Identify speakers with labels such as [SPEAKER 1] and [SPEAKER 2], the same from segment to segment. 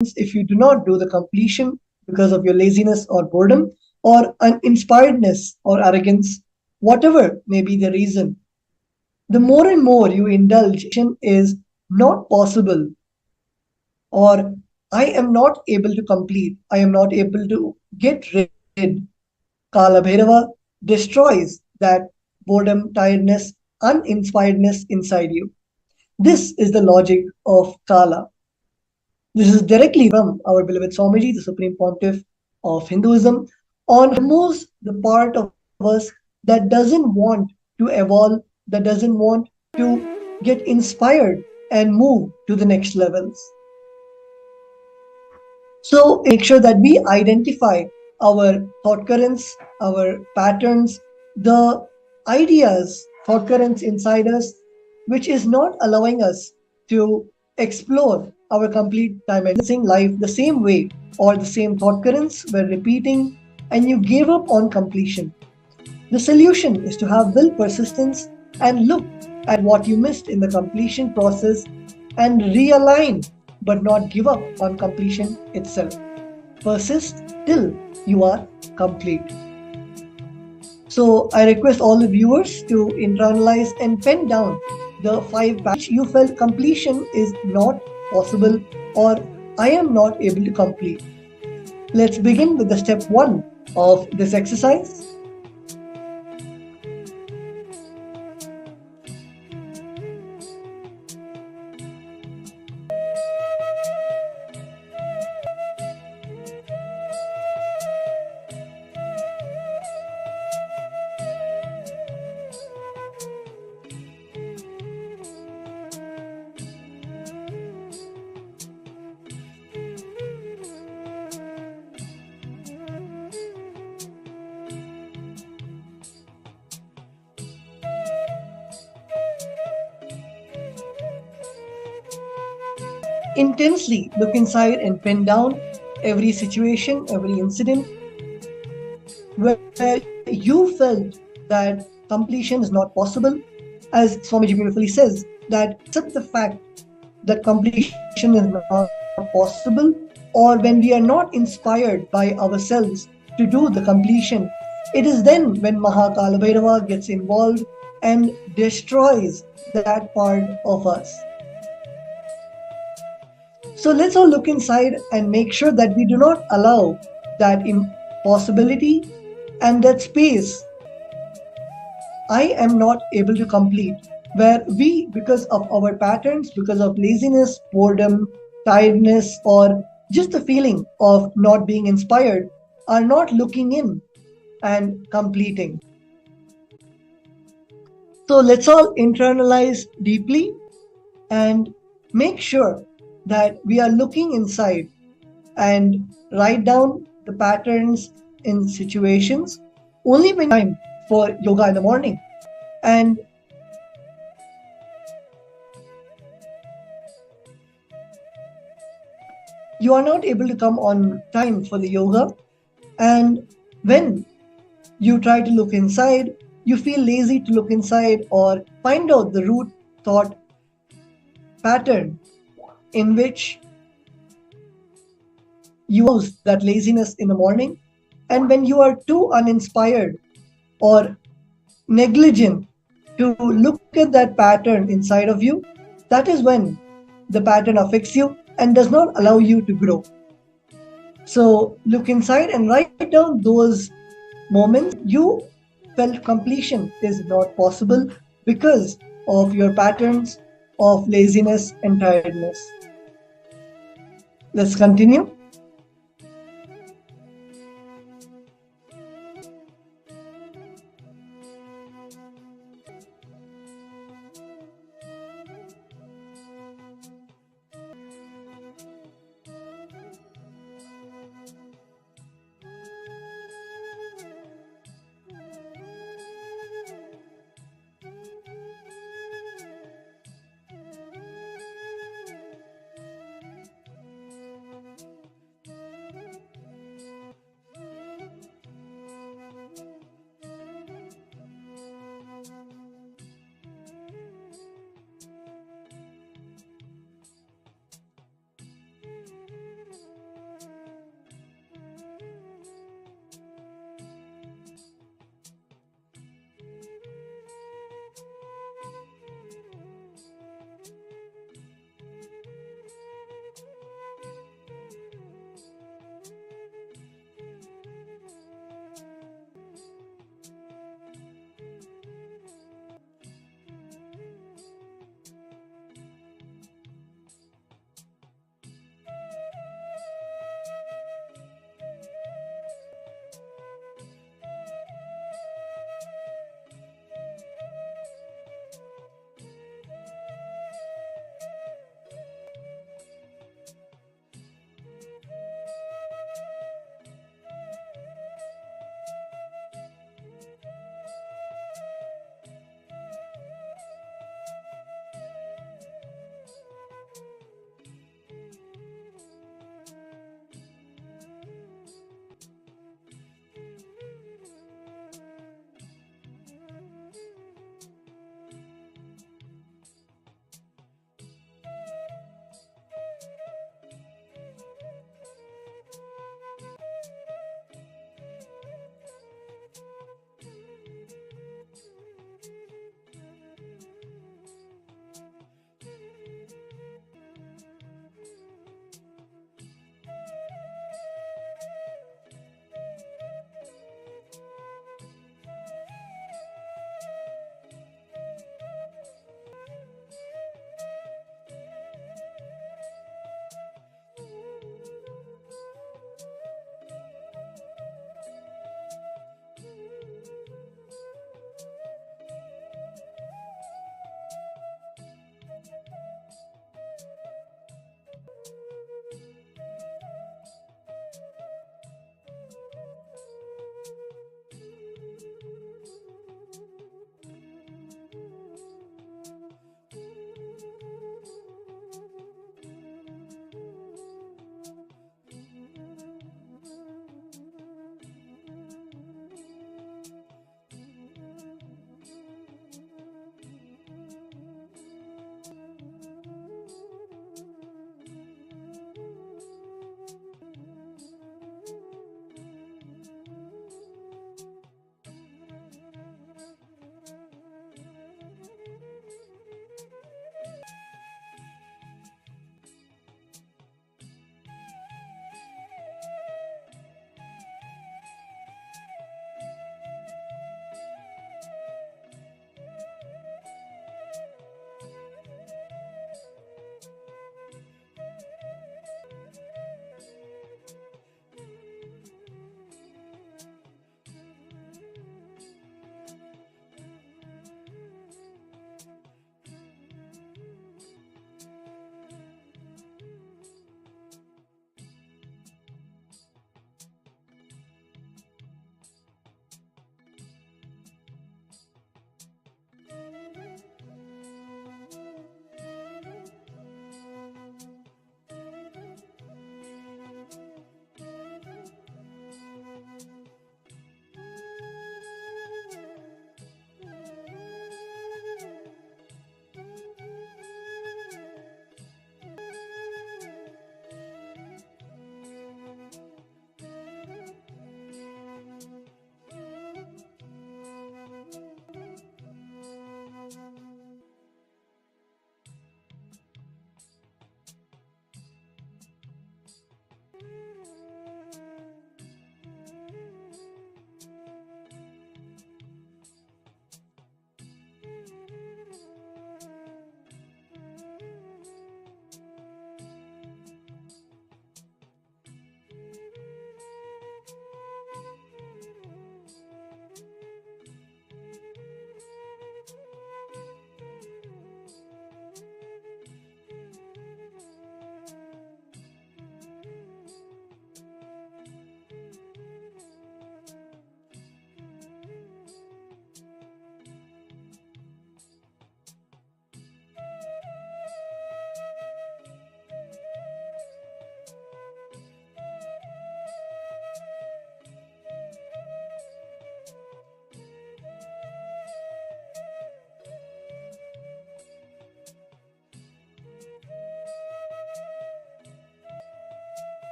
[SPEAKER 1] if you do not do the completion because of your laziness or boredom or uninspiredness or arrogance, whatever may be the reason, the more and more you indulge is not possible, or I am not able to complete, I am not able to get rid. Kala Bhairava destroys that boredom, tiredness, uninspiredness inside you. This is the logic of Kala. This is directly from our beloved Swamiji, the Supreme Pontiff of Hinduism, on removes the part of us that doesn't want to evolve, that doesn't want to get inspired and move to the next levels. So make sure that we identify our thought currents, our patterns, the ideas, thought currents inside us, which is not allowing us to explore our complete dimension life the same way, or the same thought currents were repeating and you gave up on completion. The solution is to have will persistence and look at what you missed in the completion process and realign, but not give up on completion itself. Persist till you are complete. So I request all the viewers to internalize and pen down the 5 patterns you felt completion is not possible or I am not able to complete. Let's begin with the step 1 of this exercise. Intensely look inside and pen down every situation, every incident where you felt that completion is not possible. As Swamiji beautifully says, that accept the fact that completion is not possible, or when we are not inspired by ourselves to do the completion, it is then when Mahakala Bhairava gets involved and destroys that part of us. So let's all look inside and make sure that we do not allow that impossibility and that space I am not able to complete, where we, because of our patterns, because of laziness, boredom, tiredness, or just the feeling of not being inspired, are not looking in and completing. So let's all internalize deeply and make sure that we are looking inside and write down the patterns in situations only when time for yoga in the morning. And you are not able to come on time for the yoga. And when you try to look inside, you feel lazy to look inside or find out the root thought pattern in which you use that laziness in the morning. And when you are too uninspired or negligent to look at that pattern inside of you, that is when the pattern affects you and does not allow you to grow. So look inside and write down those moments you felt completion is not possible because of your patterns of laziness and tiredness. Let's continue.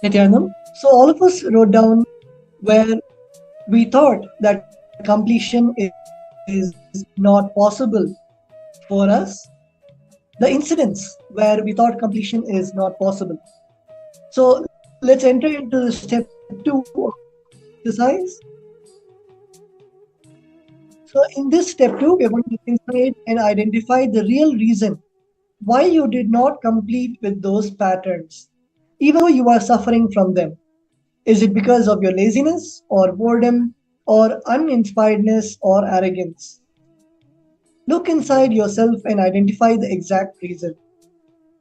[SPEAKER 1] Nityanam. So all of us wrote down where we thought that completion is not possible for us, the incidents where we thought completion is not possible. So let's enter into the step two of exercise. So in this step two, we are going to look inside and identify the real reason why you did not complete with those patterns, even though you are suffering from them. Is it because of your laziness or boredom or uninspiredness or arrogance? Look inside yourself and identify the exact reason.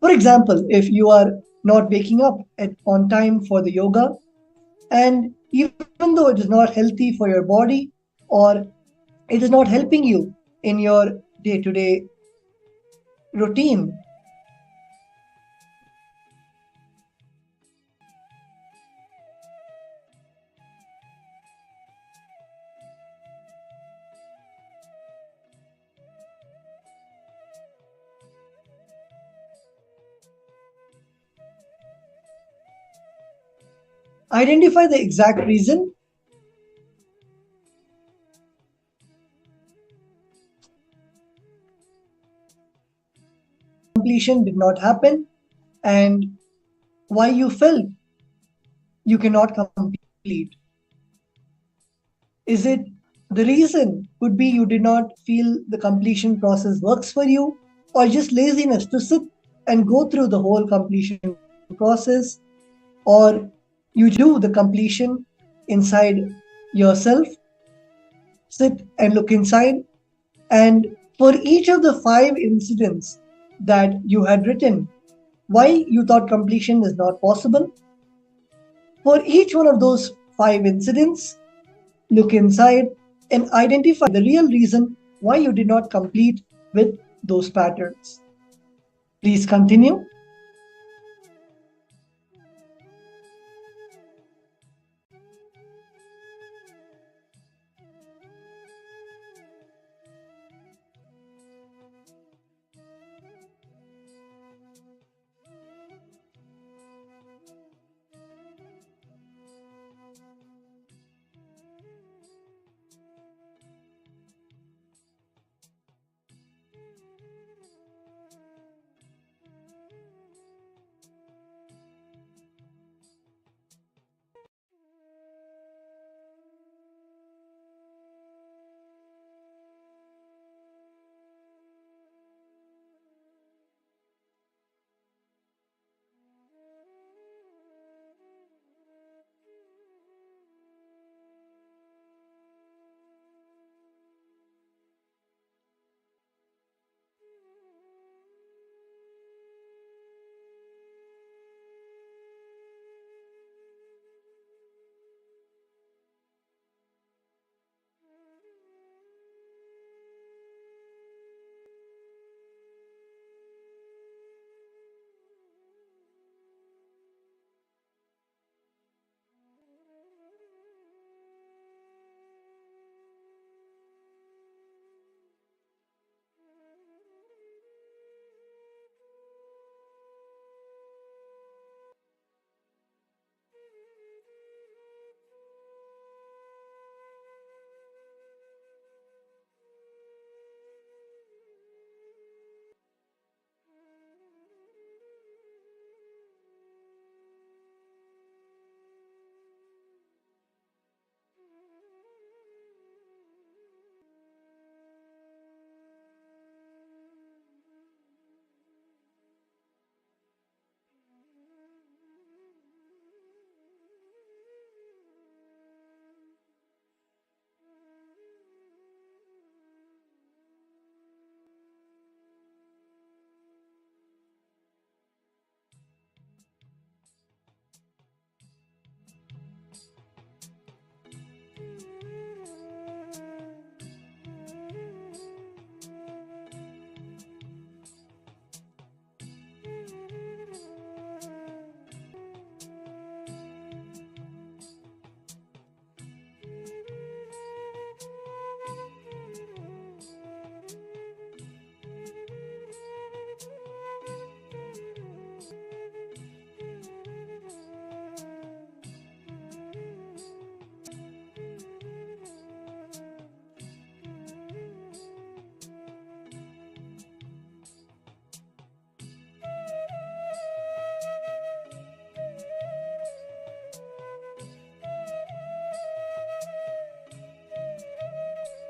[SPEAKER 1] For example, if you are not waking up on time for the yoga, and even though it is not healthy for your body or it is not helping you in your day to day routine, identify the exact reason. Completion did not happen and why you felt you cannot complete. Is it the reason could be you did not feel the completion process works for you, or just laziness to sit and go through the whole completion process, or you do the completion inside yourself, sit and look inside, and for each of the five incidents that you had written, why you thought completion is not possible, for each one of those five incidents, look inside and identify the real reason why you did not complete with those patterns. Please continue.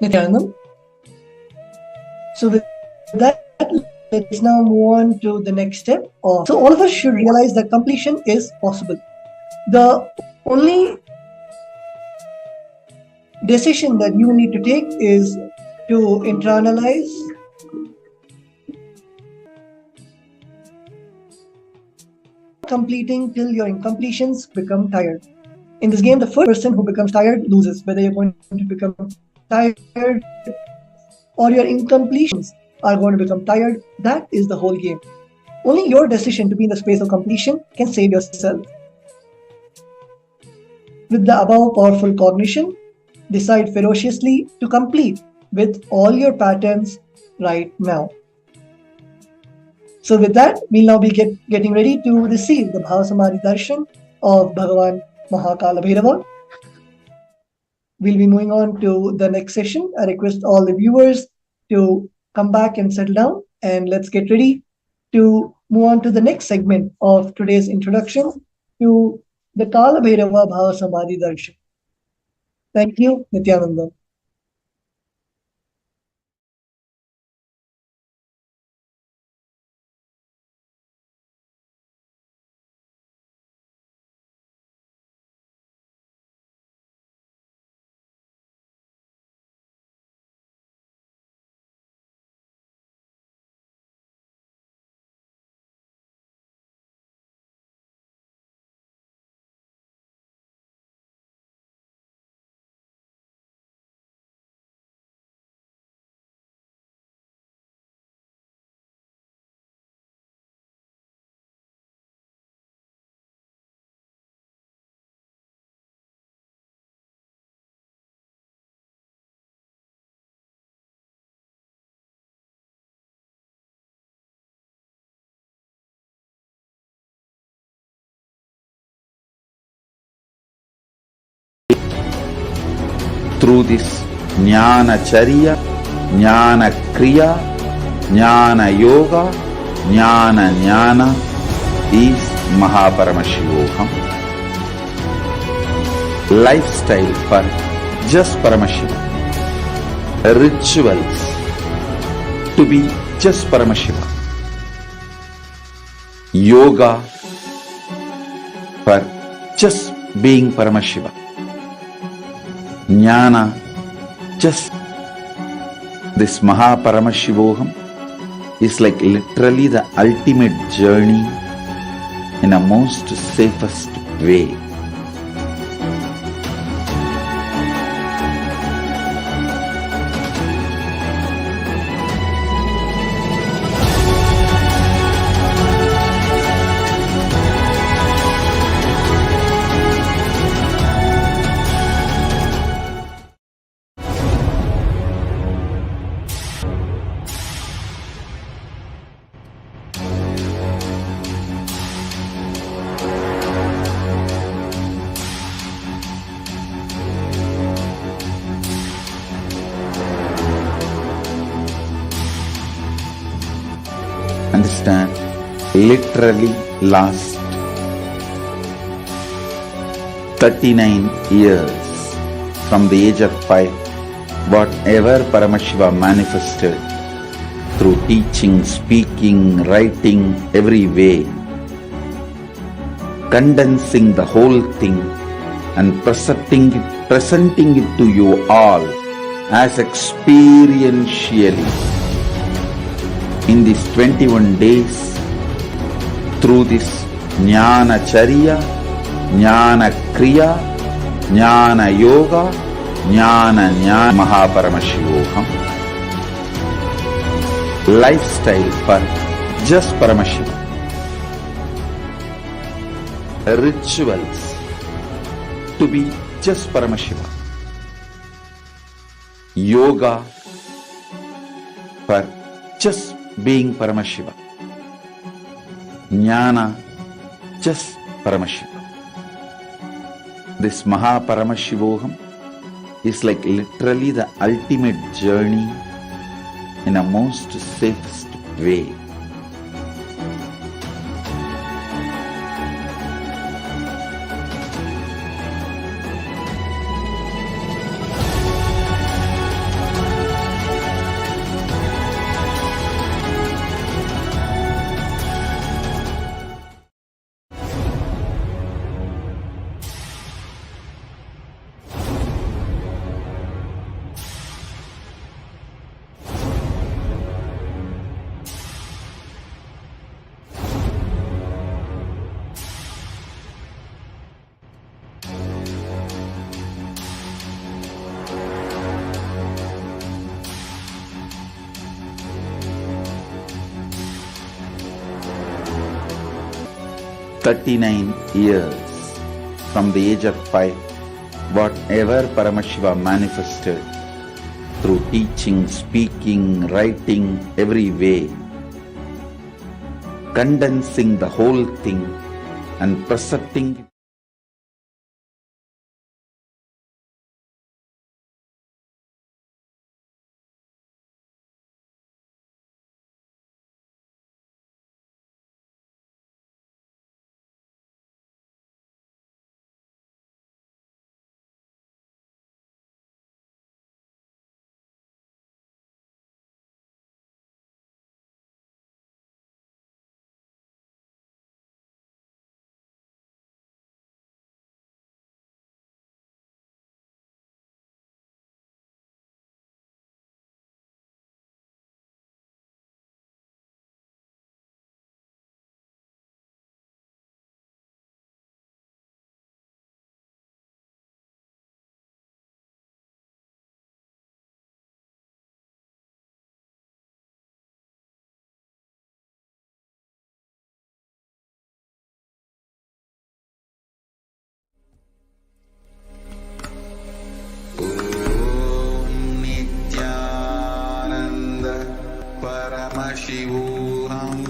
[SPEAKER 1] Nithyananda. So with that, let's now move on to the next step. So all of us should realize that completion is possible. The only decision that you need to take is to internalize completing till your incompletions become tired. In this game, the first person who becomes tired loses, whether you're going to become tired or your incompletions are going to become tired. That is the whole game. Only your decision to be in the space of completion can save yourself. With the above powerful cognition, decide ferociously to complete with all your patterns right now. So with that, we'll now be getting ready to receive the Bhava Samadhi Darshan of Bhagavan Mahakalabhairava. We'll be moving on to the next session. I request all the viewers to come back and settle down, and let's get ready to move on to the next segment of today's introduction to the Kala Bhairava Bhava Samadhi Darshan. Thank you, Nithyananda.
[SPEAKER 2] Through this Jnana Charya, Jnana Kriya, Jnana Yoga, Jnana Jnana is Mahaparamashivam. Lifestyle for just Paramashiva. Rituals to be just Paramashiva. Yoga for just being Paramashiva. Jnana, just this Mahaparamashivoham is like literally the ultimate journey in a most safest way. Understand, literally last 39 years from the age of 5, whatever Paramashiva manifested through teaching, speaking, writing, every way, condensing the whole thing and presenting it to you all as experientially in these 21 days through this Jnana Charya, Jnana Kriya, Jnana Yoga, Jnana Jnana Mahaparamashivam. Lifestyle for just Paramashiva. Rituals to be just Paramashiva. Yoga for just being Paramashiva. Jnana, just Paramashiva. This Mahaparamashivoham is like literally the ultimate journey in a most safest way. 39 years from the age of 5, whatever Paramashiva manifested through teaching, speaking, writing, every way, condensing the whole thing and presenting Nithyananda Paramashivam.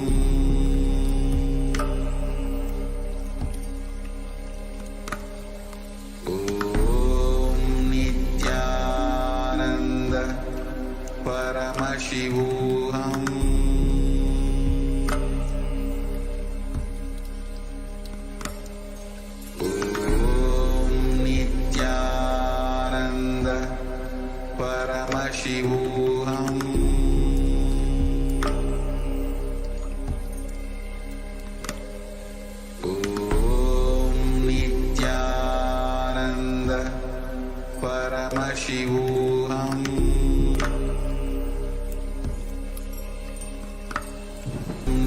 [SPEAKER 2] Om Nithyananda Paramashivam. Om Nithyananda Paramashivam. Om Nithyananda Paramashivam.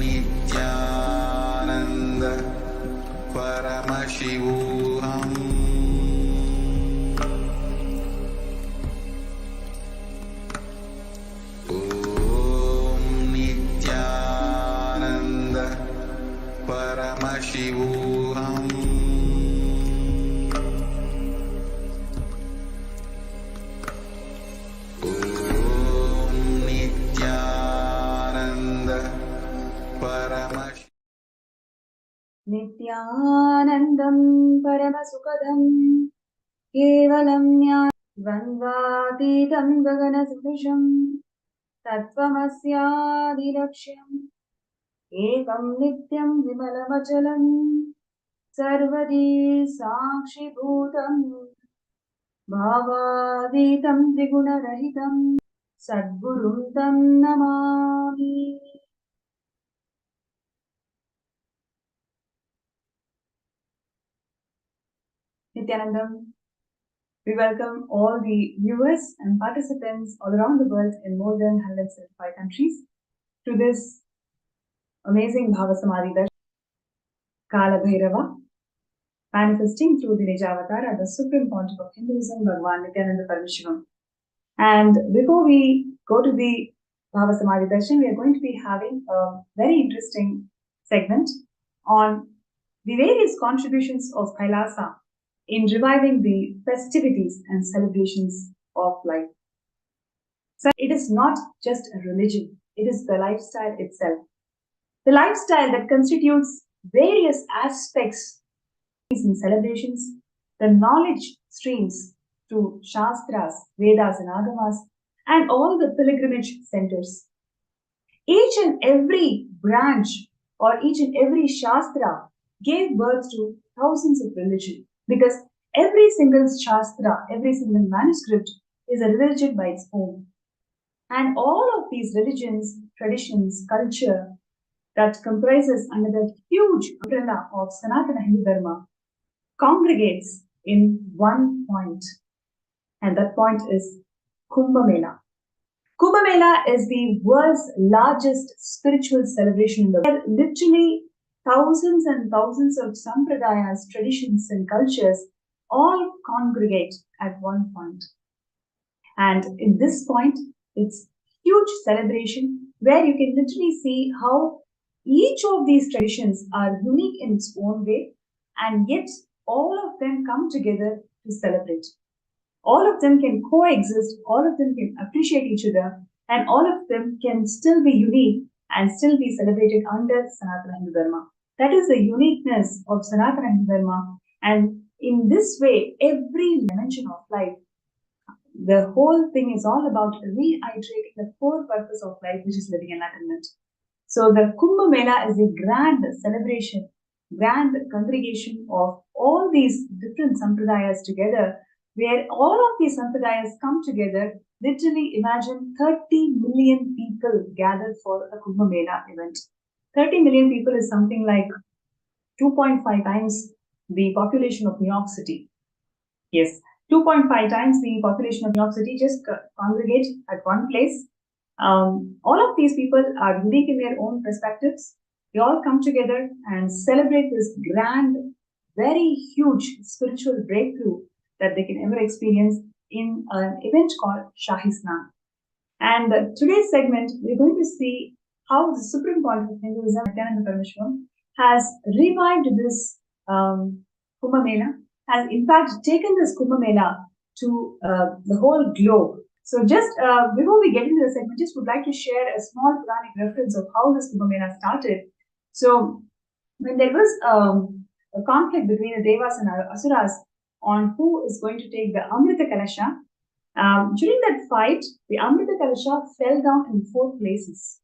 [SPEAKER 2] Nithyananda Paramashivam. Om Nithyananda Paramashivam. Om Nithyananda Paramashivam.
[SPEAKER 3] नित्यानन्दं परमसुखदं केवलं द्वन्द्वातीतं गगनसदृशं तत्त्वमस्यादिलक्ष्यम् एकं नित्यं विमलमचलं सर्वदी साक्षिभूतं भावातीतं त्रिगुणरहितं सद्गुरुं तं Namami. Nithyanandam, we welcome all the viewers and participants all around the world in more than 175 countries to this amazing Bhava Samadhi Darshan, Kala Bhairava, manifesting through the Nijavatar, the supreme pontiff of Hinduism, Bhagavan Nithyananda Paramashivam. And before we go to the Bhava Samadhi Darshan, we are going to be having a very interesting segment on the various contributions of Kailasa in reviving the festivities and celebrations of life. So it is not just a religion, it is the lifestyle itself. The lifestyle that constitutes various aspects and celebrations, the knowledge streams through Shastras, Vedas and Agamas, and all the pilgrimage centers. Each and every branch or each and every Shastra gave birth to thousands of religions, because every single Shastra, every single manuscript is a religion by its own. And all of these religions, traditions, culture that comprises under the huge umbrella of Sanatana Hindu Dharma congregates in one point. And that point is Kumbh Mela. Kumbh Mela is the world's largest spiritual celebration in the world. Literally thousands and thousands of sampradayas, traditions and cultures all congregate at one point. And in this point, it's huge celebration where you can literally see how each of these traditions are unique in its own way, and yet all of them come together to celebrate. All of them can coexist, all of them can appreciate each other, and all of them can still be unique and still be celebrated under Sanatana Hindu Dharma. That is the uniqueness of Sanatana Hindu Dharma, and in this way, every dimension of life, the whole thing is all about reiterating the core purpose of life, which is living enlightenment. So the Kumbh Mela is a grand celebration, grand congregation of all these different sampradayas together, where all of these sampradayas come together. Literally imagine 30 million people gathered for a Kumbh Mela event. 30 million people is something like 2.5 times the population of New York City. Yes, 2.5 times the population of New York City just congregate at one place. All of these people are unique in their own perspectives. They all come together and celebrate this grand, very huge spiritual breakthrough that they can ever experience in an event called Shahi Snan. And today's segment, we're going to see how the Supreme Point of Hinduism, Nithyananda Paramashivam, has revived this Kumbh Mela, has in fact taken this Kumbh Mela to the whole globe. So just before we get into the segment, just would like to share a small Puranic reference of how this Kumbh Mela started. So when there was a conflict between the Devas and Asuras on who is going to take the Amrita Kalasha, during that fight, the Amrita Kalasha fell down in 4 places.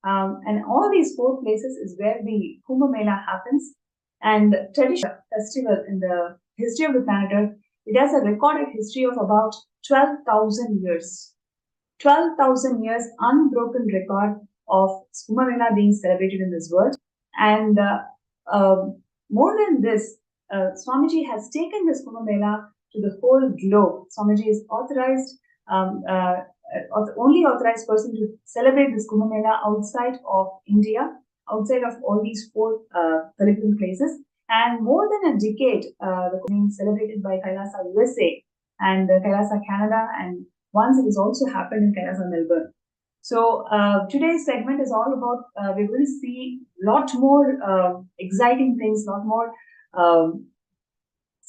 [SPEAKER 3] And all these 4 places is where the Kumbh Mela happens. And tradition festival in the history of the planet Earth, it has a recorded history of about 12,000 years. 12,000 years unbroken record of Kumbh Mela being celebrated in this world. And more than this, Swamiji has taken this Kumbh Mela to the whole globe. Swamiji is authorized, the only authorized person to celebrate this Kumbh Mela outside of India, outside of all these 4 pilgrim places. And more than a decade, the being celebrated by Kailasa USA and Kailasa Canada, and once it has also happened in Kailasa Melbourne. So today's segment is all about, we're going to see a lot more exciting things, a lot more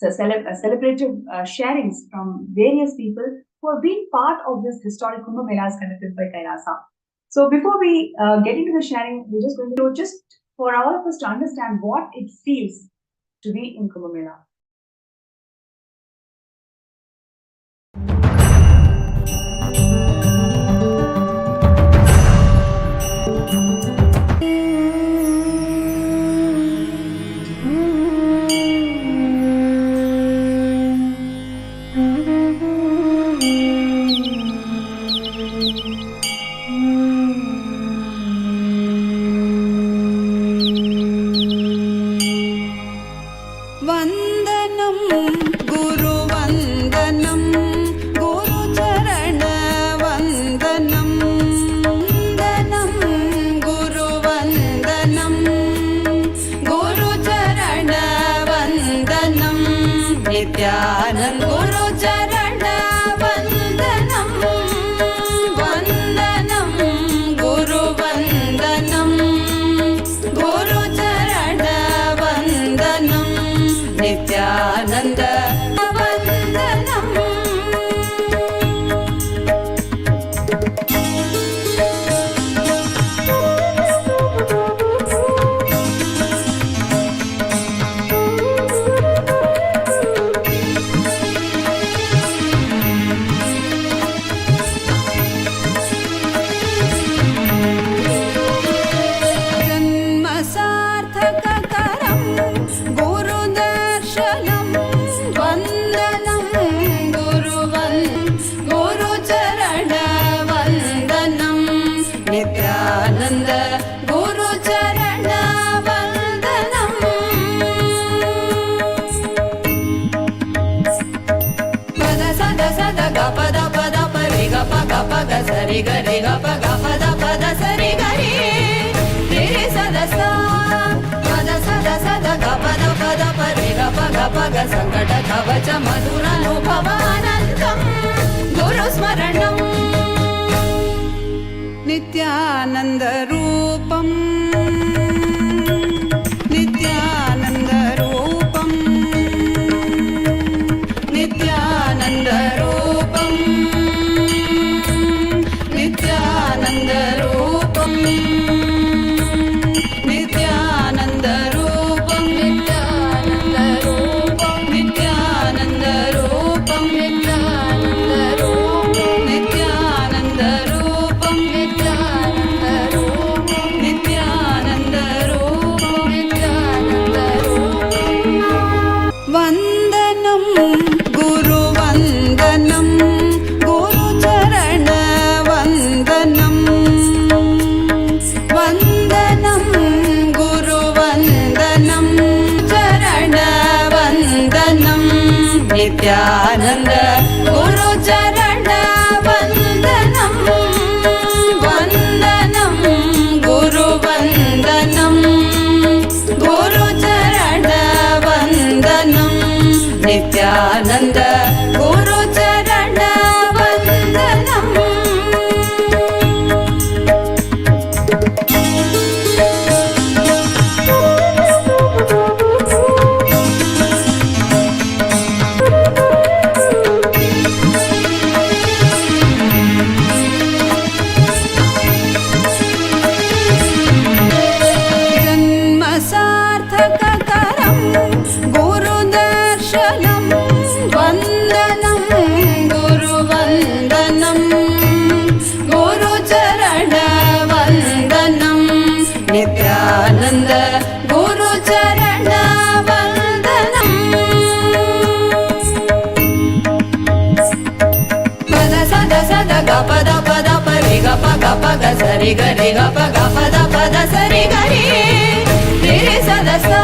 [SPEAKER 3] celebrative sharings from various people who have been part of this historic Kumbh Melas conducted by Kailasa. So before we get into the sharing, we're just going to just for all of us to understand what it feels to be in Kumbh Mela.
[SPEAKER 4] Nithyananda Guru Charana Vandanam Vandanam Guru Vandanam Guru Charana Vandanam Nithyananda Vandanam. Sari gari ga pa ga pa da pa da sari gari re sa da sa pa da sa ga pa da pa re ga pa ga sankata dhavacha madhura anubhavanandam guru smaranam Nithyananda Roopam वन्दनं गुरुवन्दनं गुरुचरणवन्दनं वन्दनं गुरुवन्दनं चरणवन्दनं Nityanand गुरुचरणवन्दनं वन्दनं गुरुवन्दनं गुरुचरणवन्दनं Nityanand गुरुचरणवन्दनम् जन्मसार्थककरं गुरुदर्शनं वन्दनं गुरुवन्दनं गुरुचरणवन्दनं Nityanand गुरुचरणवन्दनम् पद सद सद ग पद पद परि ग प ग प ग सरि ग रि ग प ग पद पद सरि ग रि रि रि सद सा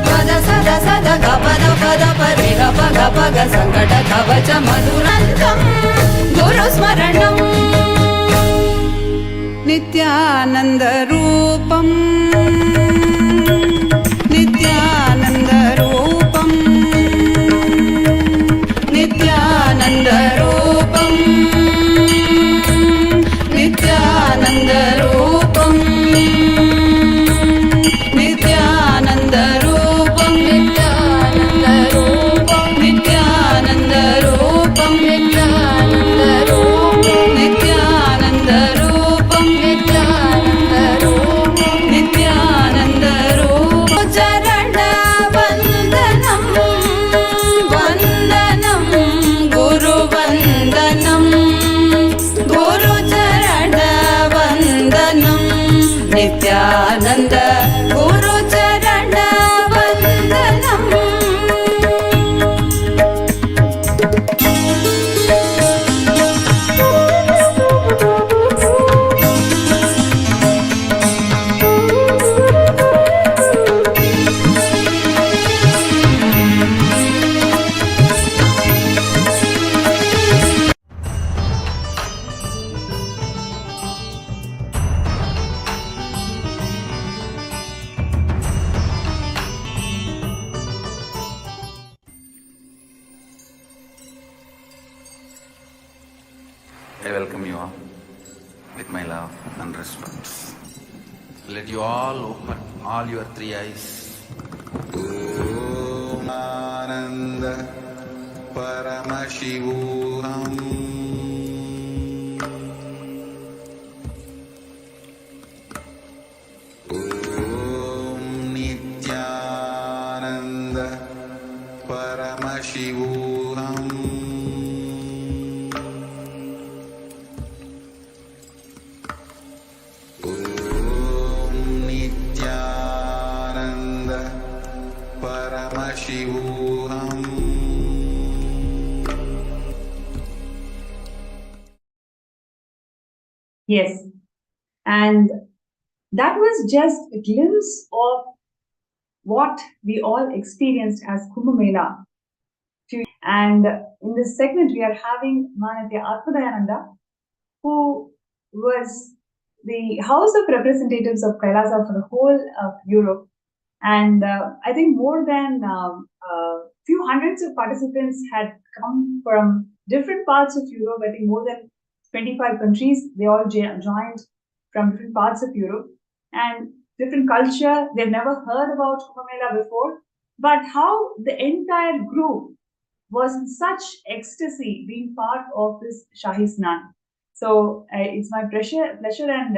[SPEAKER 4] पद सद सद ग पद पद परि ग प ग प ग सङ्कट कवच मधुरन्तं गुरुस्मरणम् नित्यानन्दरूपम् नित्यानन्दरूपम् नित्यानन्दरूपम् नित्यानन्दरूपम् नित्यानन्दरूपं नित्यानन्दरूपं नित्यानन्दरूपं नित्यानन्दरूपं नित्यानन्दरूपं नित्यानन्दरूपं चरणवन्दनं वन्दनं गुरुवन्दनं गुरुचरणवन्दनं Nityanand गुरुचरणवन्दनम्
[SPEAKER 2] I welcome you all with my love and respect. Let you all open all your three eyes. Om Ananda Paramashivam. Om Nithyananda Paramashivam. Nithyananda Paramashivam.
[SPEAKER 3] Yes, and that was just a glimpse of what we all experienced as Kumbh Mela. And in this segment, we are having Manatya Atmadayananda, who was the House of Representatives of Kailasa for the whole of Europe. And I think more than few hundreds of participants had come from different parts of Europe. I think more than 25 countries, they all joined from different parts of Europe and different culture. They've never heard about Kumbh Mela before, but how the entire group was in such ecstasy being part of this Shahi Snan. So it's my pleasure and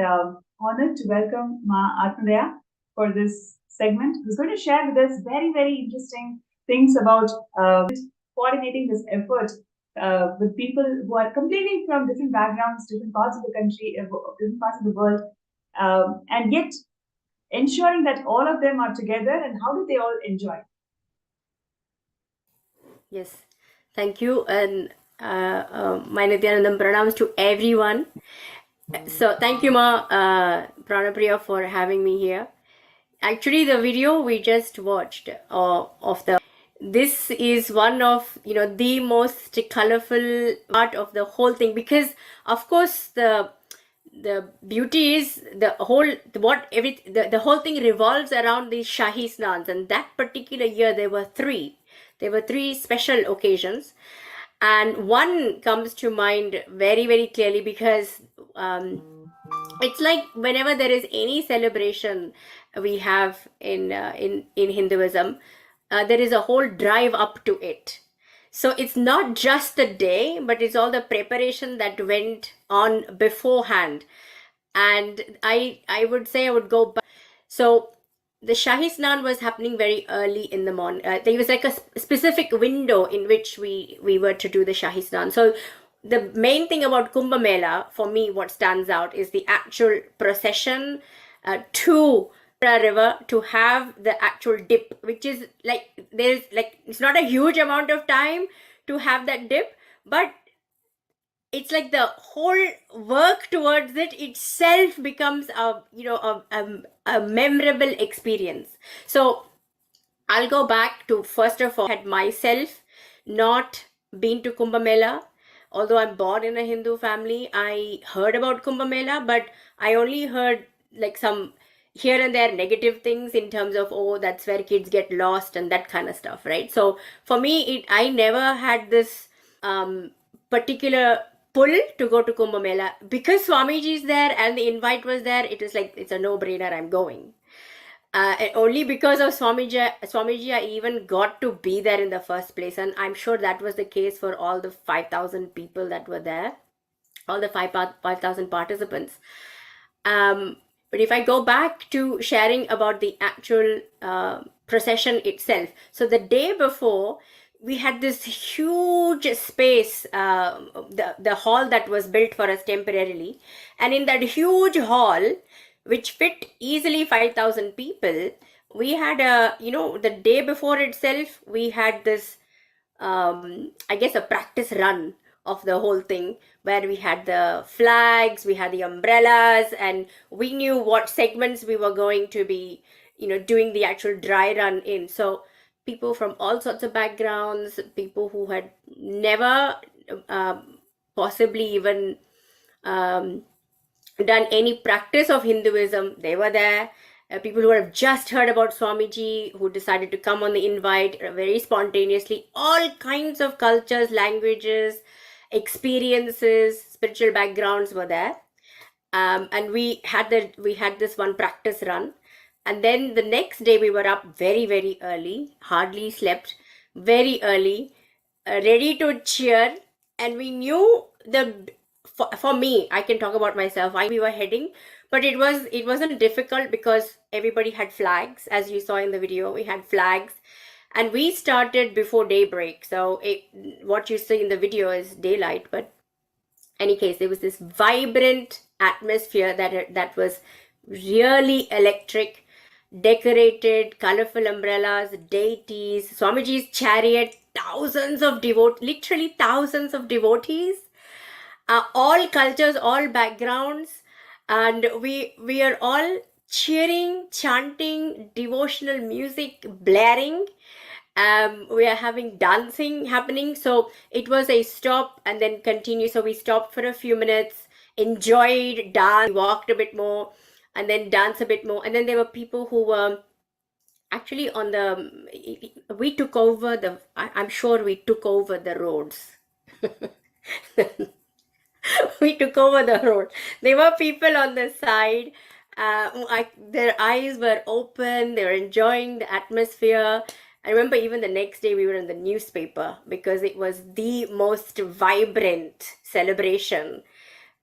[SPEAKER 3] honor to welcome Ma Atmadaya for this segment, who's going to share with us very, very interesting things about coordinating this effort with people who are completely from different backgrounds, different parts of the country, different parts of the world, and yet ensuring that all of them are together, and how do they all enjoy?
[SPEAKER 5] Yes, thank you. And my Nithyanandam pranams to everyone. So thank you, Ma Pranapriya, for having me here. Actually, the video we just watched of this is one of the most colorful part of the whole thing, because of course the beauty is the whole thing revolves around the Shahi Snans, and that particular year there were three special occasions, and one comes to mind very, very clearly because it's like whenever there is any celebration we have in Hinduism, there is a whole drive up to it. So it's not just the day, but it's all the preparation that went on beforehand. And I would say I would go back. So the Shahi Snan was happening very early in the morning. There was like a specific window in which we were to do the Shahi Snan. So the main thing about Kumbh Mela, for me, what stands out is the actual procession to a river to have the actual dip, which is like, there's like, it's not a huge amount of time to have that dip, but it's like the whole work towards it itself becomes a memorable experience. So I'll go back to, first of all, had myself not been to Kumbh Mela. Although I'm born in a Hindu family, I heard about Kumbh Mela, but I only heard like some here and there negative things in terms of, oh, that's where kids get lost and that kind of stuff, right? So for me, I never had this particular pull to go to Kumbh Mela. Because Swamiji is there and the invite was there, it was like, it's a no-brainer, I'm going. And only because of Swamiji, I even got to be there in the first place. And I'm sure that was the case for all the 5,000 people that were there, all the 5,000 participants. But if I go back to sharing about the actual procession itself, so the day before, we had this huge space, the hall that was built for us temporarily. And in that huge hall, which fit easily 5,000 people, we had the day before itself, we had this, I guess, a practice run of the whole thing, where we had the flags, we had the umbrellas, and we knew what segments we were going to be, doing the actual dry run in. So people from all sorts of backgrounds, people who had never possibly even done any practice of Hinduism, they were there. People who have just heard about Swamiji, who decided to come on the invite very spontaneously. All kinds of cultures, languages, experiences, spiritual backgrounds were there. And we had this one practice run. And then the next day we were up very, very early, hardly slept, very early, ready to cheer. And we knew for me, I can talk about myself, we were heading, but it wasn't difficult because everybody had flags. As you saw in the video, we had flags, and we started before daybreak. So what you see in the video is daylight, but any case, there was this vibrant atmosphere that was really electric, decorated, colorful umbrellas, deities, Swamiji's chariot, literally thousands of devotees, all cultures, all backgrounds, and we are all cheering, chanting, devotional music blaring. We are having dancing happening. So it was a stop and then continue. So we stopped for a few minutes, enjoyed dance, walked a bit more, and then dance a bit more. And then there were people who were actually we took over I'm sure we took over the roads. We took over the road. There were people on the side. Their eyes were open. They were enjoying the atmosphere. I remember even the next day we were in the newspaper because it was the most vibrant celebration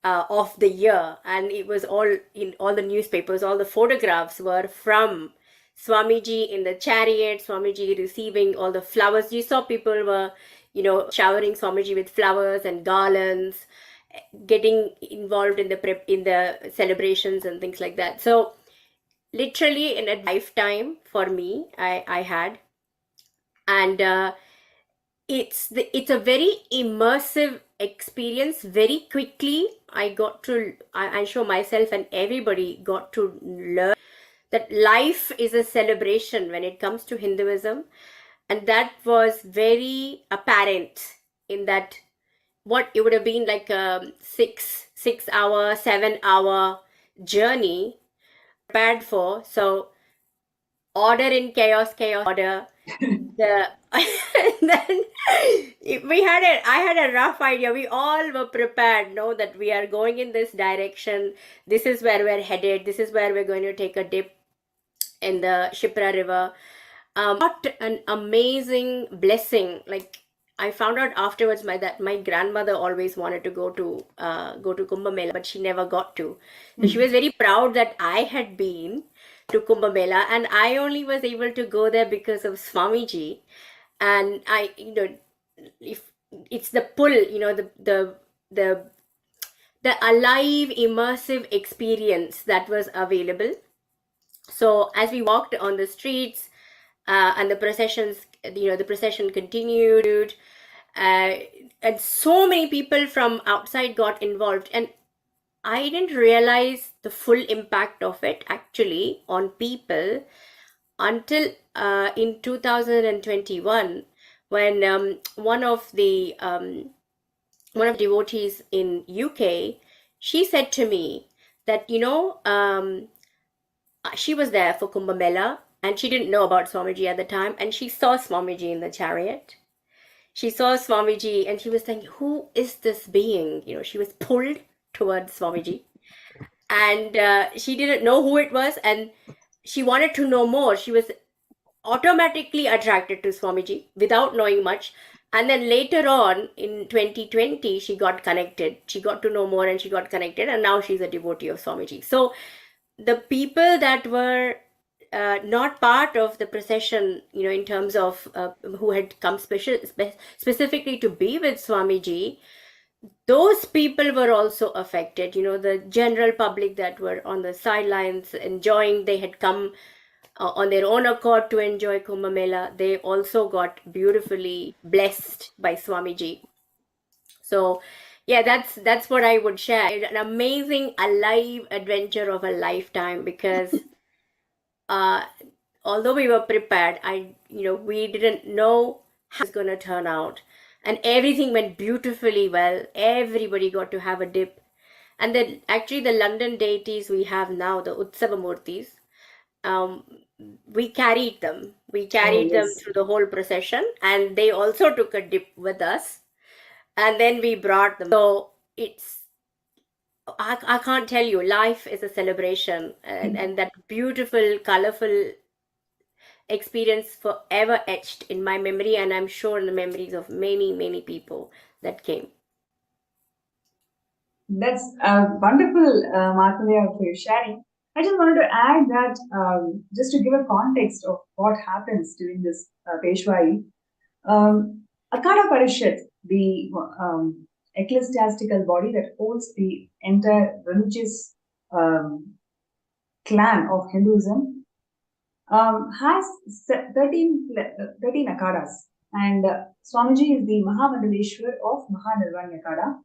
[SPEAKER 5] of the year. And it was all in all the newspapers. All the photographs were from Swamiji in the chariot, Swamiji receiving all the flowers. You saw people were, showering Swamiji with flowers and garlands, getting involved in the celebrations and things like that. So literally in a lifetime for me, I had. And it's a very immersive experience. Very quickly, I'm sure myself and everybody got to learn that life is a celebration when it comes to Hinduism, and that was very apparent in that what it would have been like a 6 hour 7 hour journey prepared for. So order in chaos, chaos order. The then I had a rough idea. We all were prepared, know that we are going in this direction. This is where we're headed. This is where we're going to take a dip in the Shipra River. What an amazing blessing! Like, I found out afterwards that my grandmother always wanted to go to Kumbh Mela, but she never got to. So she was very proud that I had been to Kumbh Mela, and I only was able to go there because of Swamiji. And I, if it's the pull, the alive, immersive experience that was available. So as we walked on the streets, and the procession continued, and so many people from outside got involved, and I didn't realize the full impact of it actually on people until in 2021, when one of the devotees in UK, she said to me that she was there for Kumbh Mela and she didn't know about Swamiji at the time, and she saw Swamiji in the chariot. She saw Swamiji and she was thinking, who is this being? She was pulled towards Swamiji, and she didn't know who it was, and she wanted to know more. She was automatically attracted to Swamiji without knowing much. And then later on in 2020, she got connected. She got to know more and she got connected, and now she's a devotee of Swamiji. So the people that were not part of the procession, in terms of who had come specifically to be with Swamiji, those people were also affected. The general public that were on the sidelines enjoying, they had come on their own accord to enjoy Kumbh Mela. They also got beautifully blessed by Swamiji. So yeah, that's what I would share. An amazing, alive adventure of a lifetime, because although we were prepared, we didn't know how it was going to turn out, and everything went beautifully well. Everybody got to have a dip, and then actually the London deities we have now, the Utsava Murthis, we carried them. We carried them through the whole procession, and they also took a dip with us, and then we brought them. So I can't tell you, life is a celebration, and that beautiful, colorful experience forever etched in my memory, and I'm sure in the memories of many, many people that came.
[SPEAKER 3] That's wonderful, Martha, for your sharing. I just wanted to add that just to give a context of what happens during this Peshwai, Akhada Parishad, the ecclesiastical body that holds the entire religious clan of Hinduism, has 13 Akhadas, and Swamiji is the Mahamandaleshwar of Mahanirvani Akhada.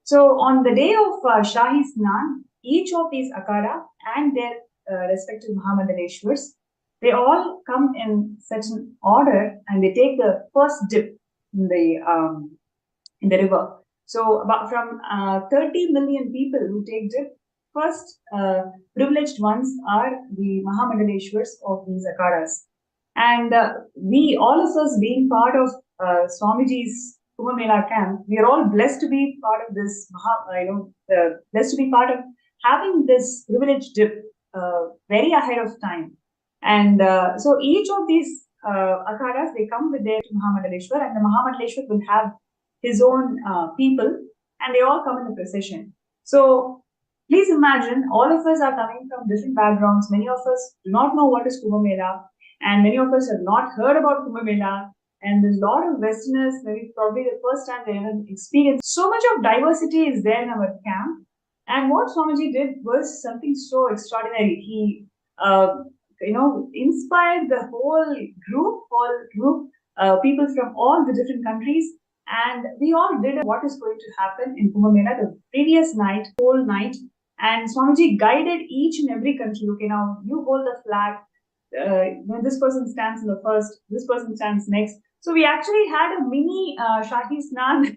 [SPEAKER 3] So on the day of Shahi Snan, each of these Akhada and their respective Mahamandaleshwars, they all come in such an order and they take the first dip in the river. So about from 30 million people who take dip, first privileged ones are the Mahamandaleshwars of these Akhadas. And we, all of us being part of Swamiji's Kumbh Mela camp, we are all blessed to be part of this, blessed to be part of having this privileged dip very ahead of time. And so each of these Akhadas, they come with their Mahamandaleshwar, and the Mahamandaleshwar will have his own people, and they all come in the procession. So please imagine, all of us are coming from different backgrounds. Many of us do not know what is Kumbh Mela, and many of us have not heard about Kumbh Mela. And there's a lot of Westerners, maybe probably the first time they ever experienced. So much of diversity is there in our camp. And what Swamiji did was something so extraordinary. He, inspired the whole group people from all the different countries, and we all did what is going to happen in Kumbh Mela the previous night, whole night. And Swamiji guided each and every country. Okay, now you hold the flag. When this person stands in the first, this person stands next. So we actually had a mini Shahi Snan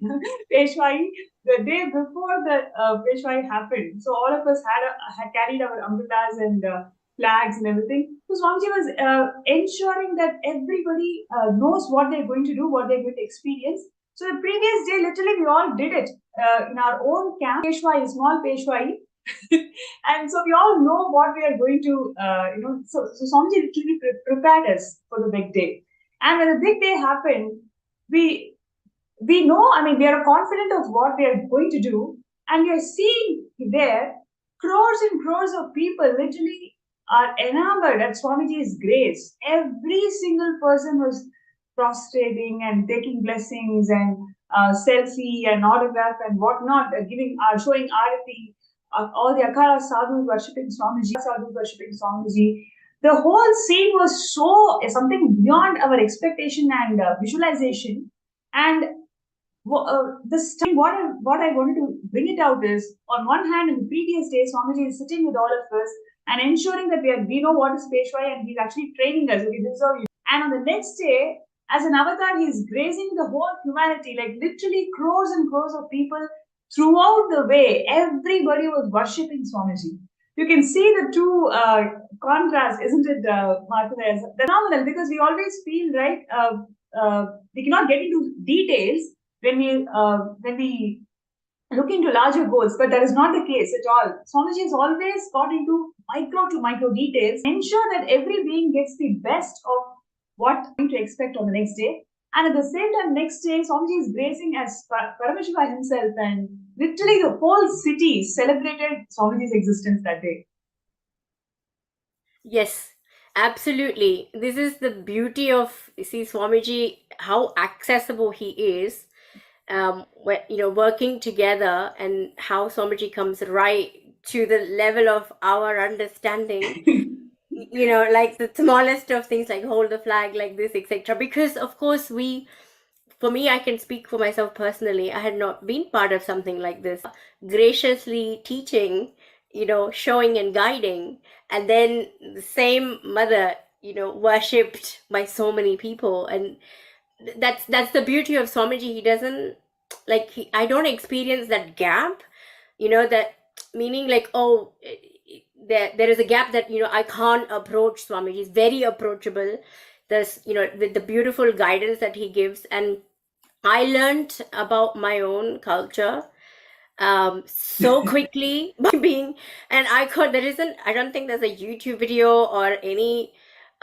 [SPEAKER 3] Peshwai the day before the Peshwai happened. So all of us had carried our umbrellas and flags and everything. So Swamiji was ensuring that everybody knows what they're going to do, what they're going to experience. So the previous day, literally, we all did it in our own camp, Peshwai, small Peshwai. And so we all know what we are going to, so Swamiji literally prepared us for the big day. And when the big day happened, we know, I mean, we are confident of what we are going to do, and we are seeing there crores and crores of people literally are enamored at Swamiji's grace. Every single person was prostrating and taking blessings and selfie and autograph and whatnot, showing arati. All the Akhara sadhus worshipping Swamiji. The whole scene was so something beyond our expectation and visualization. And what I wanted to bring it out is, on one hand, in the previous day, Swamiji is sitting with all of us and ensuring that we know what is Peshwai, and he's actually training us. Okay, this is how you. And on the next day, as an avatar, he's grazing the whole humanity, like literally crores and crores of people throughout the way. Everybody was worshipping Swamiji. You can see the two contrasts, isn't it, Martha? Phenomenal, because we always feel, right, we cannot get into details when we look into larger goals, but that is not the case at all. Swamiji has always got into micro to micro details, ensure that every being gets the best of what to expect on the next day. And at the same time, next day, Swamiji is gracing as Paramashiva himself, and literally the whole city celebrated Swamiji's existence that day.
[SPEAKER 5] Yes, absolutely. This is the beauty of, you see, Swamiji, how accessible he is. Working together, and how Swamiji comes right to the level of our understanding. Like the smallest of things, like hold the flag like this, etc. Because of course, for me, I can speak for myself personally. I had not been part of something like this. Graciously teaching, showing and guiding, and then the same mother, worshipped by so many people. And that's the beauty of Swamiji. He doesn't I don't experience that gap, that meaning like, oh, there is a gap that I can't approach Swamiji. He's very approachable. There's with the beautiful guidance that he gives. And I learned about my own culture so quickly by being, and I don't think there's a YouTube video or any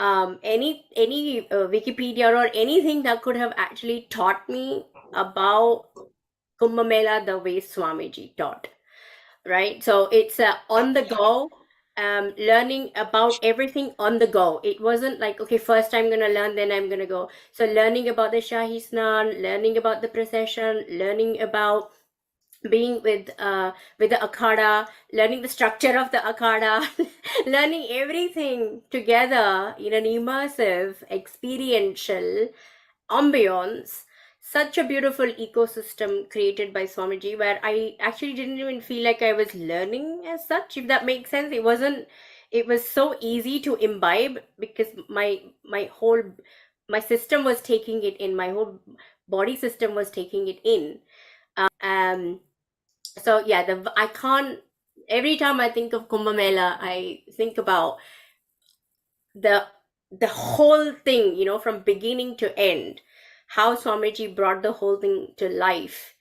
[SPEAKER 5] Wikipedia or anything that could have actually taught me about Kumbh Mela the way Swamiji taught, right? So it's on the go, learning about everything on the go. It wasn't like, okay, first I'm gonna learn, then I'm gonna go. So learning about the Shahi Snan, learning about the procession, learning about being with the akhada, learning the structure of the akhada, learning everything together in an immersive, experiential ambience. Such a beautiful ecosystem created by Swamiji, where I actually didn't even feel like I was learning as such, if that makes sense. It was so easy to imbibe, because my system was taking it in, my whole body system was taking it in. So yeah, I can't, every time I think of Kumbh Mela, I think about the whole thing, from beginning to end, how Swamiji brought the whole thing to life.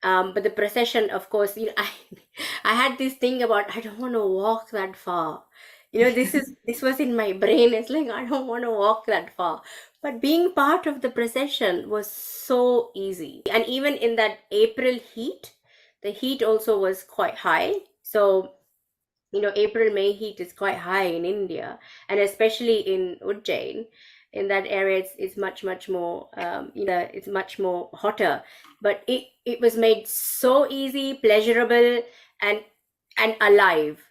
[SPEAKER 5] But the procession, of course, I had this thing about, I don't want to walk that far. This was in my brain. It's like, I don't want to walk that far. But being part of the procession was so easy. And even in that April heat, the heat also was quite high. So, April, May heat is quite high in India, and especially in Ujjain. In that area, it's much more, it's much more hotter. But it was made so easy, pleasurable, and alive.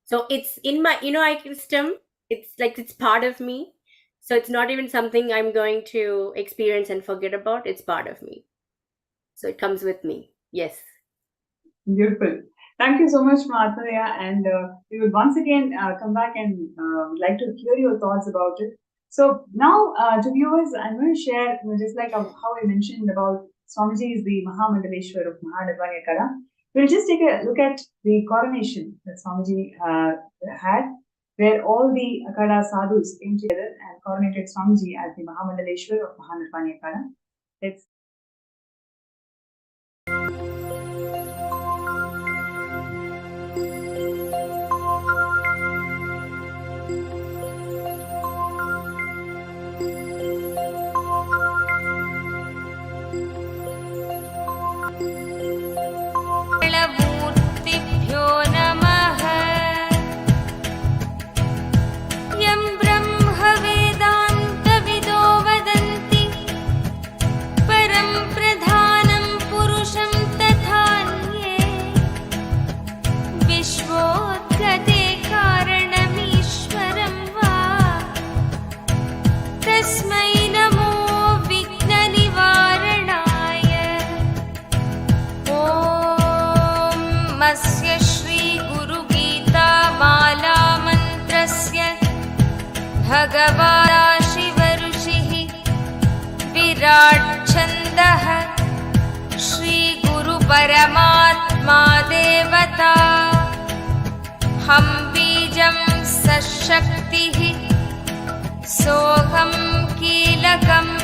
[SPEAKER 5] So it's in my, ecosystem. It's like, it's part of me. So it's not even something I'm going to experience and forget about. It's part of me. So it comes with me. Yes.
[SPEAKER 3] Beautiful. Thank you so much, Mahasadashiva. And we will once again come back and like to hear your thoughts about it. So now, to viewers, I'm going to share, just like how I mentioned about Swamiji is the Mahamandaleshwar of Mahanirvana Kara. We'll just take a look at the coronation that Swamiji had, where all the Akada sadhus came together and coronated Swamiji as the Mahamandaleshwar of Mahanirvana Kara. Let's
[SPEAKER 4] मूर्तिभ्यो नमः। यं ब्रह्मवेदान्तविदो वदन्ति परं प्रधानं पुरुषं तथान्ये विश्वोत्पत्ते कारणमीश्वरं वा तस्मै नमो विघ्ननिवारणाय। स्य श्रीगुरुगीतामालामन्त्रस्य भगवादाशिवऋषिः विराट्छन्दः श्रीगुरुपरमात्मा देवता हं बीजं सशक्तिः सोऽहं कीलकम्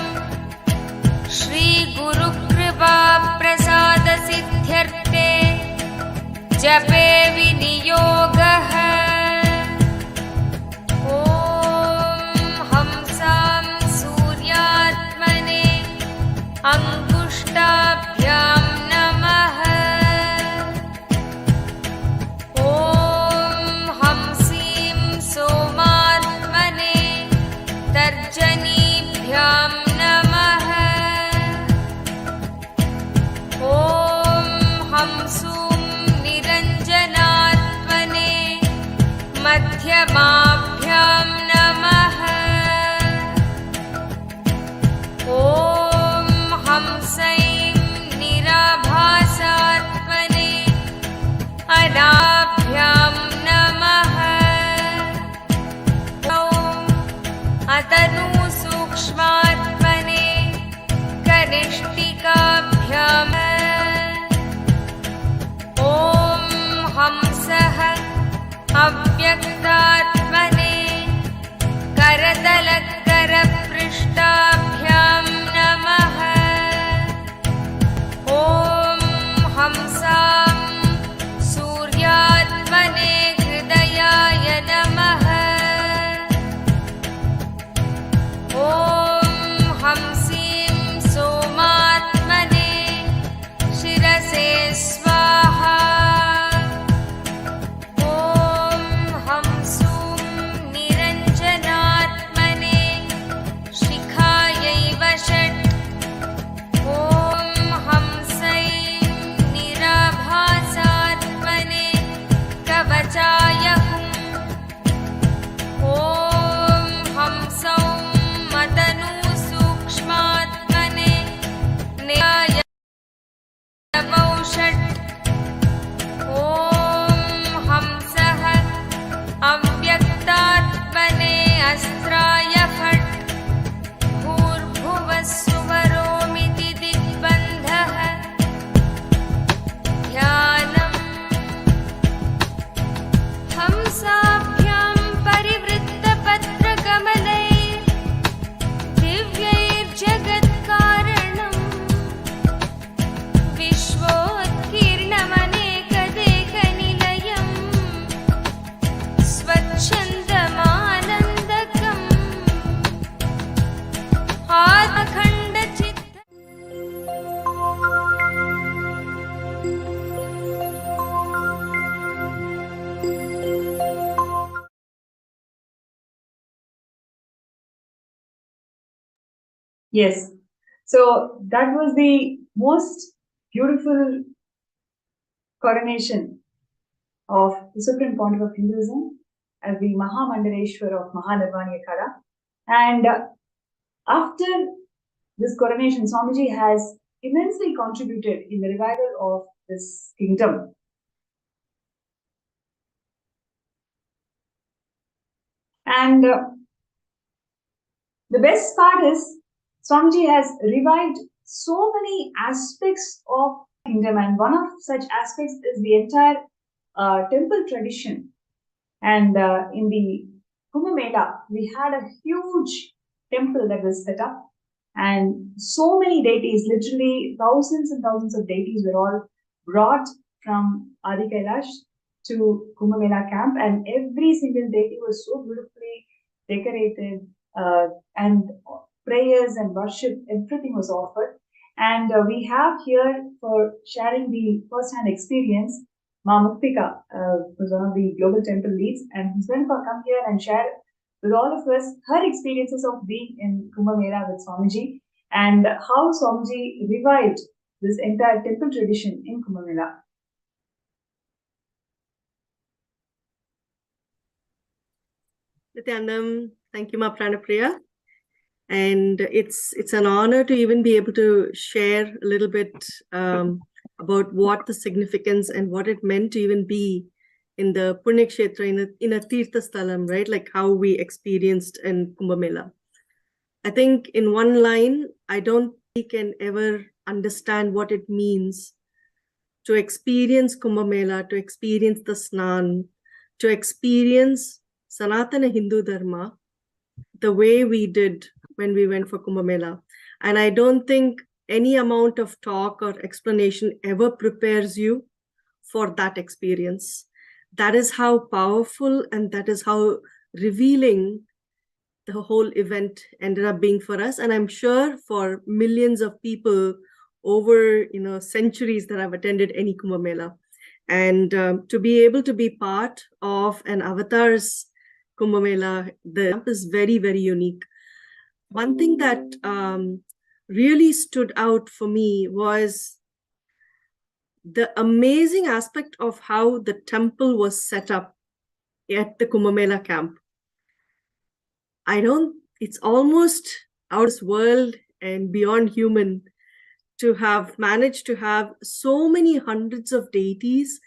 [SPEAKER 4] श्रीगुरुकृपाप्रसादसिद्ध्यर्थे जपे विनियोगः। ॐ हंसां सूर्यात्मने अङ्गुष्ठाभ्यां नमः। ॐ हंसीं सोमात्मने तर्जनीभ्यां नमः। ॐ हंसूं निरञ्जनात्मने मध्यमाभ्यां नमः। ॐ हंसैं निराभासात्मने अनाभ्यां नमः। ॐ अतनुसूक्ष्मात्मने कनिष्ठिकाभ्यां। ॐ हंसः अव्यक्तात्मने करतलकरपृष्ठाभ्यां नमः। ॐ हंसां सूर्यात्मने हृदयाय नमः। ॐ हंसीं सोमात्मने शिरसे स्वाहा। ॐ हंसूं निरञ्जनात्मने शिखायै वषट्। ॐ हंसैं निराभासात्मने कवचाय हुम्। ॐ हंसौं मतनुसूक्ष्मात्मने न्याय वौषट्। ॐ हंसः अव्यक्तात्मने अस्त्राय फट्। भूर्भुवः सुवरोमिति दिग्बन्धः। ध्यानम् हंसाभ्यां परिवृत्तपत्रकमलैः दिव्यैर्जगत्कारणम् विश्वोत्कीर्णमनेकदेकनिलयम् स्वच्छन्दमानन्दकम् आत्मखण्डचित्त।
[SPEAKER 3] Yes. So that was the most beautiful coronation of the Supreme Pontiff of Hinduism as the Mahamandaleshwar of Mahanirvana Kara. And after this coronation, Swamiji has immensely contributed in the revival of this kingdom. And the best part is Swamiji has revived so many aspects of the kingdom, and one of such aspects is the entire temple tradition. And in the Kumbh Mela, we had a huge temple that was set up, and so many deities, literally thousands and thousands of deities, were all brought from Adi Kailash to Kumbh Mela camp, and every single deity was so beautifully decorated, and prayers and worship, everything was offered. And we have here, for sharing the first-hand experience, Ma Muktika, who's one of the global temple leads, and who's going to come here and share with all of us her experiences of being in Kumbh Mela with Swamiji, and how Swamiji revived this entire temple tradition in Kumbh Mela.
[SPEAKER 6] Nithyananda, thank you, Ma Pranapriya. And it's an honor to even be able to share a little bit about what the significance and what it meant to even be in the Punya Kshetra, in a Tirtha Sthalam, right? Like how we experienced in Kumbh Mela. I think in one line, I don't think we can ever understand what it means to experience Kumbh Mela, to experience the Snan, to experience Sanatana Hindu Dharma the way we did when we went for Kumbh Mela. And I don't think any amount of talk or explanation ever prepares you for that experience. That is how powerful and that is how revealing the whole event ended up being for us. And I'm sure for millions of people over centuries that have attended any Kumbh Mela. And to be able to be part of an avatar's Kumbh Mela, the camp is very, very unique. One thing that really stood out for me was the amazing aspect of how the temple was set up at the Kumbh Mela camp. It's almost out of this world and beyond human to have managed to have so many hundreds of deities,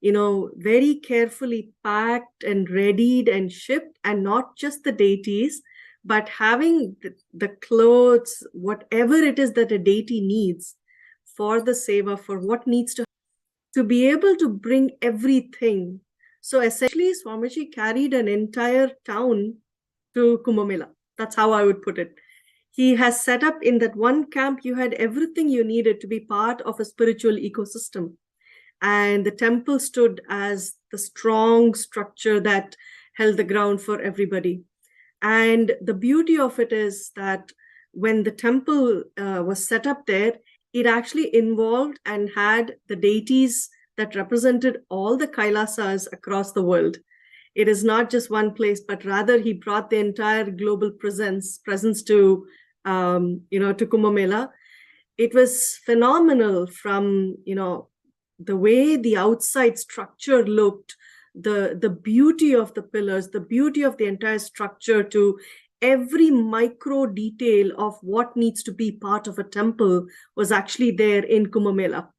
[SPEAKER 6] very carefully packed and readied and shipped, and not just the deities, but having the clothes, whatever it is that a deity needs for the seva, for what needs to be able to bring everything. So essentially, Swamiji carried an entire town to Kumbh Mela. That's how I would put it. He has set up in that one camp, you had everything you needed to be part of a spiritual ecosystem. And the temple stood as the strong structure that held the ground for everybody. And the beauty of it is that when the temple was set up there, it actually involved and had the deities that represented all the Kailasas across the world. It is not just one place, but rather he brought the entire global presence to Kumbh Mela. It was phenomenal from, the way the outside structure looked, the beauty of the pillars, the beauty of the entire structure, to every micro detail of what needs to be part of a temple was actually there in Kumbh Mela.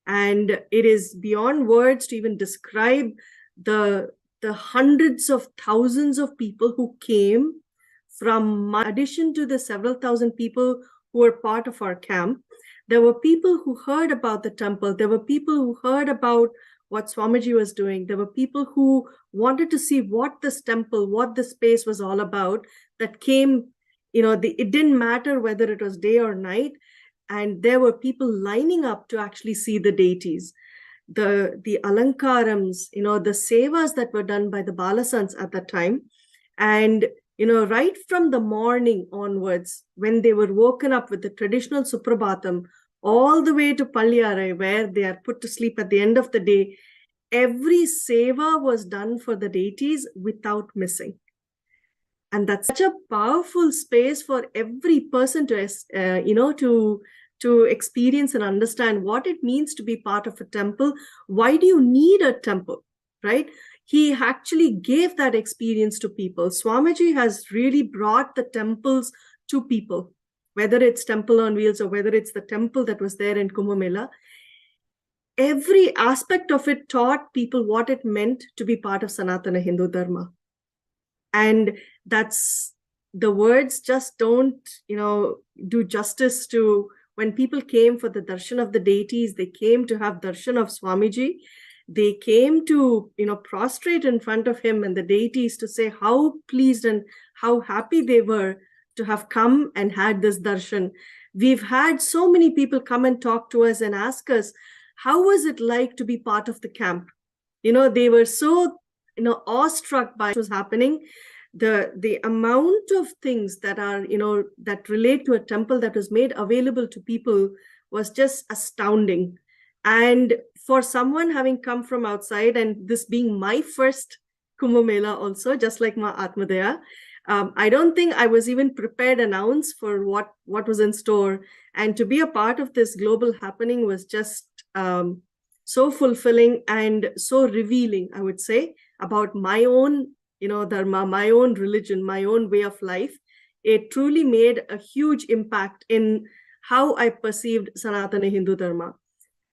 [SPEAKER 6] And it is beyond words to even describe the hundreds of thousands of people who came from, in addition to the several thousand people who were part of our camp. There were people who heard about the temple. There were people who heard about what Swamiji was doing. There were people who wanted to see what this temple, what this space was all about, that came, it didn't matter whether it was day or night. And there were people lining up to actually see the deities. The alankarams, the sevas that were done by the balasants at that time. And, right from the morning onwards, when they were woken up with the traditional Suprabhatam, all the way to Palyarai, where they are put to sleep at the end of the day, every seva was done for the deities without missing. And that's such a powerful space for every person to experience and understand what it means to be part of a temple. Why do you need a temple, right? he actually gave that experience to people. Swamiji has really brought the temples to people, whether it's Temple on Wheels or whether it's the temple that was there in Kumbh Mela. Every aspect of it taught people what it meant to be part of Sanatana Hindu Dharma. And that's, the words just don't, do justice to when people came for the darshan of the deities. They came to have darshan of Swamiji. They came to, prostrate in front of him and the deities to say how pleased and how happy they were to have come and had this darshan. We've had so many people come and talk to us and ask us, how was it like to be part of the camp? They were so, awestruck by what was happening. The amount of things that are, that relate to a temple that was made available to people was just astounding. And for someone having come from outside, and this being my first Kumbh Mela also, just like Ma Atmadaya, I don't think I was even prepared an ounce for what was in store. And to be a part of this global happening was just so fulfilling and so revealing, I would say, about my own, dharma, my own religion, my own way of life. It truly made a huge impact in how I perceived Sanatana Hindu Dharma.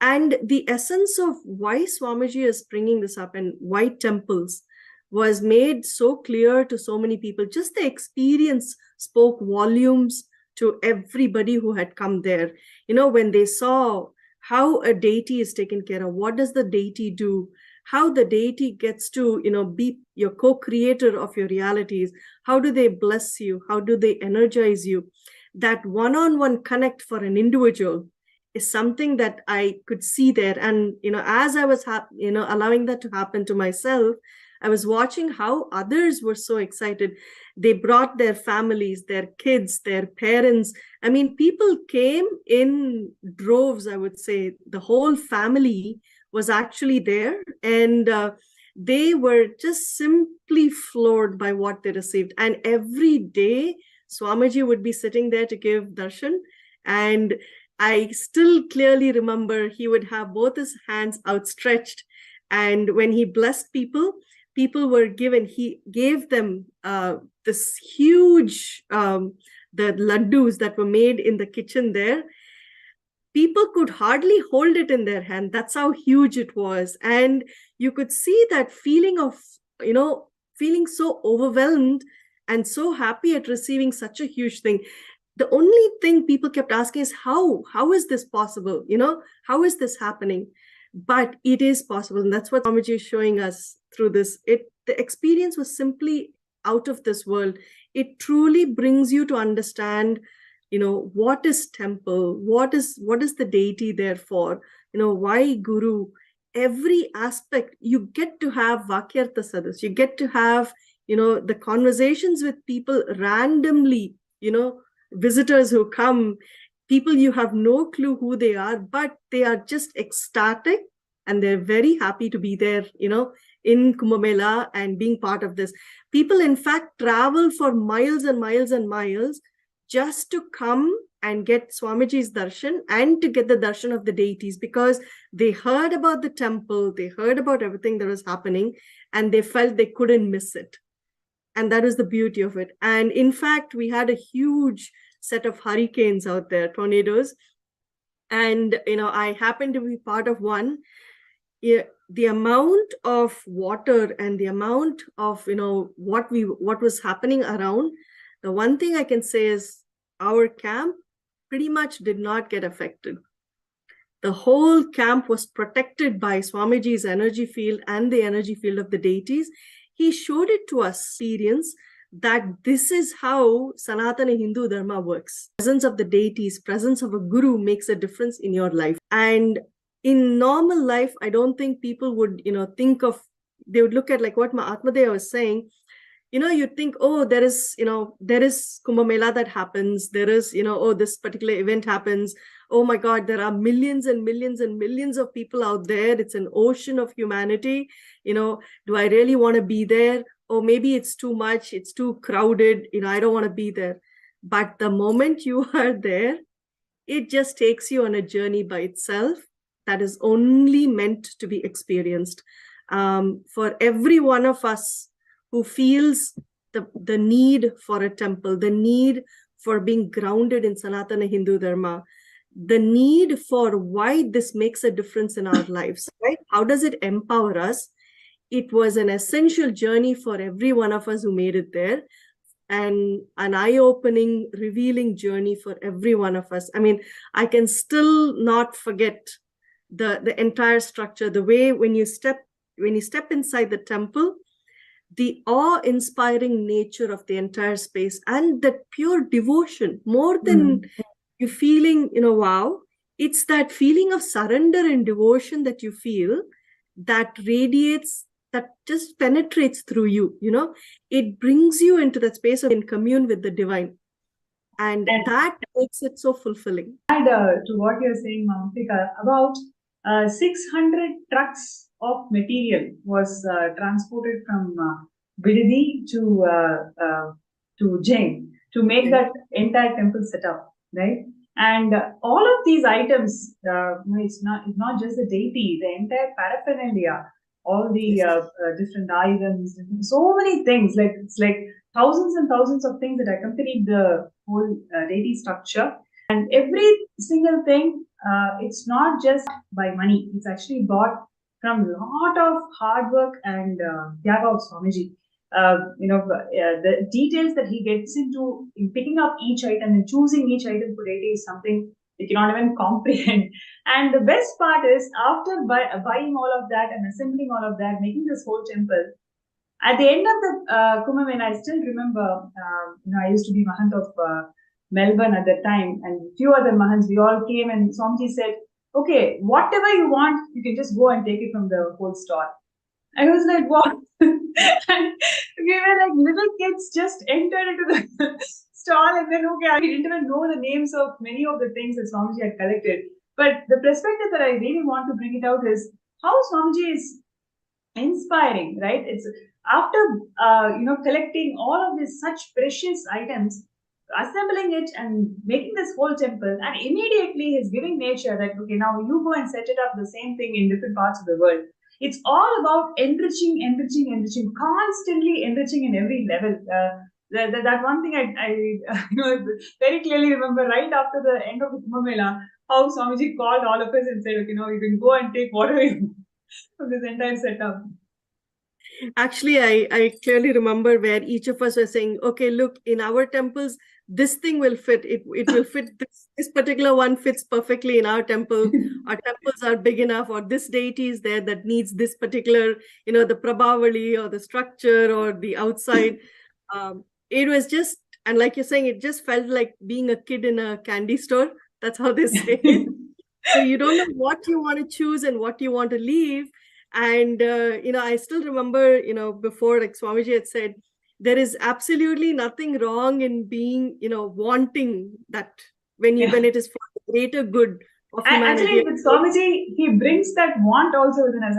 [SPEAKER 6] And the essence of why Swamiji is bringing this up and why temples was made so clear to so many people. Just the experience spoke volumes to everybody who had come there. When they saw how a deity is taken care of, what does the deity do, how the deity gets to, be your co-creator of your realities, how do they bless you, how do they energize you, that one-on-one connect for an individual is something that I could see there. And, as I was, allowing that to happen to myself, I was watching how others were so excited. They brought their families, their kids, their parents. I mean, people came in droves, I would say. The whole family was actually there. And they were just simply floored by what they received. And every day, Swamiji would be sitting there to give darshan. And I still clearly remember he would have both his hands outstretched. And when he blessed people, people were given, he gave them this huge, the laddus that were made in the kitchen there. People could hardly hold it in their hand. That's how huge it was. And you could see that feeling of, feeling so overwhelmed and so happy at receiving such a huge thing. The only thing people kept asking is how is this possible? How is this happening? But it is possible. And that's what Swamiji is showing us through this. The experience was simply out of this world. It truly brings you to understand, what is temple? What is the deity there for? Why guru? Every aspect, you get to have Vakyartha Sadhus. You get to have, the conversations with people randomly, visitors who come, people you have no clue who they are, but they are just ecstatic and they're very happy to be there, in Kumbh Mela and being part of this. People, in fact, travel for miles and miles and miles just to come and get Swamiji's darshan and to get the darshan of the deities, because they heard about the temple, they heard about everything that was happening, and they felt they couldn't miss it. And that is the beauty of it. And in fact, we had a huge set of hurricanes out there, tornadoes. And, I happened to be part of one. The amount of water and the amount of, what was happening around, the one thing I can say is our camp pretty much did not get affected. The whole camp was protected by Swamiji's energy field and the energy field of the deities. He showed it to us, experience, that this is how Sanatana Hindu Dharma works. Presence of the deities, presence of a guru makes a difference in your life. And in normal life, I don't think people would, think of, they would look at like what Ma Atmadaya was saying. You'd think, oh, there is Kumbh Mela that happens. There is, oh, this particular event happens. Oh my God, there are millions and millions and millions of people out there. It's an ocean of humanity. Do I really want to be there? Or maybe it's too much. It's too crowded. I don't want to be there. But the moment you are there, it just takes you on a journey by itself that is only meant to be experienced. for every one of us who feels the need for a temple, the need for being grounded in Sanatana Hindu Dharma, the need for why this makes a difference in our lives, right? How does it empower us? It was an essential journey for every one of us who made it there, and an eye-opening, revealing journey for every one of us. I mean, I can still not forget the entire structure, the way when you step inside the temple, the awe-inspiring nature of the entire space, and that pure devotion, more than you feeling, wow, it's that feeling of surrender and devotion that you feel that radiates, that just penetrates through you. It brings you into that space of in commune with the divine, and that makes it so fulfilling.
[SPEAKER 3] To what you're saying, Mahamadika, about 600 trucks of material was transported from Bidadi to Jain to make that entire temple setup, right? And all of these items, it's not just the deity, the entire paraphernalia, all the different items, so many things. It's like thousands and thousands of things that accompanied the whole deity structure. And every single thing, it's not just by money. It's actually bought from a lot of hard work and Tyaga of Swamiji. The details that he gets into in picking up each item and choosing each item for deity is something you cannot even comprehend. And the best part is, after buying all of that and assembling all of that, making this whole temple, at the end of the Kumbh Mela, I still remember, I used to be Mahant of Melbourne at that time, and a few other Mahants, we all came, and Swamiji said, okay, whatever you want, you can just go and take it from the whole store. I was like, what? And we were like little kids, just entered into the stall, and then, okay, I didn't even know the names of many of the things that Swamiji had collected. But the perspective that I really want to bring it out is how Swamiji is inspiring, right? It's after, collecting all of these such precious items, assembling it and making this whole temple, and immediately he's giving nature that, okay, now you go and set it up the same thing in different parts of the world. It's all about enriching, constantly enriching in every level. That one thing I very clearly remember, right after the end of the Kumbh Mela, how Swamiji called all of us and said, okay, now you can go and take whatever you want from this entire setup.
[SPEAKER 6] Actually, I clearly remember where each of us were saying, okay, look, in our temples, this thing will fit. It will fit. This particular one fits perfectly in our temple. Our temples are big enough, or this deity is there that needs this particular, the Prabhavali or the structure or the outside. It was just, and like you're saying, it just felt like being a kid in a candy store. That's how they say it. So you don't know what you want to choose and what you want to leave. And, I still remember, before, like Swamiji had said, there is absolutely nothing wrong in being, wanting that when it is for the greater good of humanity.
[SPEAKER 3] Actually, with Swamiji, he brings that want also within us.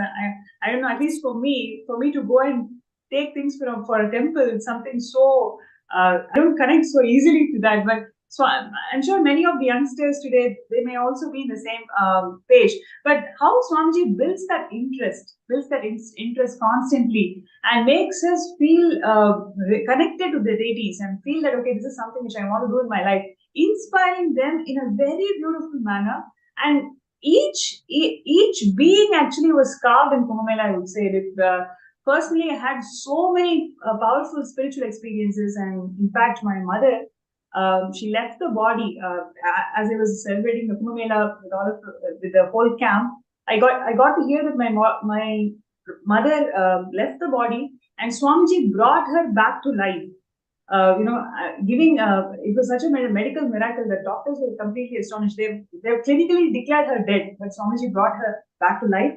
[SPEAKER 3] I don't know, at least for me to go and take things for a temple, it's something so, I don't connect so easily to that. But so I'm sure many of the youngsters today, they may also be in the same page. But how Swamiji builds that interest constantly, and makes us feel connected to the deities and feel that, okay, this is something which I want to do in my life, inspiring them in a very beautiful manner. And each being actually was carved in Kumbh Mela, I would say. Personally, I had so many powerful spiritual experiences, and in fact, my mother, she left the body as I was celebrating the Kumbh Mela with the whole camp. I got to hear that my mother left the body, and Swamiji brought her back to life. Giving it was such a medical miracle that doctors were completely astonished. They've clinically declared her dead, but Swamiji brought her back to life.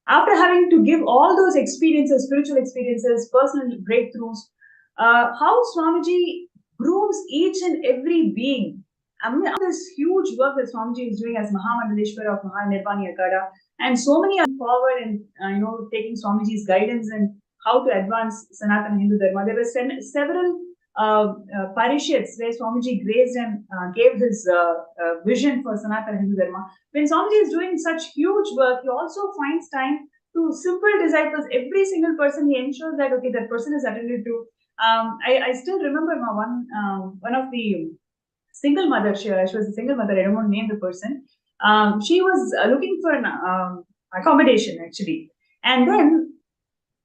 [SPEAKER 3] After having to give all those experiences, spiritual experiences, personal breakthroughs, how Swamiji grooms each and every being. I mean, this huge work that Swamiji is doing as Mahasadashiva of Mahanirvani Akada, and so many are forward and taking Swamiji's guidance and how to advance Sanatana Hindu Dharma. There were several parishads where Swamiji graced and gave his vision for Sanatana Hindu Dharma. When Swamiji is doing such huge work, he also finds time to simple disciples, every single person, he ensures that, okay, that person is attended to. I still remember one of the single mother. She was a single mother. I don't want to name the person. She was looking for an accommodation, actually. And then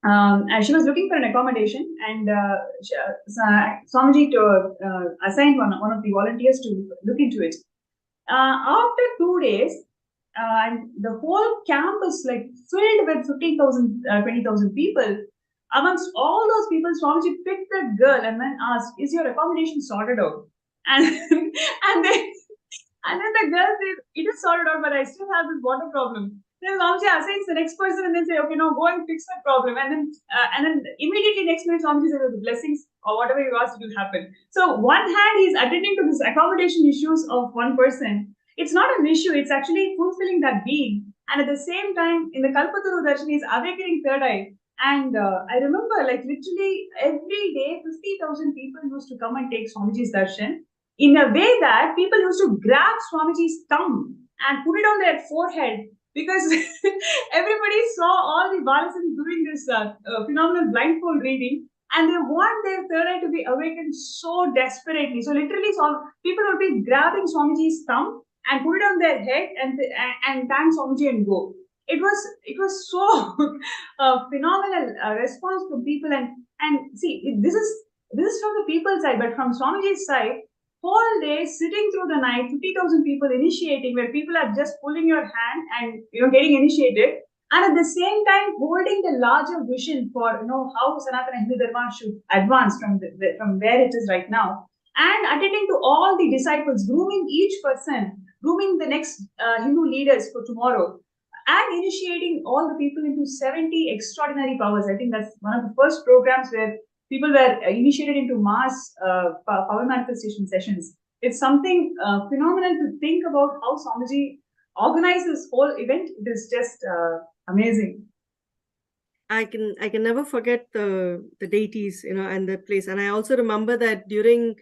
[SPEAKER 3] and she was looking for an accommodation, and Swamiji assigned one of the volunteers to look into it. After 2 days, and the whole campus like filled with 15,000, 20,000 people. Amongst all those people, Swamiji picked that girl and then asked, "Is your accommodation sorted out?" And and then the girl said, "It is sorted out, but I still have this water problem." Then Swamiji assigns the next person and then say, "Okay, now go and fix that problem." And then immediately next minute, Swamiji said, "The blessings or whatever you asked will happen." So one hand he's attending to this accommodation issues of one person. It's not an issue. It's actually fulfilling that being. And at the same time, in the Kalpataru Darshan, he's awakening third eye. And I remember, like, literally every day, 50,000 people used to come and take Swamiji's darshan in a way that people used to grab Swamiji's thumb and put it on their forehead, because everybody saw all the Balasins doing this phenomenal blindfold reading, and they want their third eye to be awakened so desperately. So literally, people would be grabbing Swamiji's thumb and put it on their head and thank Swamiji and go. It was so phenomenal response from people, and see, this is from the people's side, but from Swamiji's side, whole day sitting through the night, 50,000 people initiating, where people are just pulling your hand and getting initiated, and at the same time holding the larger vision for how Sanatana Hindu Dharma should advance from where it is right now, and attending to all the disciples, grooming each person, grooming the next Hindu leaders for tomorrow, and initiating all the people into 70 extraordinary powers. I think that's one of the first programs where people were initiated into mass power manifestation sessions. It's something phenomenal to think about how Swamiji organized this whole event. It is just amazing.
[SPEAKER 6] I can never forget the deities, and the place. And I also remember that during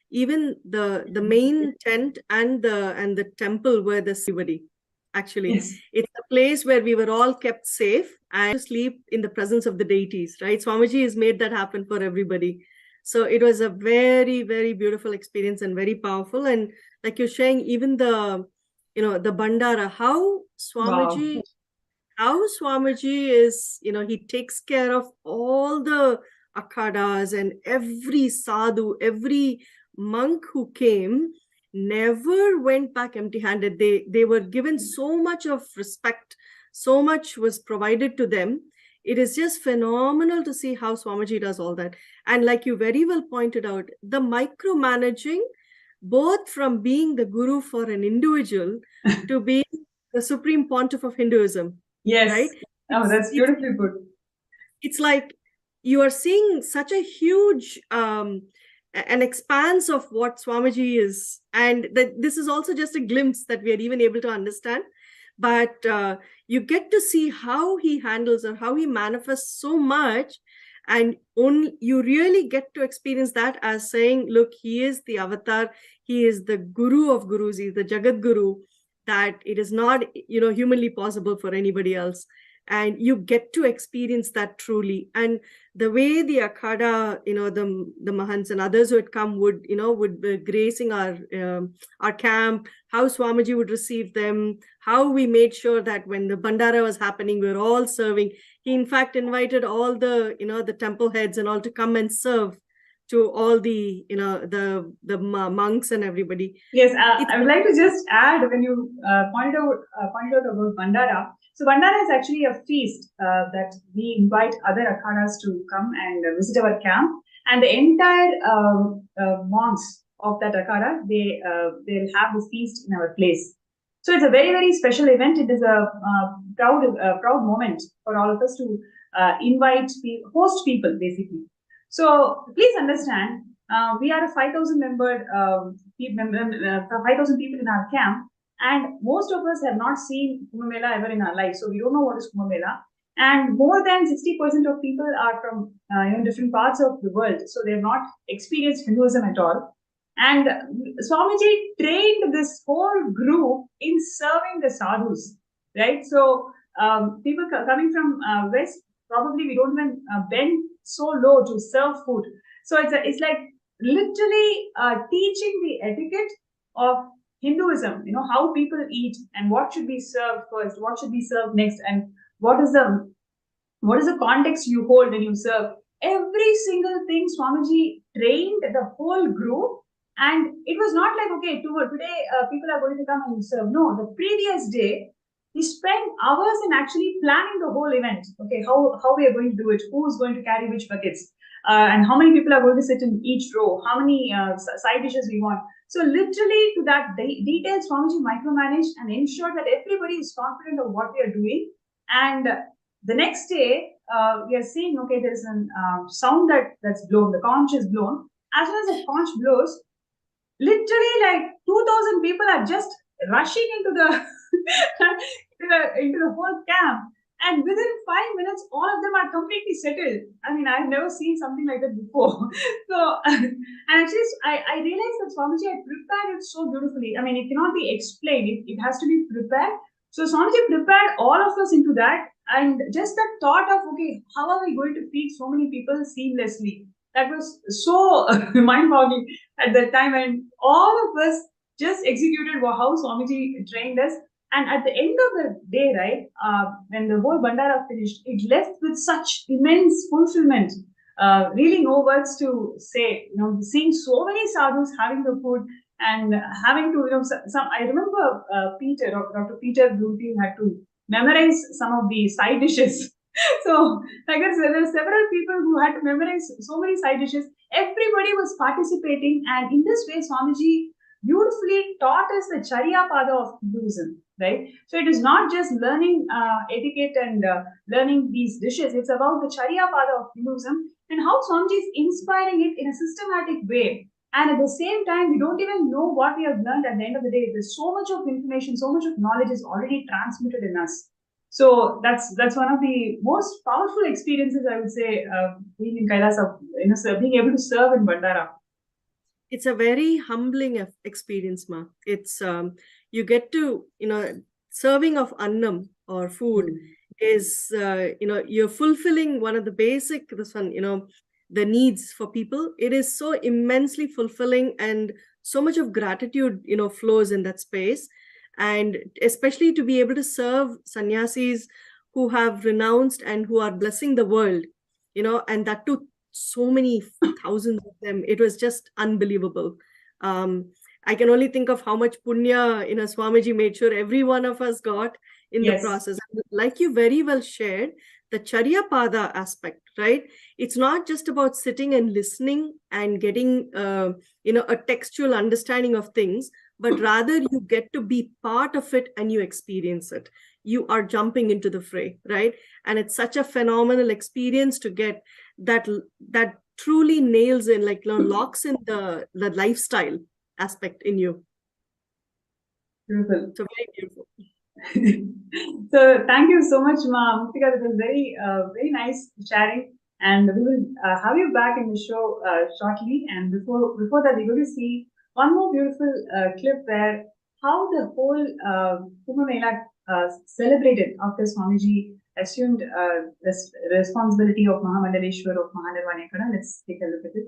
[SPEAKER 6] even the main tent and the temple were the Sivadi. Actually, yes. It's a place where we were all kept safe and to sleep in the presence of the deities, right? Swamiji has made that happen for everybody. So it was a very, very beautiful experience and very powerful. And like you're saying, even the Bandara, how Swamiji is, he takes care of all the akhadas, and every sadhu, every monk who came never went back empty-handed. They were given so much of respect, so much was provided to them. It is just phenomenal to see how Swamiji does all that. And like you very well pointed out, the micromanaging, both from being the guru for an individual to being the supreme pontiff of Hinduism.
[SPEAKER 3] Yes.
[SPEAKER 6] Right?
[SPEAKER 3] Oh, that's beautifully put.
[SPEAKER 6] It's like you are seeing such a huge an expanse of what Swamiji is, and this is also just a glimpse that we are even able to understand. But you get to see how he handles or how he manifests so much, and you really get to experience that as saying, look, he is the avatar, he is the guru of gurus, he is the Jagat Guru, that it is not humanly possible for anybody else. And you get to experience that truly. And the way the Akhada, the Mahants and others who had come would be gracing our camp, how Swamiji would receive them, how we made sure that when the Bandara was happening, we were all serving. He in fact invited all the, the temple heads and all to come and serve to all the, the monks and everybody.
[SPEAKER 3] Yes, I would like to just add, when you pointed out about Bandara. So Bandara is actually a feast that we invite other akhadas to come and visit our camp, and the entire monks of that akhada, they'll have this feast in our place. So it's a very, very special event. It is a proud moment for all of us to host people, basically. So please understand, we are a 5,000 member 5,000 people in our camp. And most of us have not seen Kumbh Mela ever in our life, so we don't know what is Kumbh Mela. And more than 60% of people are from different parts of the world, so they have not experienced Hinduism at all. And Swamiji trained this whole group in serving the sadhus, right? So people coming from West, probably we don't even bend so low to serve food. So it's like literally teaching the etiquette of Hinduism, how people eat and what should be served first, what should be served next, and what is the context you hold when you serve. Every single thing Swamiji trained the whole group, and it was not like, okay, today people are going to come and serve. No, the previous day, he spent hours in actually planning the whole event. Okay, how we are going to do it, who is going to carry which buckets, and how many people are going to sit in each row, how many side dishes we want. So literally to that detail, Swamiji micromanaged and ensured that everybody is confident of what we are doing. And the next day, we are seeing, okay, there is a sound that's blown, the conch is blown. As soon as the conch blows, literally like 2,000 people are just rushing into the into the whole camp, and within 5 minutes all of them are completely settled. I mean, I've never seen something like that before. So and actually I realized that Swamiji had prepared it so beautifully. I mean, it cannot be explained, it has to be prepared. So Swamiji prepared all of us into that, and just the thought of, okay, how are we going to feed so many people seamlessly, that was so mind-boggling at that time. And all of us just executed how Swamiji trained us. And at the end of the day, right, when the whole Bandara finished, it left with such immense fulfillment. Really no words to say. Seeing so many sadhus having the food and having to, I remember Dr. Peter Blumenthal had to memorize some of the side dishes. So I guess there were several people who had to memorize so many side dishes. Everybody was participating, and in this way, Swamiji beautifully taught us the Charya Pada of Hinduism, right? So it is not just learning etiquette and learning these dishes. It's about the Charya Pada of Hinduism and how Swamiji is inspiring it in a systematic way. And at the same time, we don't even know what we have learned at the end of the day. There's so much of information, so much of knowledge is already transmitted in us. So that's one of the most powerful experiences, I would say, being in Kailasa, being able to serve in Bandara.
[SPEAKER 6] It's a very humbling experience, Ma. It's you get to, serving of annam or food is, you're fulfilling one of the basic, the needs for people. It is so immensely fulfilling, and so much of gratitude, flows in that space. And especially to be able to serve sannyasis who have renounced and who are blessing the world, and that too, so many thousands of them. It was just unbelievable. I can only think of how much punya, Swamiji made sure every one of us got in the process. Like you very well shared, the Charya Pada aspect, right? It's not just about sitting and listening and getting, a textual understanding of things, but rather you get to be part of it and you experience it. You are jumping into the fray, right? And it's such a phenomenal experience to get that truly nails in, locks in the lifestyle aspect in you.
[SPEAKER 3] Beautiful.
[SPEAKER 6] So very beautiful.
[SPEAKER 3] So thank you so much, Ma Murthy. It was very, very nice sharing, and we will have you back in the show shortly. And before that, we're going to see one more beautiful clip where how the whole Kumbh Mela celebrated after Swamiji assumed this responsibility of Mahamadaleshwar of Mahanirvanekana. Let's take a look at it.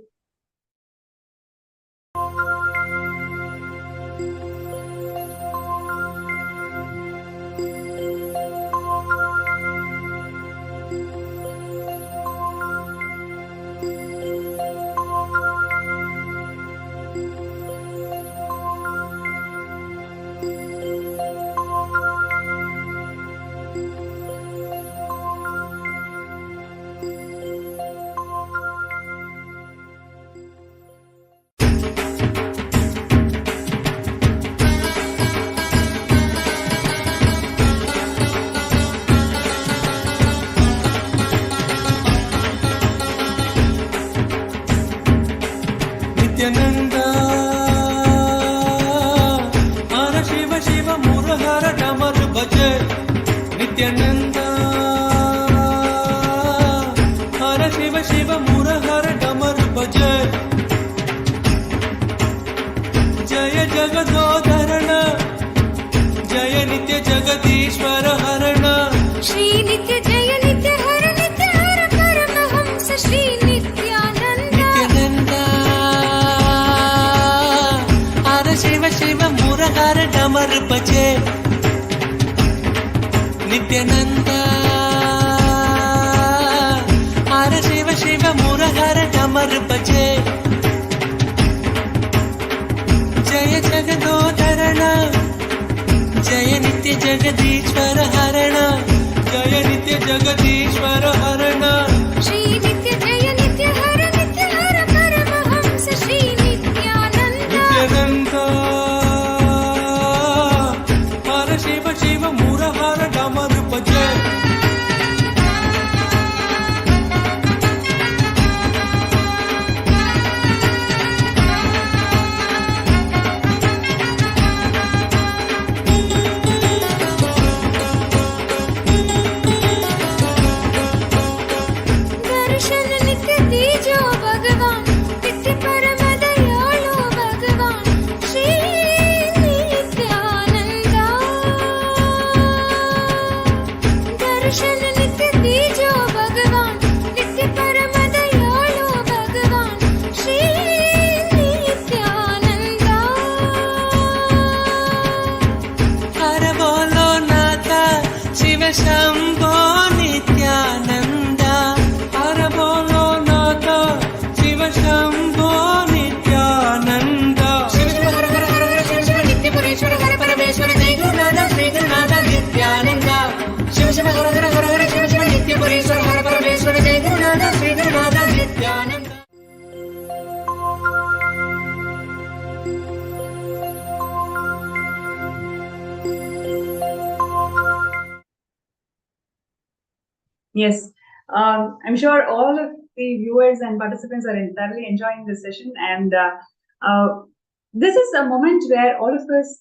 [SPEAKER 7] Nithyananda, Hara Shiva Shiva Murahara Damar Bhaja. Nithyananda, Hara Shiva Shiva Murahara Damar Bhaja. Jaya Jagadodharana, Jaya Nitya Jagadishwara Harana. Shiv Shiv मुरहर डमर बजे नित्यानंद हर शिव शिव मुरहर डमर बजे जय जगदोधरण जय नित्य जगदीश्वर हरण जय नित्य जगदीश्वर हरण
[SPEAKER 4] श्री नित्य जय नित्य हर परमहंस श्री नित्यानंद
[SPEAKER 7] नित्यानंद हर शिव शिव मुरहर डमर बजे
[SPEAKER 4] दर्शन नित्य दीजो भगवान नित्य परम दयालु भगवान श्री नित्यानंदा दर्शन नित्य दीजो भगवान नित्य परम दयालु भगवान श्री नित्यानंदा
[SPEAKER 7] हर बोलो नाथा शिव शंभो नित्यानंद हर बोलो नाथा शिव शंभो नित्यानंद शिव शिव हर हर हर हर शिव शिव नित्य पुरेश्वर हर परमेश्वर जय गुरुनाथ श्री गुरुनाथ नित्यानंद शिव शिव हर हर हर हर शिव शिव नित्य पुरेश्वर हर परमेश्वर जय Gurunath Shri Gurunath Nityanand
[SPEAKER 3] Yes, I'm sure all of the viewers and participants are thoroughly enjoying this session, and this is a moment where all of us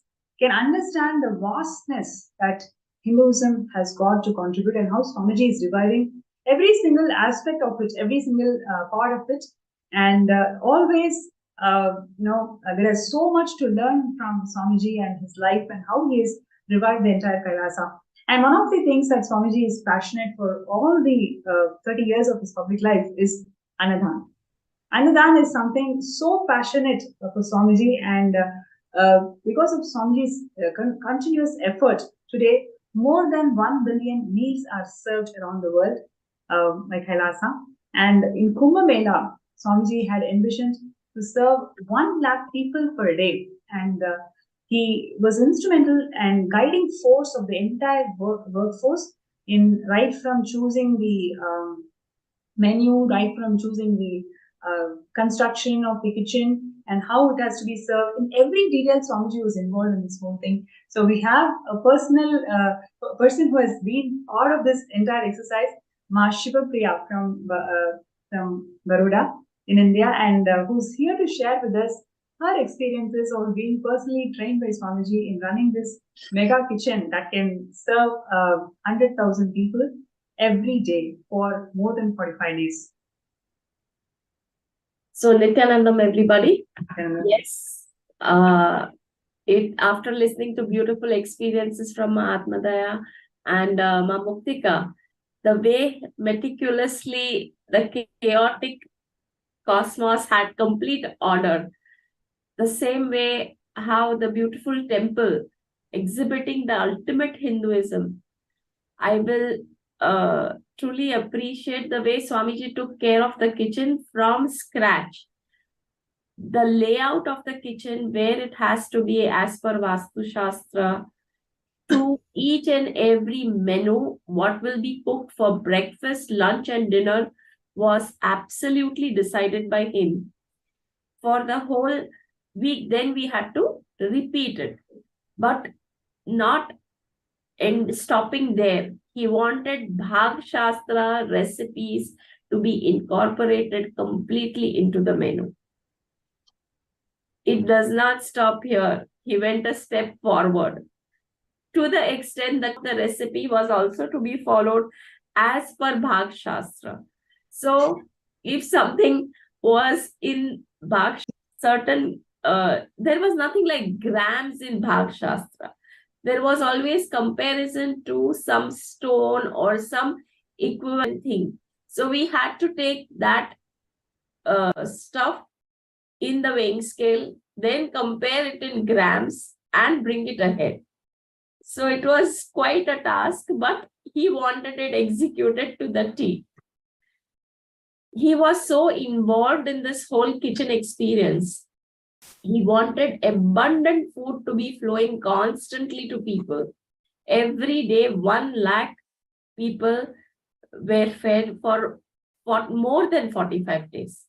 [SPEAKER 3] can understand the vastness that Hinduism has got to contribute, and how Swamiji is reviving every single aspect of it, every single part of it, and always, there is so much to learn from Swamiji and his life, and how he has revived the entire Kailasa. And one of the things that Swamiji is passionate for all the 30 years of his public life is Annadan. Annadan is something so passionate for Swamiji, and because of Swamiji's continuous effort, today more than 1 billion meals are served around the world by Kailasa. And in Kumbh Mela, Swamiji had envisioned to serve 1 lakh people per day. And he was instrumental and guiding force of the entire workforce in right from choosing the menu, right from choosing the construction of the kitchen and how it has to be served. In every detail, Swamiji was involved in this whole thing. So we have a personal person who has been part of this entire exercise, Mahasadashiva from Baroda in India, and who's here to share with us her experiences of being personally trained by Swamiji in running this mega kitchen that can serve 100,000 people every day for more than 45 days.
[SPEAKER 8] So Nithyanandam, everybody.
[SPEAKER 3] And,
[SPEAKER 8] Yes. After listening to beautiful experiences from Mahatmadaya and Ma Muktika, the way meticulously the chaotic cosmos had complete order, the same way how the beautiful temple exhibiting the ultimate Hinduism, I will truly appreciate the way Swamiji took care of the kitchen from scratch. The layout of the kitchen, where it has to be as per Vastu Shastra, to each and every menu, what will be cooked for breakfast, lunch and dinner was absolutely decided by him. For the whole week, then we had to repeat it, but not stopping there. He wanted Bhag Shastra recipes to be incorporated completely into the menu. It does not stop here. He went a step forward, to the extent that the recipe was also to be followed as per Bhag Shastra. So if something was in Bhag, certain, there was nothing like grams in Bhag Shastra. There was always comparison to some stone or some equivalent thing. So we had to take that stuff in the weighing scale then compare it in grams and bring it ahead. So it was quite a task, but he wanted it executed to the T. He was so involved in this whole kitchen experience. He wanted abundant food to be flowing constantly to people. Every day, 1 lakh people were fed for more than 45 days.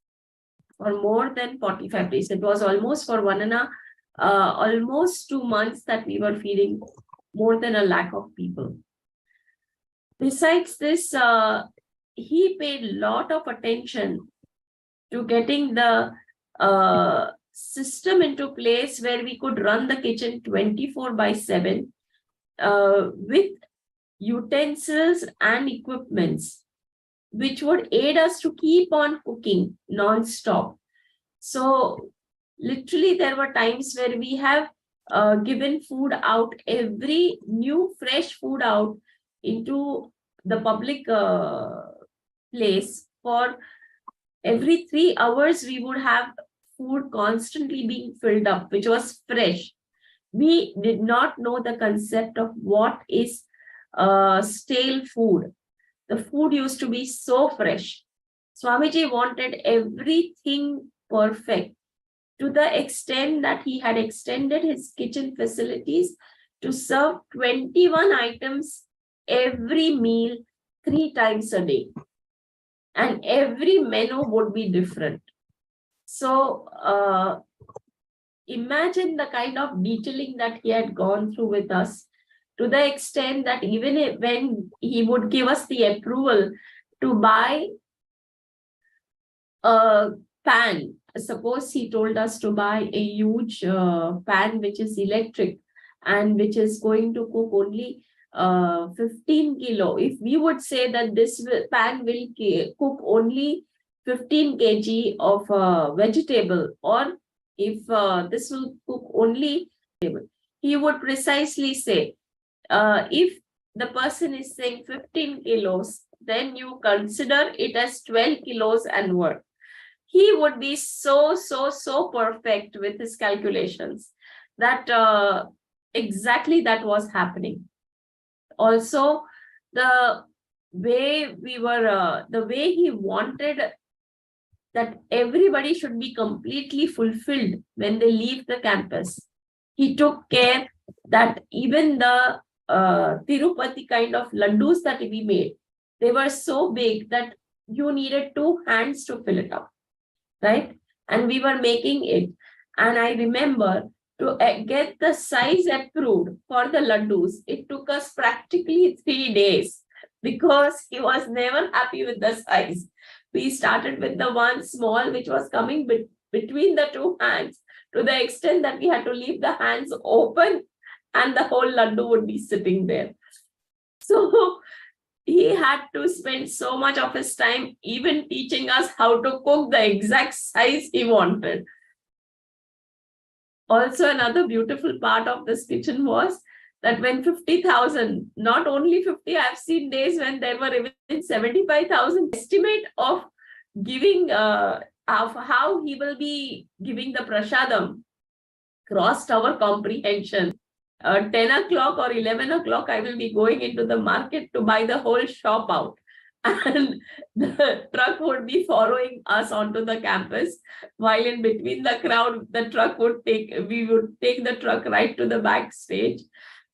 [SPEAKER 8] For more than 45 days. It was almost for almost 2 months that we were feeding more than 1 lakh of people. Besides this, he paid a lot of attention to getting the system into place where we could run the kitchen 24/7 with utensils and equipments which would aid us to keep on cooking non-stop. So literally there were times where we have given food out, every new fresh food out into the public place. For every 3 hours we would have food constantly being filled up, which was fresh. We did not know the concept of what is stale food. The food used to be so fresh. Swamiji wanted everything perfect, to the extent that he had extended his kitchen facilities to serve 21 items every meal 3 times a day. And every menu would be different. So imagine the kind of detailing that he had gone through with us, to the extent that even when he would give us the approval to buy a pan, suppose he told us to buy a huge pan which is electric and which is going to cook only 15 kilo. If we would say that this pan will cook only 15 kg of vegetable, or if this will cook only vegetable, he would precisely say, if the person is saying 15 kilos, then you consider it as 12 kilos and what. He would be so perfect with his calculations that exactly that was happening. Also, the way he wanted that everybody should be completely fulfilled when they leave the campus. He took care that even the Tirupati kind of laddus that we made, they were so big that you needed 2 hands to fill it up, right? And we were making it. And I remember to get the size approved for the laddus, it took us practically 3 days, because he was never happy with the size. We started with the one small which was coming between the 2 hands, to the extent that we had to leave the hands open and the whole laddu would be sitting there. So he had to spend so much of his time even teaching us how to cook the exact size he wanted. Also, another beautiful part of this kitchen was that when 50,000, not only 50, I've seen days when there were even 75,000 estimate of giving, of how he will be giving the prasadam crossed our comprehension. 10 o'clock or 11 o'clock, I will be going into the market to buy the whole shop out. And the truck would be following us onto the campus, while in between the crowd, the truck would we would take the truck right to the backstage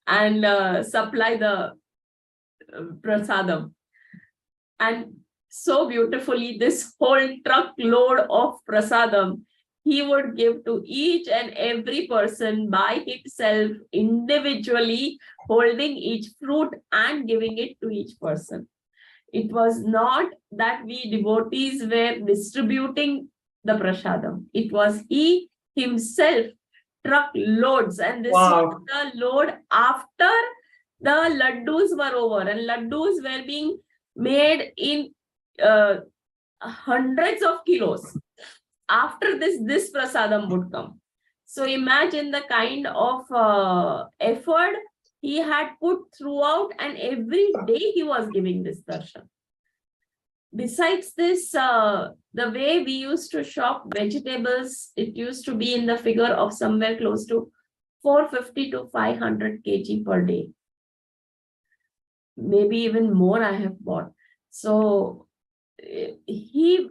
[SPEAKER 8] and supply the prasadam. And so beautifully, this whole truckload of prasadam he would give to each and every person by himself, individually, holding each fruit and giving it to each person. It was not that we devotees were distributing the prasadam. It was he himself, truckloads. And this was the load after the laddus were over. And laddus were being made in hundreds of kilos. After this prasadam would come. So imagine the kind of effort he had put throughout, and every day he was giving this darshan. besides this, the way we used to shop vegetables, it used to be in the figure of somewhere close to 450 to 500 kg per day. Maybe even more I have bought. So the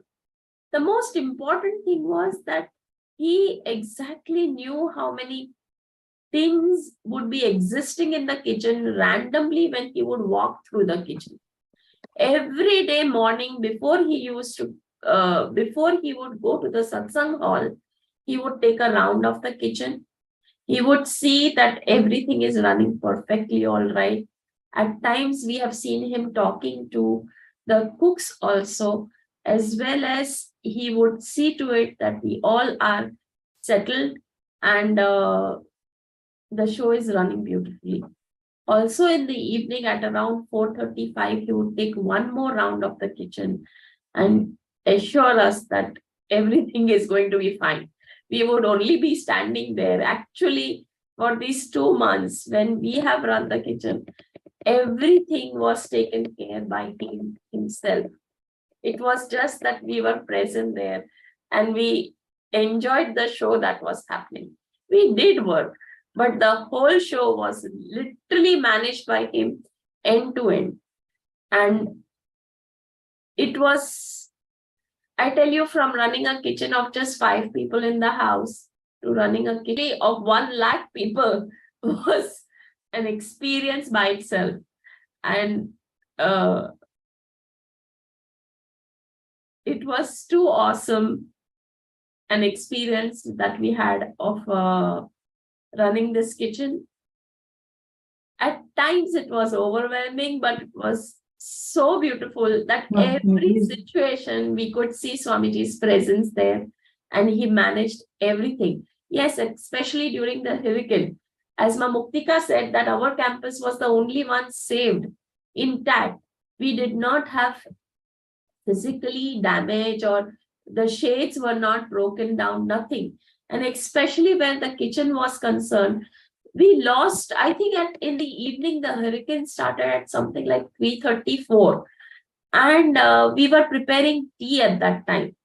[SPEAKER 8] most important thing was that he exactly knew how many things would be existing in the kitchen randomly when he would walk through the kitchen. Every day morning before he would go to the satsang hall, he would take a round of the kitchen. He would see that everything is running perfectly all right. At times we have seen him talking to the cooks also, as well as he would see to it that we all are settled and the show is running beautifully. Also in the evening at around 4:35, he would take one more round of the kitchen and assure us that everything is going to be fine. We would only be standing there. Actually, for these 2 months, when we have run the kitchen, everything was taken care by him himself. It was just that we were present there and we enjoyed the show that was happening. We did work, but the whole show was literally managed by him end to end. And it was, I tell you, from running a kitchen of just 5 people in the house to running a kitchen of 1 lakh people was an experience by itself. And it was too awesome an experience that we had of running this kitchen. At times it was overwhelming, but it was so beautiful that every situation we could see Swamiji's presence there, and he managed everything. Yes, especially during the hurricane. As Ma Muktika said, that our campus was the only one saved, intact. We did not have physically damage or the shades were not broken down, nothing. And especially when the kitchen was concerned, we lost, I think in the evening, the hurricane started at something like 3:34. And we were preparing tea at that time.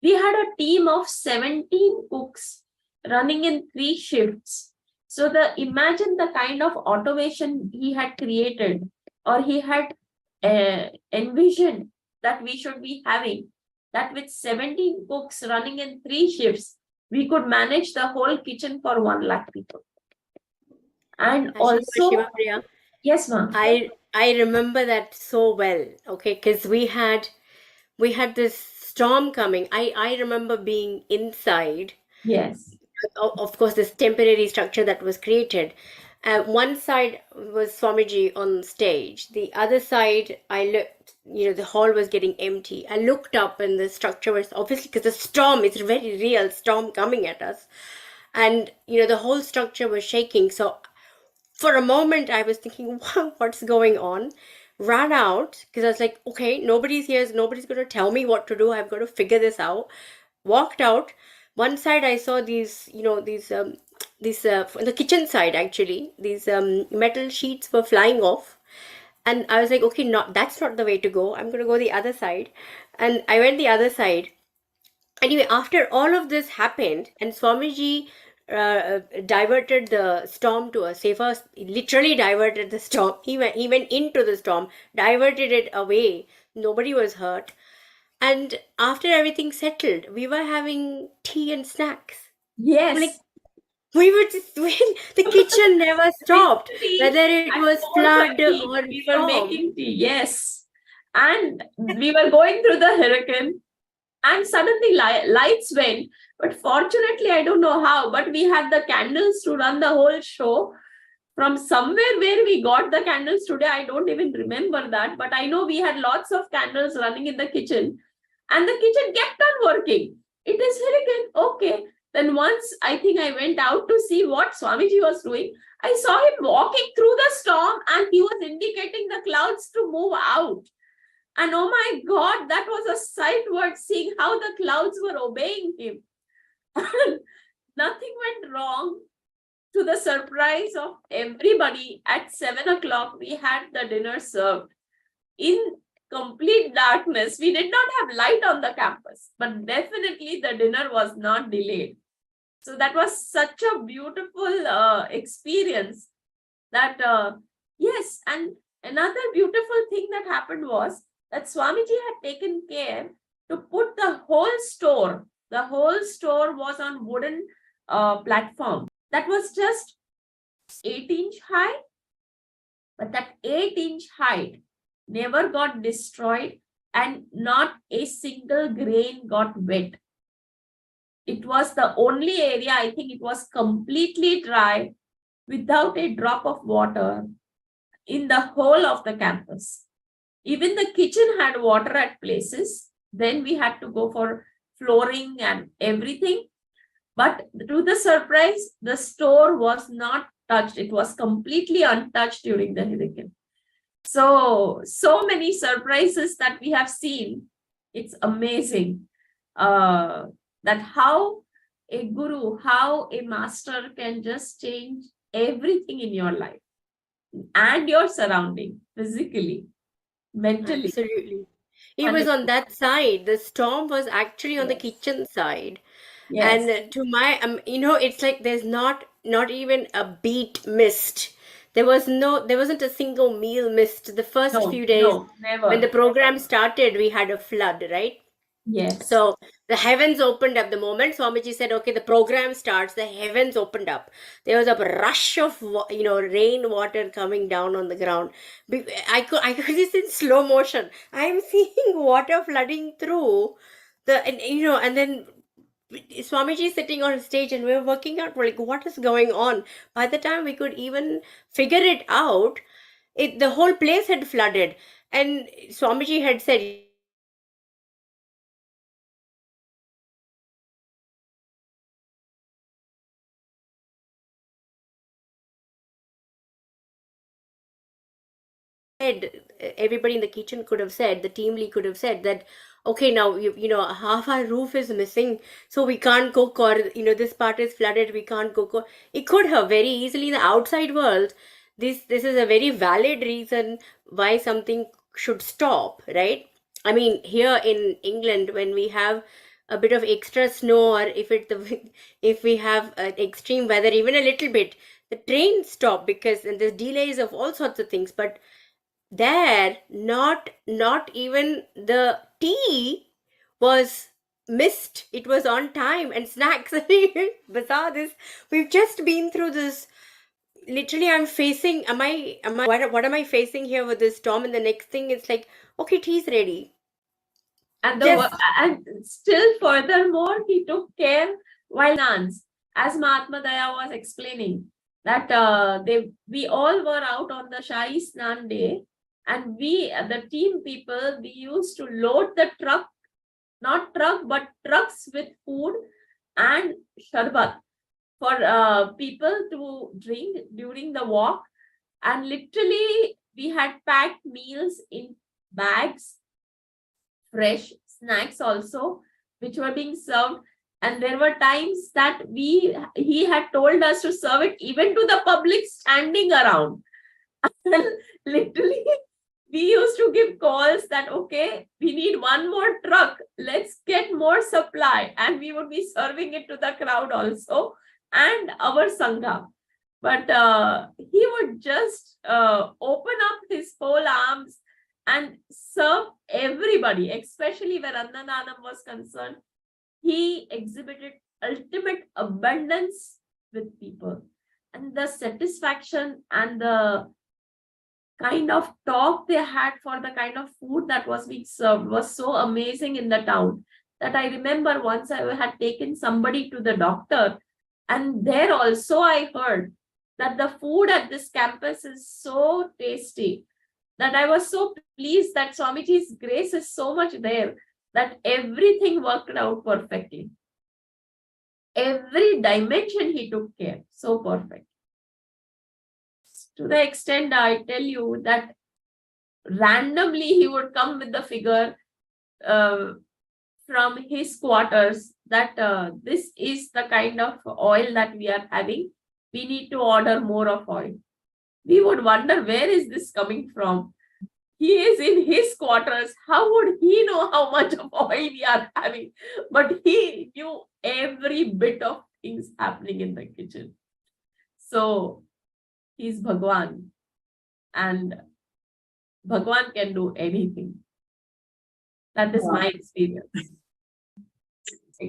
[SPEAKER 8] We had a team of 17 cooks running in 3 shifts. So imagine the kind of automation he had created, or he had envisioned that we should be having, that with 17 cooks running in 3 shifts, we could manage the whole kitchen for 1 lakh people. And
[SPEAKER 5] Actually,
[SPEAKER 8] also,
[SPEAKER 5] Shiva Priya,
[SPEAKER 8] yes, ma'am.
[SPEAKER 5] I remember that so well. Okay, because we had this storm coming. I remember being inside.
[SPEAKER 8] Yes.
[SPEAKER 5] Of course, this temporary structure that was created. One side was Swamiji on stage. The other side, I looked, the hall was getting empty. I looked up and the structure was obviously, because the storm, it's a very real storm coming at us. And, the whole structure was shaking. So for a moment, I was thinking, wow, what's going on? Ran out because I was like, okay, nobody's here. Nobody's going to tell me what to do. I've got to figure this out. Walked out. One side, I saw these, on the kitchen side, actually, these metal sheets were flying off. And I was like, okay, that's not the way to go. I'm going to go the other side. And I went the other side. Anyway, after all of this happened, and Swamiji diverted the storm to a safer, literally diverted the storm. He went into the storm, diverted it away. Nobody was hurt. And after everything settled, we were having tea and snacks.
[SPEAKER 8] Yes.
[SPEAKER 5] We were just, the kitchen never stopped, whether it was flood or
[SPEAKER 8] we were making tea. Yes. And we were going through the hurricane, and suddenly lights went. But fortunately, I don't know how, but we had the candles to run the whole show. From somewhere where we got the candles today, I don't even remember that, but I know we had lots of candles running in the kitchen, and the kitchen kept on working. It is hurricane. Okay. Then once I think I went out to see what Swamiji was doing, I saw him walking through the storm and he was indicating the clouds to move out. And oh my God, that was a sight worth seeing, how the clouds were obeying him. Nothing went wrong. To the surprise of everybody, at 7 o'clock, we had the dinner served. In complete darkness. We did not have light on the campus, but definitely the dinner was not delayed. So that was such a beautiful experience that, yes. And another beautiful thing that happened was that Swamiji had taken care to put the whole store was on wooden platform that was just 8-inch high, but that 8-inch height never got destroyed and not a single grain got wet. It was the only area, I think it was completely dry without a drop of water in the whole of the campus. Even the kitchen had water at places. Then we had to go for flooring and everything. But to the surprise, the store was not touched. It was completely untouched during the hurricane. So many surprises that we have seen. It's amazing that how a guru, how a master can just change everything in your life and your surrounding, physically, mentally.
[SPEAKER 5] Absolutely. He was on that side. The storm was actually on the
[SPEAKER 8] Yes.
[SPEAKER 5] kitchen side.
[SPEAKER 8] Yes.
[SPEAKER 5] And to my, it's like there's not even a beat missed. There wasn't a single meal missed. The first
[SPEAKER 8] No,
[SPEAKER 5] few days
[SPEAKER 8] no, never.
[SPEAKER 5] when the program started, we had a flood, right?
[SPEAKER 8] Yes.
[SPEAKER 5] So the heavens opened up the moment Swamiji said, okay, the program starts, the heavens opened up. There was a rush of, rain water coming down on the ground. I could see this in slow motion. I'm seeing water flooding through and then Swamiji is sitting on stage and we're working out, we're like, what is going on? By the time we could even figure it out, the whole place had flooded. And Swamiji had said, everybody in the kitchen could have said, the team lead could have said that, okay, now half our roof is missing, so we can't cook, or this part is flooded, we can't cook. It could have very easily, in the outside world, this is a very valid reason why something should stop, right? I mean, here in England, when we have a bit of extra snow, or if we have extreme weather, even a little bit, the trains stop because and there's delays of all sorts of things. But there, not even the tea was missed. It was on time, and snacks. Bizarre. We've just been through this. Literally, I'm facing. What am I facing here with this storm? And the next thing, it's like, okay, tea's ready.
[SPEAKER 8] And and still furthermore, he took care while nuns, as Mahatma Daya was explaining, that we all were out on the Shahi Snan day. And the team people, we used to load the but trucks with food and sharbat for people to drink during the walk. And literally, we had packed meals in bags, fresh snacks also, which were being served. And there were times that he had told us to serve it even to the public standing around. Literally, we used to give calls that, okay, we need one more truck, let's get more supply, and we would be serving it to the crowd also and our sangha. But he would just open up his whole arms and serve everybody, especially where Annadhanam was concerned. He exhibited ultimate abundance with people, and the satisfaction and the kind of talk they had for the kind of food that was being served was so amazing in the town that I remember once I had taken somebody to the doctor, and there also I heard that the food at this campus is so tasty that I was so pleased that Swamiji's grace is so much there that everything worked out perfectly. Every dimension he took care, so perfect. To the extent I tell you that randomly he would come with the figure from his quarters that this is the kind of oil that we are having. We need to order more of oil. We would wonder, where is this coming from? He is in his quarters. How would he know how much of oil we are having? But he knew every bit of things happening in the kitchen. So he's Bhagwan, and Bhagwan can do anything. That is my experience.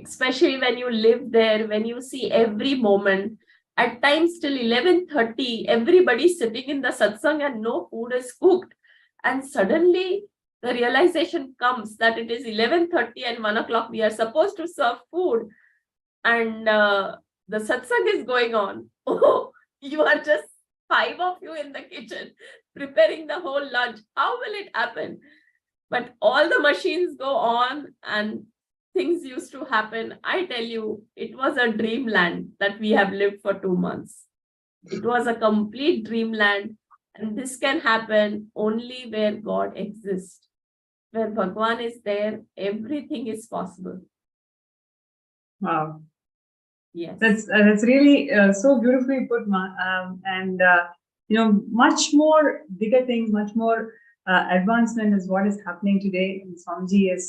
[SPEAKER 8] Especially when you live there, when you see every moment. At times till 11:30, everybody's sitting in the satsang and no food is cooked. And suddenly the realization comes that it is 11:30 and 1 o'clock. We are supposed to serve food. And the satsang is going on. Oh, you are just 5 of you in the kitchen preparing the whole lunch. How will it happen? But all the machines go on and things used to happen. I tell you, it was a dreamland that we have lived for 2 months. It was a complete dreamland. And this can happen only where God exists. Where Bhagwan is there, everything is possible.
[SPEAKER 3] Wow.
[SPEAKER 8] Yes.
[SPEAKER 3] That's really so beautifully put, Ma. Much more bigger things, much more advancement is what is happening today. And Swamiji has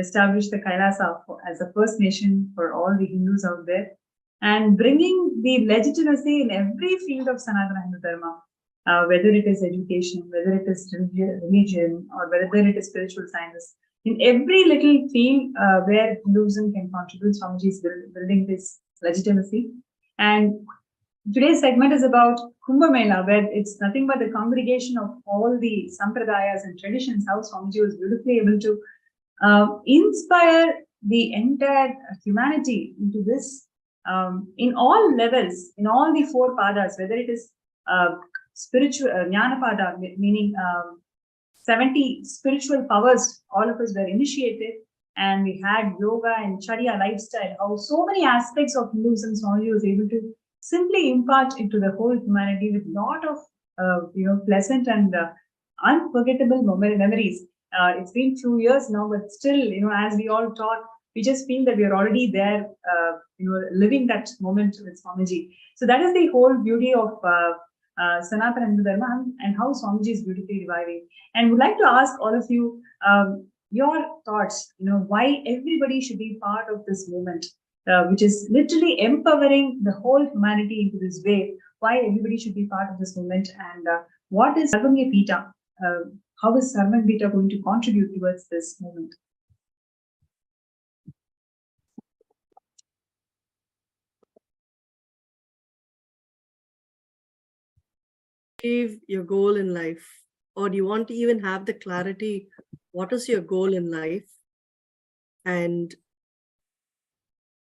[SPEAKER 3] established the Kailasa as a First Nation for all the Hindus out there, and bringing the legitimacy in every field of Sanatana Hindu Dharma, whether it is education, whether it is religion, or whether it is spiritual sciences. In every little field where Hinduism can contribute, Swamiji is building this legitimacy. And today's segment is about Kumbh Mela, where it's nothing but the congregation of all the sampradayas and traditions, how Swamiji was beautifully able to inspire the entire humanity into this in all levels, in all the 4 padas, whether it is spiritual Jnana Pada, meaning 70 spiritual powers, all of us were initiated, and we had yoga and Charya lifestyle, how so many aspects of Hinduism Swamiji was able to simply impart into the whole humanity with a lot of pleasant and unforgettable memories. It's been 2 years now, but still, as we all talk, we just feel that we are already there, living that moment with Swamiji. So that is the whole beauty of Sanatana Hindu Dharma and how Swamiji is beautifully reviving. And would like to ask all of you your thoughts, why everybody should be part of this movement, which is literally empowering the whole humanity into this way. Why everybody should be part of this movement, and what is Sarvanya Pita? How is Sarvanya Pita going to contribute towards this movement?
[SPEAKER 6] Achieve your goal in life, or you want to even have the clarity, what is your goal in life, and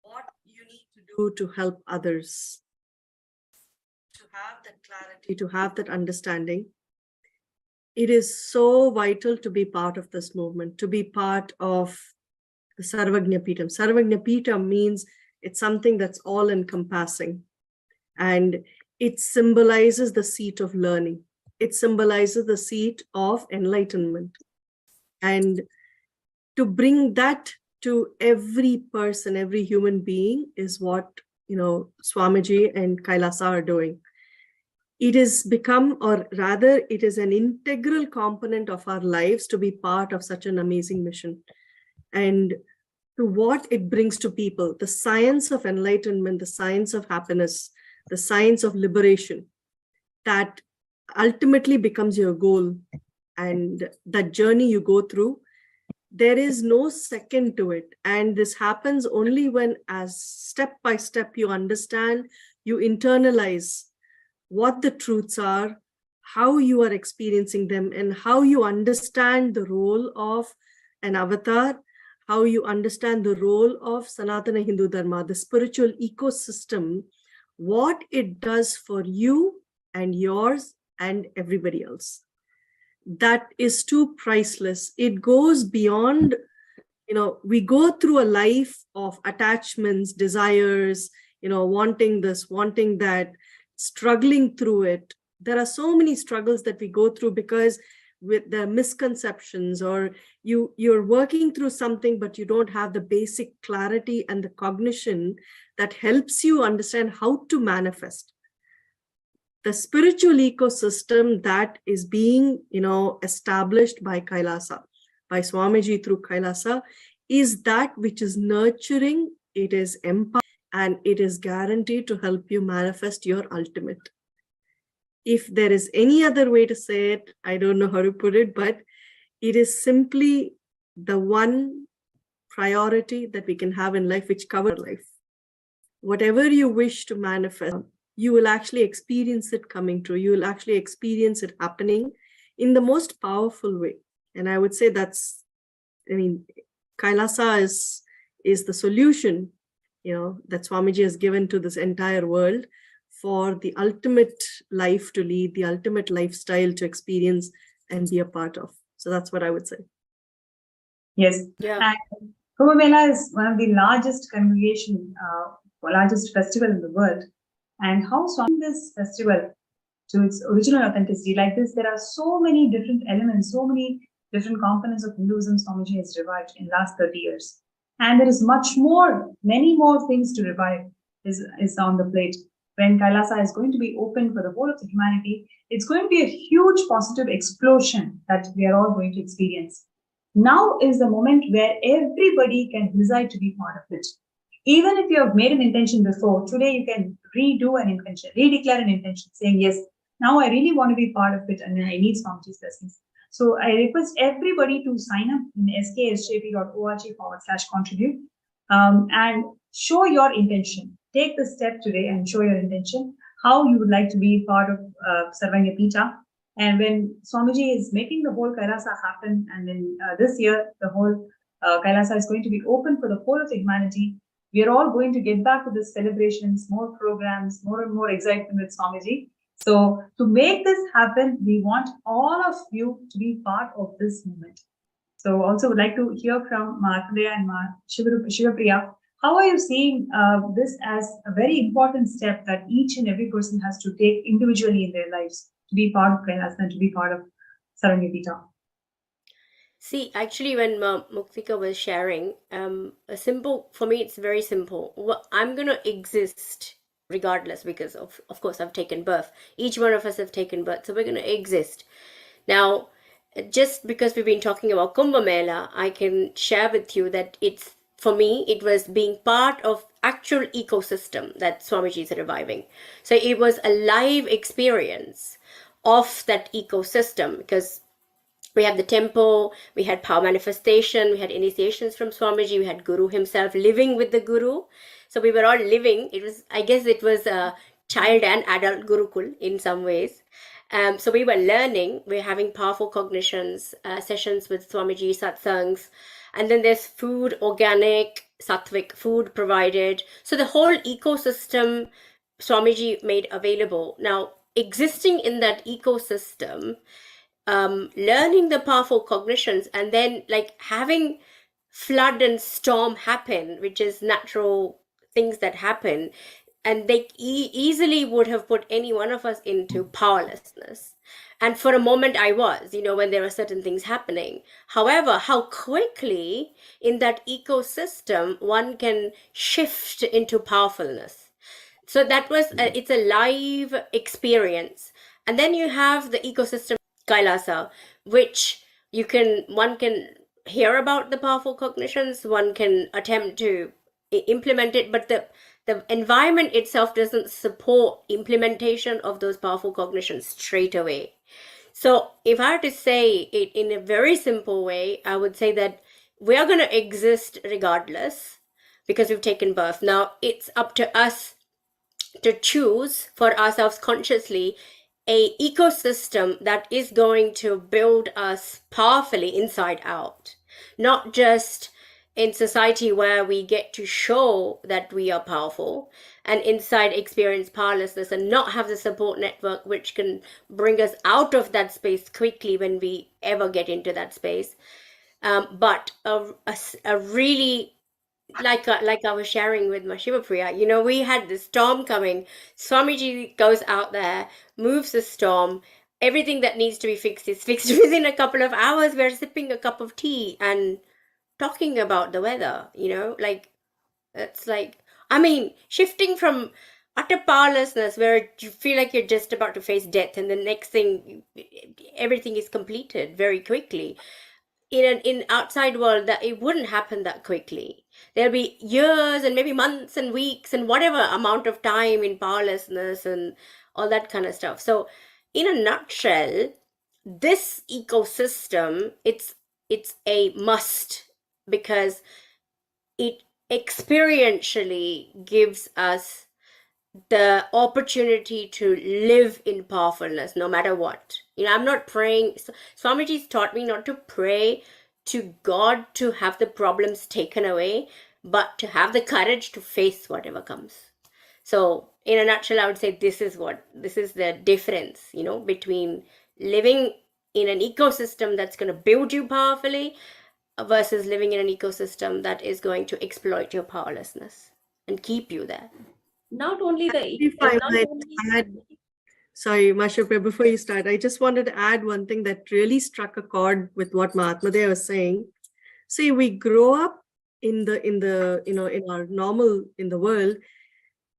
[SPEAKER 6] what you need to do to help others, to have that clarity, to have that understanding. It is so vital to be part of this movement, to be part of the Sarvagnya Pitam. Sarvagnya Pitam means it's something that's all encompassing, and it symbolizes the seat of learning. It symbolizes the seat of enlightenment. And to bring that to every person, every human being is what, Swamiji and Kailasa are doing. It has become, or rather, it is an integral component of our lives to be part of such an amazing mission. And to what it brings to people, the science of enlightenment, the science of happiness, the science of liberation, that ultimately becomes your goal. And that journey you go through, there is no second to it. And this happens only when, as step by step, you understand, you internalize what the truths are, how you are experiencing them, and how you understand the role of an avatar, how you understand the role of Sanatana Hindu Dharma, the spiritual ecosystem, what it does for you and yours and everybody else. That is too priceless. It goes beyond, we go through a life of attachments, desires, wanting this, wanting that, struggling through it. There are so many struggles that we go through because with the misconceptions, or you're working through something, but you don't have the basic clarity and the cognition that helps you understand how to manifest. the spiritual ecosystem that is being, established by Kailasa, by Swamiji through Kailasa, is that which is nurturing, it is empowering, and it is guaranteed to help you manifest your ultimate. If there is any other way to say it, I don't know how to put it, but it is simply the one priority that we can have in life, which covers life. Whatever you wish to manifest, you will actually experience it coming true. You will actually experience it happening in the most powerful way. And I would say Kailasa is the solution, that Swamiji has given to this entire world for the ultimate life to lead, the ultimate lifestyle to experience and be a part of. So that's what I would say.
[SPEAKER 3] Yes.
[SPEAKER 5] Yeah.
[SPEAKER 3] And Kumbh Mela is one of the largest largest festival in the world. And how Swami this festival to its original authenticity, like this, there are so many different elements, so many different components of Hinduism Swamiji has revived in the last 30 years. And there is many more things to revive is on the plate. When Kailasa is going to be open for the whole of the humanity, it's going to be a huge positive explosion that we are all going to experience. Now is the moment where everybody can decide to be part of it. Even if you have made an intention before, today you can redo an intention, redeclare an intention, saying, yes, now I really want to be part of it and I need Swamiji's blessings. So I request everybody to sign up in sksjp.org/contribute and show your intention. Take the step today and show your intention, how you would like to be part of Sarvanya Pita. And when Swamiji is making the whole Kailasa happen, and then this year, the whole Kailasa is going to be open for the whole of the humanity, we are all going to get back to the celebrations, more programs, more and more excitement with Swamiji. So to make this happen, we want all of you to be part of this moment. So also would like to hear from Mahasadashiva and Shivapriya. How are you seeing this as a very important step that each and every person has to take individually in their lives to be part of Kailasa and to be part of Sarvanya Pita?
[SPEAKER 5] See, actually, when Muktika was sharing, for me, it's very simple. I'm going to exist regardless because, of course, I've taken birth. Each one of us have taken birth, so we're going to exist. Now, just because we've been talking about Kumbh Mela, I can share with you that for me, it was being part of actual ecosystem that Swamiji is reviving. So it was a live experience of that ecosystem because we had the temple, we had power manifestation, we had initiations from Swamiji, we had Guru himself living with the Guru. So we were all living. I guess it was a child and adult Gurukul in some ways. So we were learning, we're having powerful cognitions, sessions with Swamiji, satsangs, and then there's food, organic, sattvic food provided. So the whole ecosystem Swamiji made available. Now, existing in that ecosystem, learning the powerful cognitions, and then like having flood and storm happen, which is natural things that happen, and they easily would have put any one of us into powerlessness. And for a moment I was, when there were certain things happening. However, how quickly in that ecosystem one can shift into powerfulness. So that was, it's a live experience. And then you have the ecosystem Kailasa, which one can hear about the powerful cognitions, one can attempt to implement it, but the environment itself doesn't support implementation of those powerful cognitions straight away. So if I had to say it in a very simple way, I would say that we are going to exist regardless because we've taken birth. Now it's up to us to choose for ourselves consciously a ecosystem that is going to build us powerfully inside out, not just in society where we get to show that we are powerful and inside experience powerlessness and not have the support network which can bring us out of that space quickly when we ever get into that space. But a really, like I was sharing with my Shivapriya, we had this storm coming. Swamiji goes out there, moves the storm. Everything that needs to be fixed is fixed within a couple of hours. We're sipping a cup of tea and talking about the weather, it's like, shifting from utter powerlessness where you feel like you're just about to face death, and the next thing, everything is completed very quickly. In outside world, that it wouldn't happen that quickly. There'll be years and maybe months and weeks and whatever amount of time in powerlessness and all that kind of stuff. So in a nutshell, this ecosystem, it's a must, because it experientially gives us the opportunity to live in powerfulness no matter what. I'm not praying. Swamiji's taught me not to pray to God to have the problems taken away, but to have the courage to face whatever comes. So in a nutshell, I would say this is the difference, between living in an ecosystem that's going to build you powerfully versus living in an ecosystem that is going to exploit your powerlessness and keep you there.
[SPEAKER 8] Not only the
[SPEAKER 6] If I
[SPEAKER 8] not
[SPEAKER 6] might
[SPEAKER 8] only
[SPEAKER 6] add, sorry, Mashupe, before you start, I just wanted to add one thing that really struck a chord with what Mahatmadeva was saying. See, we grow up in our normal, in the world,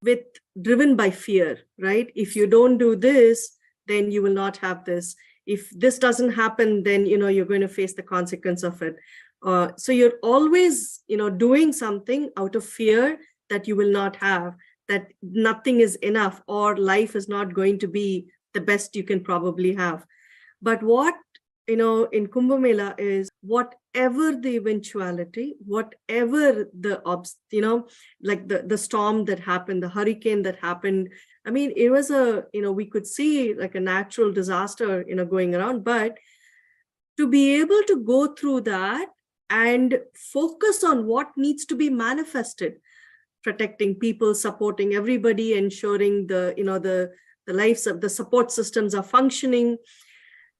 [SPEAKER 6] with driven by fear, right? If you don't do this, then you will not have this. If this doesn't happen, then you're going to face the consequence of it. So you're always doing something out of fear that you will not have, that nothing is enough, or life is not going to be the best you can probably have. But what in Kumbh Mela is, whatever the eventuality, whatever the like the storm that happened, the hurricane that happened. I mean, it was we could see like a natural disaster going around, but to be able to go through that and focus on what needs to be manifested, protecting people, supporting everybody, ensuring the lives of the support systems are functioning.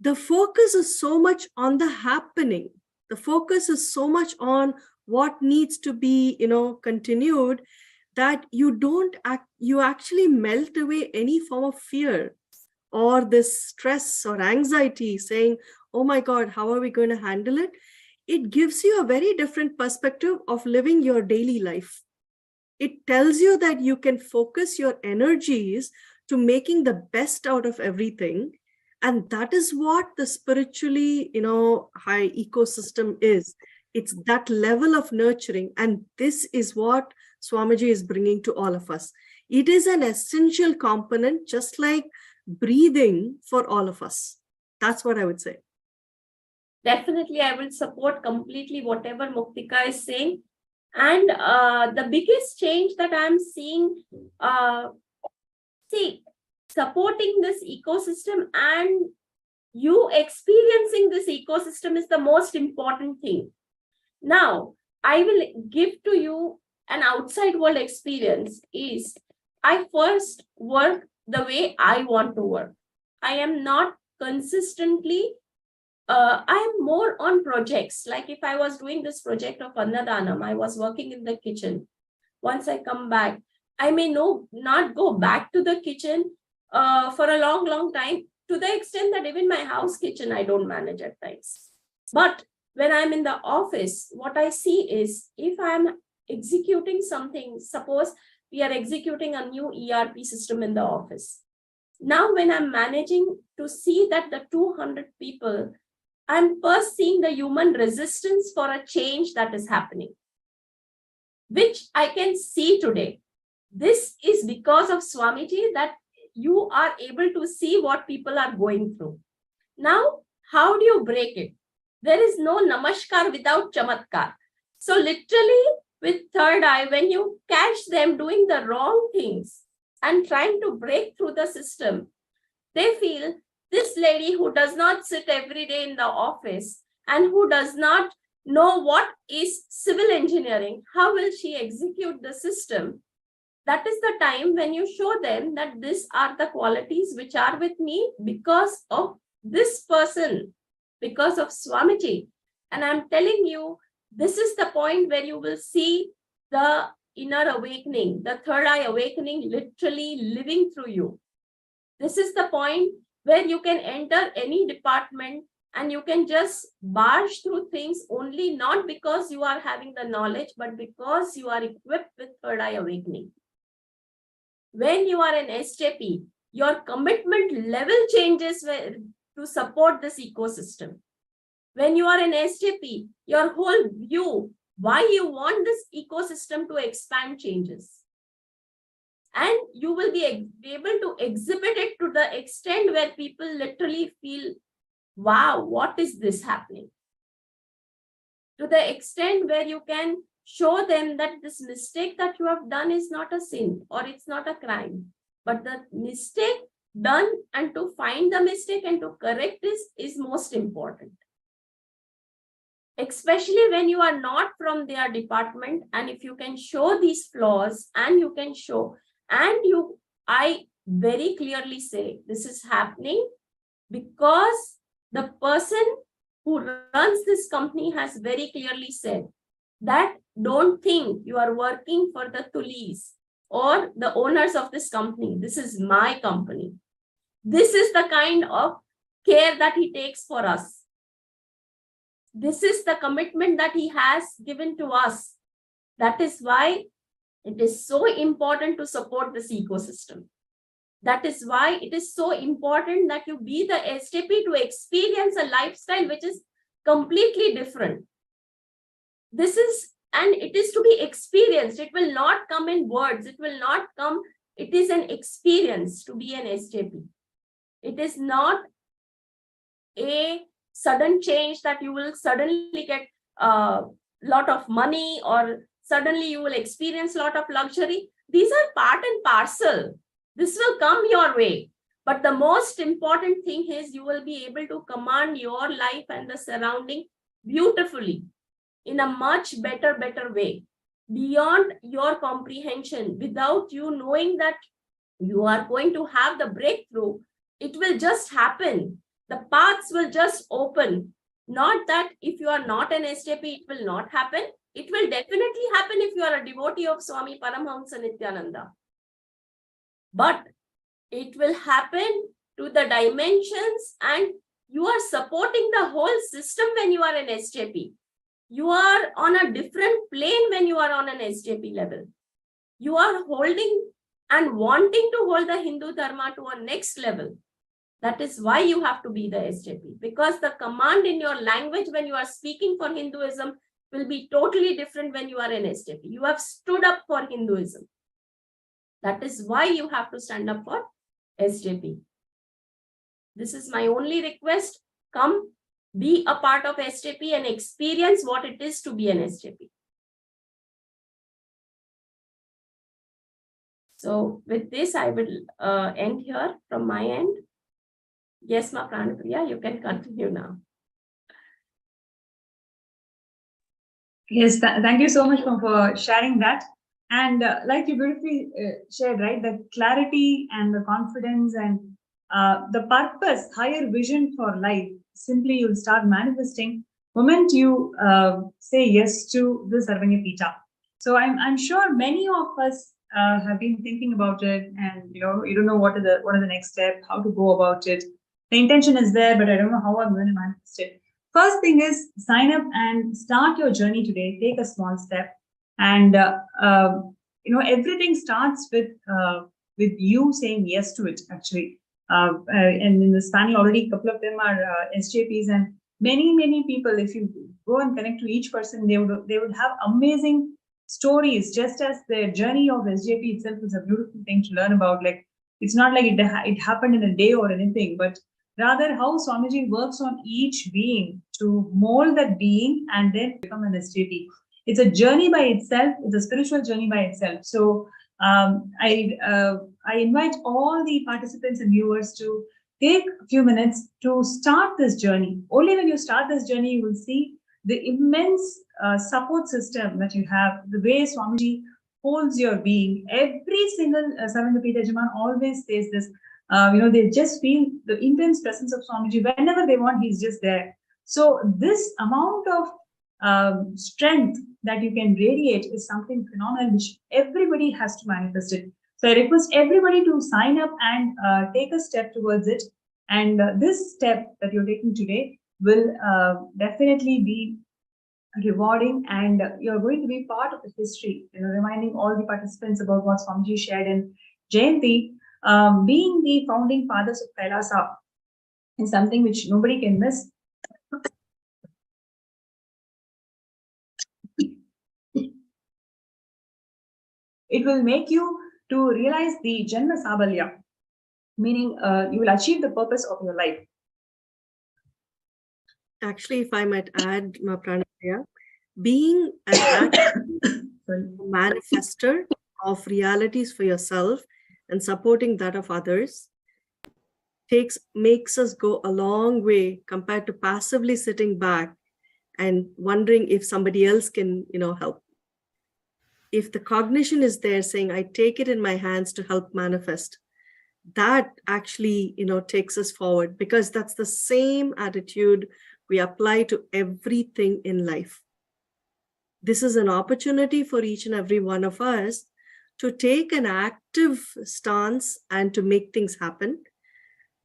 [SPEAKER 6] The focus is so much on the happening. The focus is so much on what needs to be, continued, that you actually melt away any form of fear or this stress or anxiety, saying, oh my God, how are we going to handle it? It gives you a very different perspective of living your daily life. It tells you that you can focus your energies to making the best out of everything. And that is what the spiritually, high ecosystem is. It's that level of nurturing. And this is what Swamiji is bringing to all of us. It is an essential component, just like breathing, for all of us. That's what I would say.
[SPEAKER 8] Definitely, I will support completely whatever Muktika is saying. And the biggest change that I'm seeing, supporting this ecosystem and you experiencing this ecosystem is the most important thing. Now, I will give to you an outside world experience. Is I first work the way I want to work. I am not consistently, I'm more on projects. Like if I was doing this project of Annadanam, I was working in the kitchen. Once I come back, I may not go back to the kitchen for a long time, to the extent that even my house kitchen, I don't manage at times. But when I'm in the office, what I see is, if I'm executing something, suppose we are executing a new ERP system in the office. Now, when I'm managing to see that the 200 people, I'm first seeing the human resistance for a change that is happening, which I can see today. This is because of Swamiji, that you are able to see what people are going through. Now, how do you break it? There is no namaskar without chamatkar. So literally with third eye, when you catch them doing the wrong things and trying to break through the system, they feel, this lady who does not sit every day in the office and who does not know what is civil engineering, how will she execute the system? That is the time when you show them that these are the qualities which are with me because of this person, because of Swamiji. And I'm telling you, this is the point where you will see the inner awakening, the third eye awakening literally living through you. This is the point where you can enter any department and you can just barge through things only not because you are having the knowledge, but because you are equipped with third eye awakening. When you are an SJP, your commitment level changes to support this ecosystem. When you are an SJP, your whole view, why you want this ecosystem to expand, changes. And you will be able to exhibit it to the extent where people literally feel, wow, what is this happening? To the extent where you can show them that this mistake that you have done is not a sin or it's not a crime, but the mistake done and to find the mistake and to correct this is most important. Especially when you are not from their department, and if you can show these flaws and you can show, and I very clearly say this is happening because the person who runs this company has very clearly said that don't think you are working for the Tulis or the owners of this company. This is my company. This is the kind of care that he takes for us. This is the commitment that he has given to us. That is why it is so important to support this ecosystem. That is why it is so important that you be the SJP to experience a lifestyle which is completely different. This is, and it is to be experienced. It will not come in words. It will not come. It is an experience to be an SJP. It is not a sudden change that you will suddenly get a lot of money or suddenly you will experience a lot of luxury. These are part and parcel. This will come your way. But the most important thing is you will be able to command your life and the surrounding beautifully in a much better way, beyond your comprehension, without you knowing that you are going to have the breakthrough. It will just happen. The paths will just open. Not that if you are not an SJP, it will not happen. It will definitely happen if you are a devotee of Swami Paramahamsa Nithyananda. But it will happen to the dimensions, and you are supporting the whole system when you are an SJP. You are on a different plane when you are on an SJP level. You are holding and wanting to hold the Hindu Dharma to a next level. That is why you have to be the SJP, because the command in your language when you are speaking for Hinduism will be totally different when you are an SJP. You have stood up for Hinduism. That is why you have to stand up for SJP. This is my only request. Come, be a part of SJP and experience what it is to be an SJP. So with this, I will end here from my end. Yes, Ma Pranapriya, you can continue now.
[SPEAKER 3] Yes, thank you so much for sharing that. And like you beautifully shared, right, the clarity and the confidence and the purpose, higher vision for life, simply you'll start manifesting moment you say yes to the Sarvanya Pita. So I'm sure many of us have been thinking about it, and you don't know what are the next step, how to go about it. The intention is there, but I don't know how I'm going to manifest it. First thing is sign up and start your journey today. Take a small step, and everything starts with you saying yes to it. Actually, and in this panel already, a couple of them are SJPs, and many people. If you go and connect to each person, they would have amazing stories. Just as their journey of SJP itself is a beautiful thing to learn about. Like it's not like it happened in a day or anything, but rather how Swamiji works on each being to mold that being and then become an SJP. It's a journey by itself. It's a spiritual journey by itself. So I invite all the participants and viewers to take a few minutes to start this journey. Only when you start this journey, you will see the immense support system that you have, the way Swamiji holds your being. Every single Sarvanya Jaman always says this. They just feel the intense presence of Swamiji whenever they want. He's just there. So this amount of strength that you can radiate is something phenomenal, which everybody has to manifest it. So I request everybody to sign up and take a step towards it. And this step that you're taking today will definitely be rewarding, and you're going to be part of the history, reminding all the participants about what Swamiji shared in Jayanti, being the founding fathers of Kailasa is something which nobody can miss. It will make you to realize the Janma Sabalya, meaning you will achieve the purpose of your life.
[SPEAKER 6] Actually, if I might add, Pranapriya, being an active manifester of realities for yourself and supporting that of others makes us go a long way compared to passively sitting back and wondering if somebody else can, help. If the cognition is there saying, I take it in my hands to help manifest, that actually, takes us forward, because that's the same attitude we apply to everything in life. This is an opportunity for each and every one of us to take an active stance and to make things happen.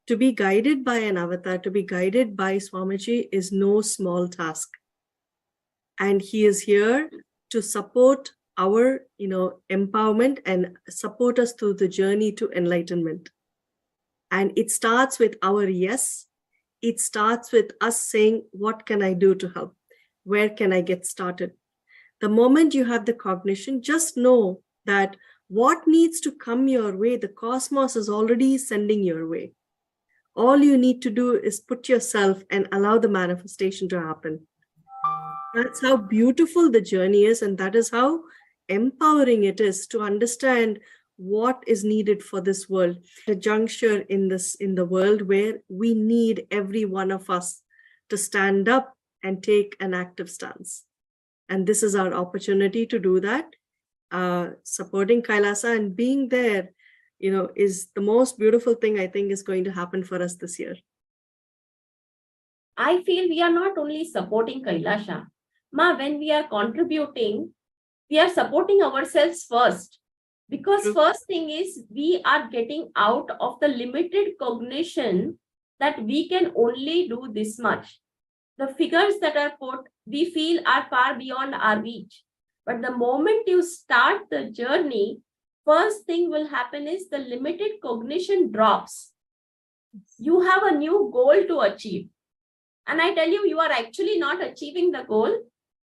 [SPEAKER 6] To be guided by an avatar, to be guided by Swamiji is no small task. And he is here to support our, empowerment and support us through the journey to enlightenment. And it starts with our yes. It starts with us saying, what can I do to help? Where can I get started? The moment you have the cognition, just know that what needs to come your way, the cosmos is already sending your way. All you need to do is put yourself and allow the manifestation to happen. That's how beautiful the journey is, and that is how empowering it is to understand what is needed for this world. The juncture in the world where we need every one of us to stand up and take an active stance. And this is our opportunity to do that. Supporting Kailasa and being there, is the most beautiful thing I think is going to happen for us this year.
[SPEAKER 8] I feel we are not only supporting Kailasha. Ma, when we are contributing, we are supporting ourselves first. Because
[SPEAKER 6] True.
[SPEAKER 8] First thing is, we are getting out of the limited cognition that we can only do this much. The figures that are put, we feel are far beyond our reach. But the moment you start the journey, first thing will happen is the limited cognition drops. You have a new goal to achieve. And I tell you, you are actually not achieving the goal.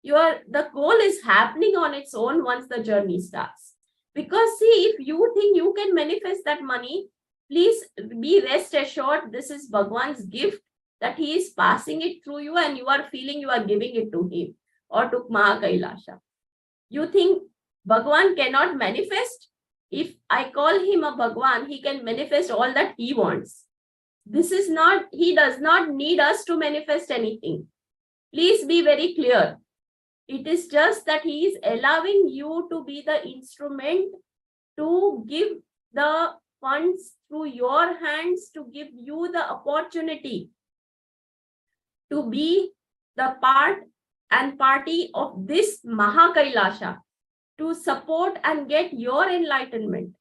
[SPEAKER 8] The goal is happening on its own once the journey starts. Because see, if you think you can manifest that money, please be rest assured, this is Bhagwan's gift, that he is passing it through you and you are feeling you are giving it to him or to Mahakailasha. You think Bhagwan cannot manifest? If I call him a Bhagwan, he can manifest all that he wants. He does not need us to manifest anything. Please be very clear. It is just that he is allowing you to be the instrument to give the funds through your hands, to give you the opportunity to be the part and party of this Mahakailasha, to support and get your enlightenment.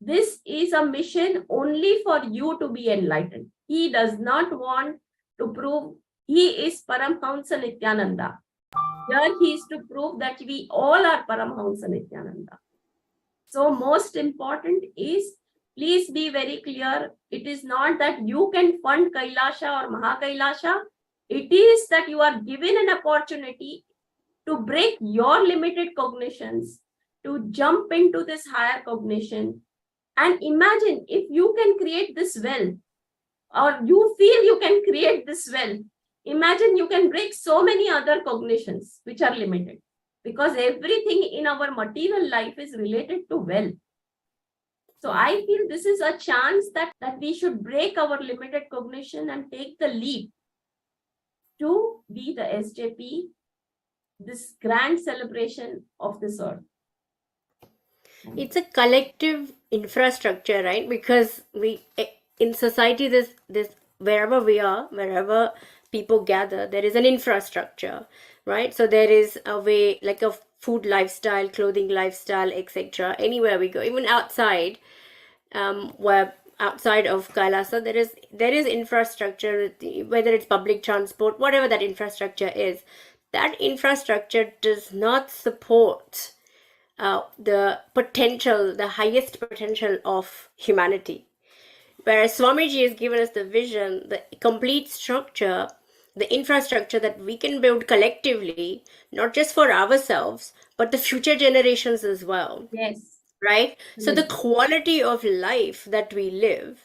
[SPEAKER 8] This is a mission only for you to be enlightened. He does not want to prove he is Paramhamsa Nithyananda. Here he is to prove that we all are Paramhamsa Nithyananda. So most important is, please be very clear, it is not that you can fund Kailasha or Mahakailasha. It is that you are given an opportunity to break your limited cognitions, to jump into this higher cognition. And imagine if you can create this well, or you feel you can create this well, imagine you can break so many other cognitions which are limited, because everything in our material life is related to well. So I feel this is a chance that we should break our limited cognition and take the leap to be the SJP, this grand celebration of this earth.
[SPEAKER 5] It's a collective infrastructure, right? Because we in society, this wherever we are, wherever people gather, there is an infrastructure, right? So there is a way, like a food lifestyle, clothing lifestyle, etc. Anywhere we go, even outside, where outside of Kailasa, there is infrastructure, whether it's public transport, whatever that infrastructure is. That infrastructure does not support the potential, the highest potential of humanity. Whereas Swamiji has given us the vision, the complete structure, the infrastructure that we can build collectively, not just for ourselves, but the future generations as well.
[SPEAKER 8] Yes.
[SPEAKER 5] Right? So the quality of life that we live,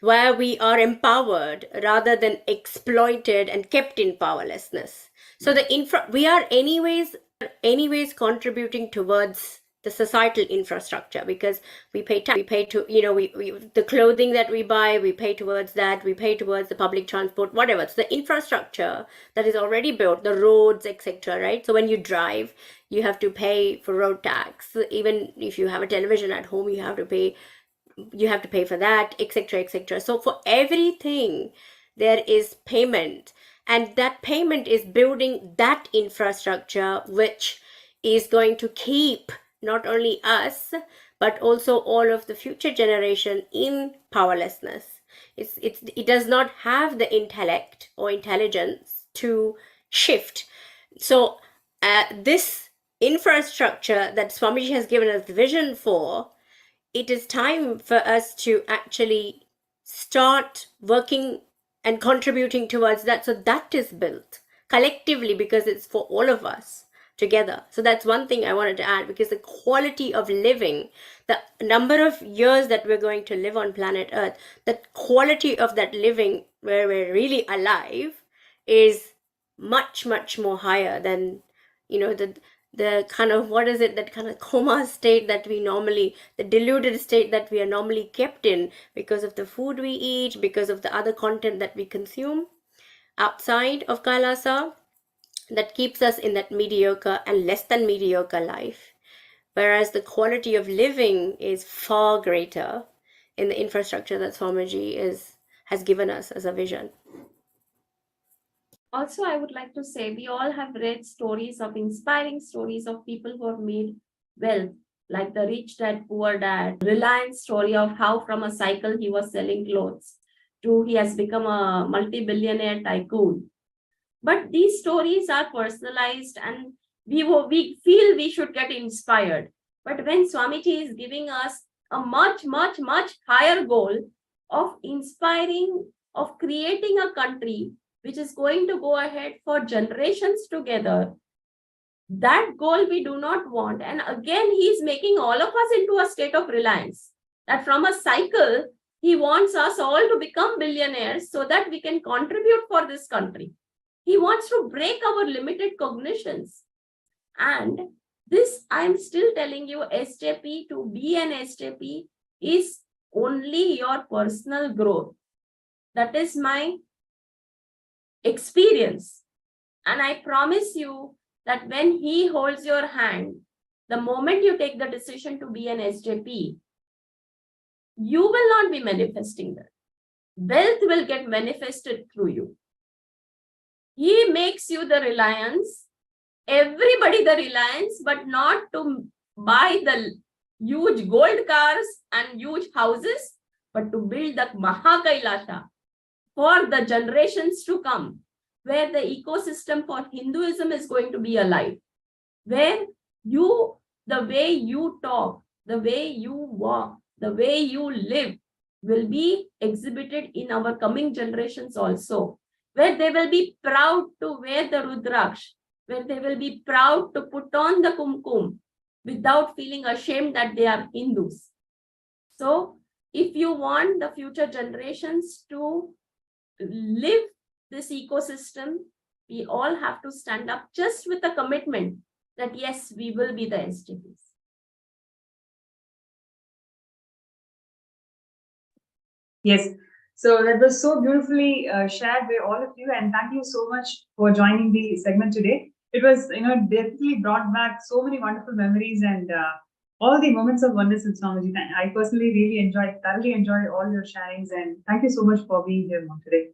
[SPEAKER 5] where we are empowered rather than exploited and kept in powerlessness. So we are anyways contributing towards the societal infrastructure, because we pay tax, we pay to, the clothing that we buy, we pay towards that, we pay towards the public transport, whatever. It's the infrastructure that is already built, the roads, etc. Right? So when you drive, you have to pay for road tax. Even if you have a television at home, you have to pay for that, etc., etc. So for everything there is payment, and that payment is building that infrastructure which is going to keep not only us but also all of the future generation in powerlessness. It does not have the intellect or intelligence to shift. So this infrastructure that Swamiji has given us the vision for, it is time for us to actually start working and contributing towards that, so that is built collectively, because it's for all of us together. So that's one thing I wanted to add, because the quality of living, the number of years that we're going to live on planet Earth, the quality of that living where we're really alive is much, much more higher than, the kind of, what is it, that kind of coma state that we normally, the deluded state that we are normally kept in because of the food we eat, because of the other content that we consume outside of Kailasa, that keeps us in that mediocre and less than mediocre life. Whereas the quality of living is far greater in the infrastructure that Swamiji has given us as a vision.
[SPEAKER 8] Also, I would like to say, we all have read stories of inspiring stories of people who have made wealth, like the rich dad, poor dad, Reliance story of how from a cycle he was selling clothes to he has become a multi-billionaire tycoon. But these stories are personalized, and we feel we should get inspired. But when Swamiji is giving us a much, much, much higher goal of inspiring, of creating a country which is going to go ahead for generations together, that goal we do not want. And again, he is making all of us into a state of reliance, that from a cycle, he wants us all to become billionaires so that we can contribute for this country. He wants to break our limited cognitions. And this, I'm still telling you, SJP, to be an SJP is only your personal growth. That is my experience. And I promise you that when he holds your hand, the moment you take the decision to be an SJP, you will not be manifesting that. Wealth will get manifested through you. He makes you the reliance, everybody the reliance, but not to buy the huge gold cars and huge houses, but to build the Mahakailasha for the generations to come, where the ecosystem for Hinduism is going to be alive, where you, the way you talk, the way you walk, the way you live will be exhibited in our coming generations also, where they will be proud to wear the Rudraksh, where they will be proud to put on the Kumkum without feeling ashamed that they are Hindus. So if you want the future generations to live this ecosystem, we all have to stand up just with a commitment that yes, we will be the SJPs.
[SPEAKER 3] Yes. So that was so beautifully shared by all of you, and thank you so much for joining the segment today. It was, definitely brought back so many wonderful memories and all the moments of wonders in Swamiji. I personally really thoroughly enjoyed all your sharings, and thank you so much for being here today.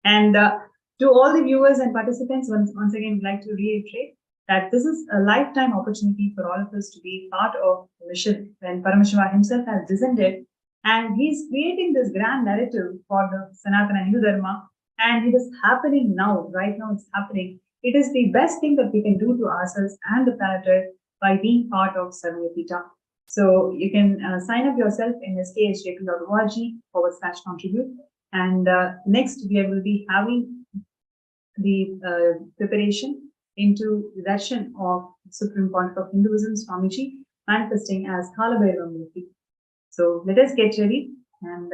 [SPEAKER 3] And to all the viewers and participants, once again, I'd like to reiterate that this is a lifetime opportunity for all of us to be part of the mission when Paramashivam himself has descended. And he's creating this grand narrative for the Sanatana Hindu Dharma, and it is happening now. Right now, it's happening. It is the best thing that we can do to ourselves and the planet Earth by being part of Sarvapita. So you can sign up yourself in skshjacob.org/contribute. And next we will be having the preparation into the darshan of Supreme Pontiff of Hinduism, Swamiji, manifesting as Kalabhairava Murthy. So let us get ready and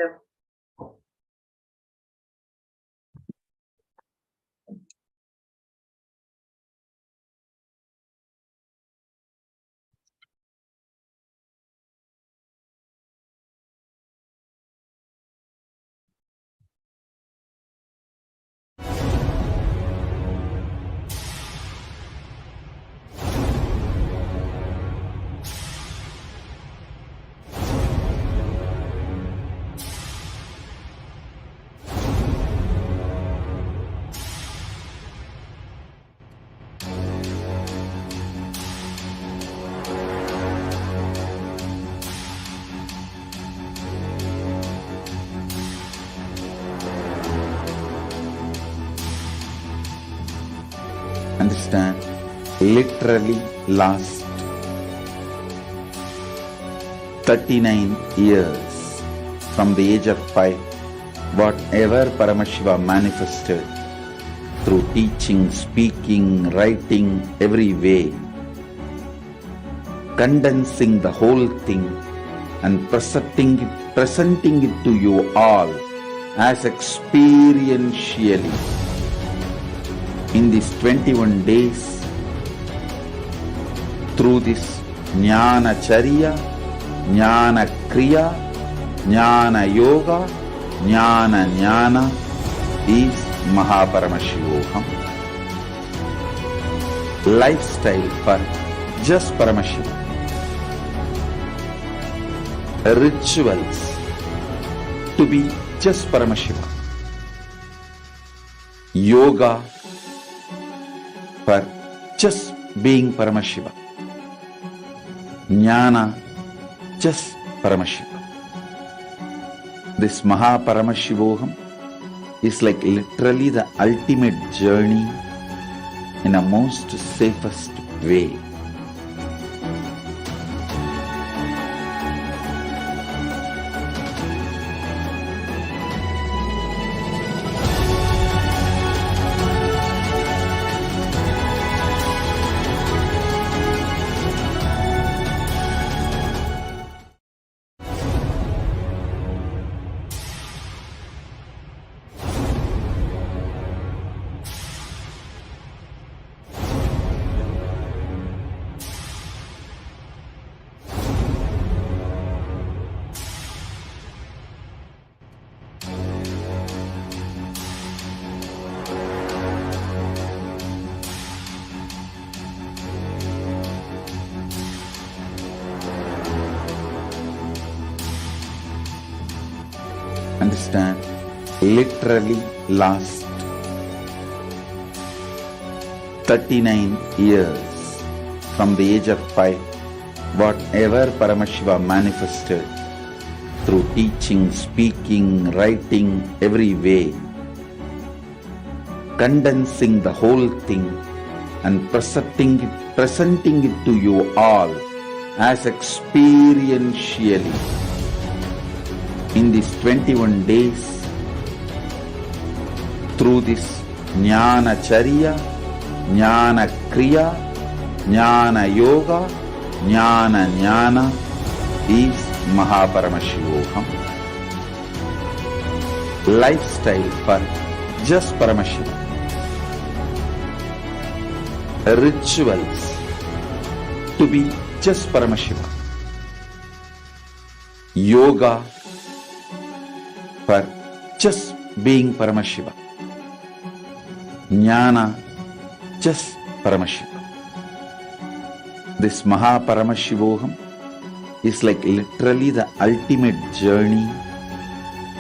[SPEAKER 2] understand, literally last 39 years from the age of 5, whatever Paramashiva manifested through teaching, speaking, writing, every way, condensing the whole thing and presenting it to you all as experientially in these 21 days through this Jnana Charya, Jnana Kriya, Jnana Yoga, Jnana Jnana is Mahaparamashivoham. Lifestyle for just Paramashiva. Rituals to be just Paramashiva. Yoga for just being Paramashiva. Jnana, just Paramashiva. This Mahaparamashivoham is like literally the ultimate journey in a most safest way. Understand, literally last 39 years from the age of 5, whatever Paramashiva manifested through teaching, speaking, writing, every way, condensing the whole thing and presenting it to you all as experientially in these 21 days through this Jnana Charya, Jnana Kriya, Jnana Yoga, Jnana Jnana is Mahaparamashivoham. Lifestyle for just Paramashiva. Rituals to be just Paramashiva. Yoga for just being Paramashiva. Jnana, just Paramashiva. This Mahaparamashivoham is like literally the ultimate journey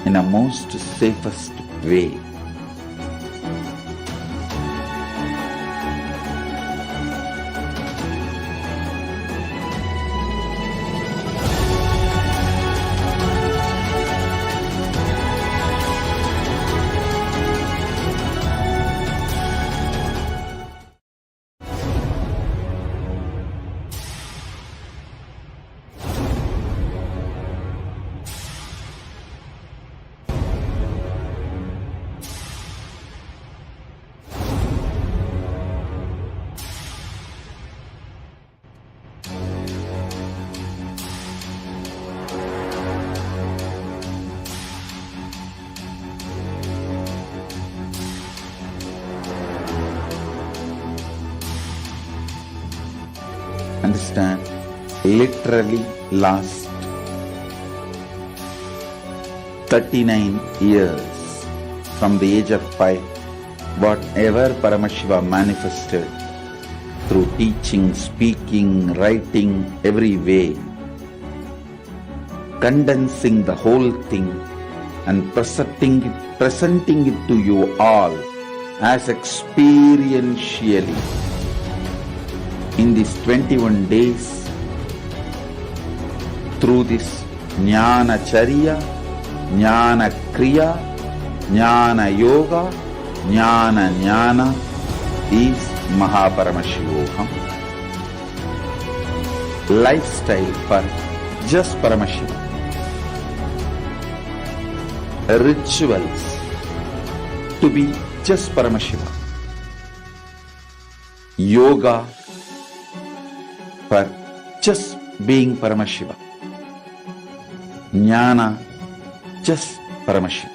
[SPEAKER 2] in a most safest way. Understand, literally last 39 years from the age of 5, whatever Paramashiva manifested through teaching, speaking, writing, every way, condensing the whole thing and presenting it to you all as experientially in these 21 days through this Jnana Charya, Jnana Kriya, Jnana Yoga, Jnana Jnana is Mahaparamashivoham. Lifestyle for just Paramashiva. Rituals to be just Paramashiva. Yoga for just being Paramashiva. Jnana just Paramashiva.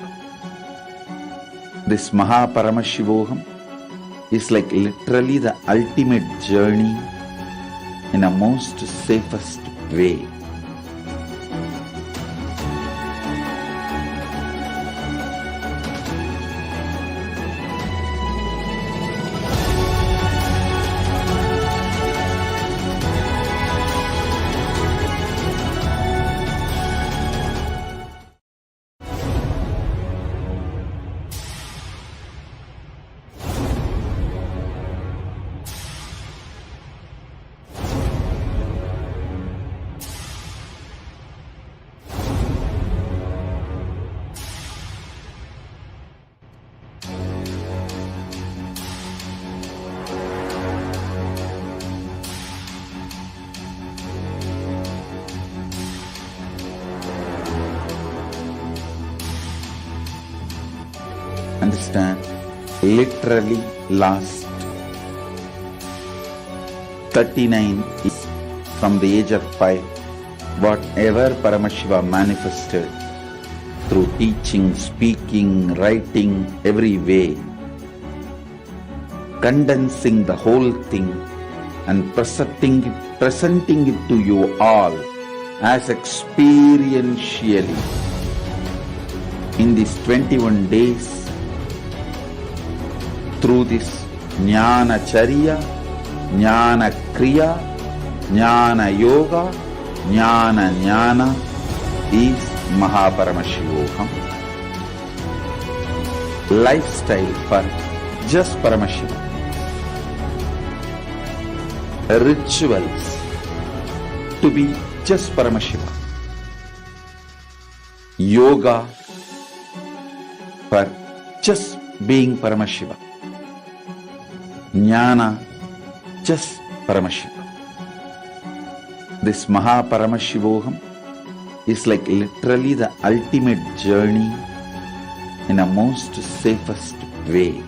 [SPEAKER 2] This Mahaparamashivoham is like literally the ultimate journey in a most safest way. Understand, literally last 39 years from the age of 5, whatever Paramashiva manifested through teaching, speaking, writing, every way, condensing the whole thing and presenting it to you all as experientially in these 21 days through this Jnana Charya, Jnana Kriya, Jnana Yoga, Jnana Jnana is Mahaparamashivoham. Lifestyle for just Paramashiva. Rituals to be just Paramashiva. Yoga for just being Paramashiva. Jnana just Paramashiva. This Mahaparamashivoham is like literally the ultimate journey in a most safest way.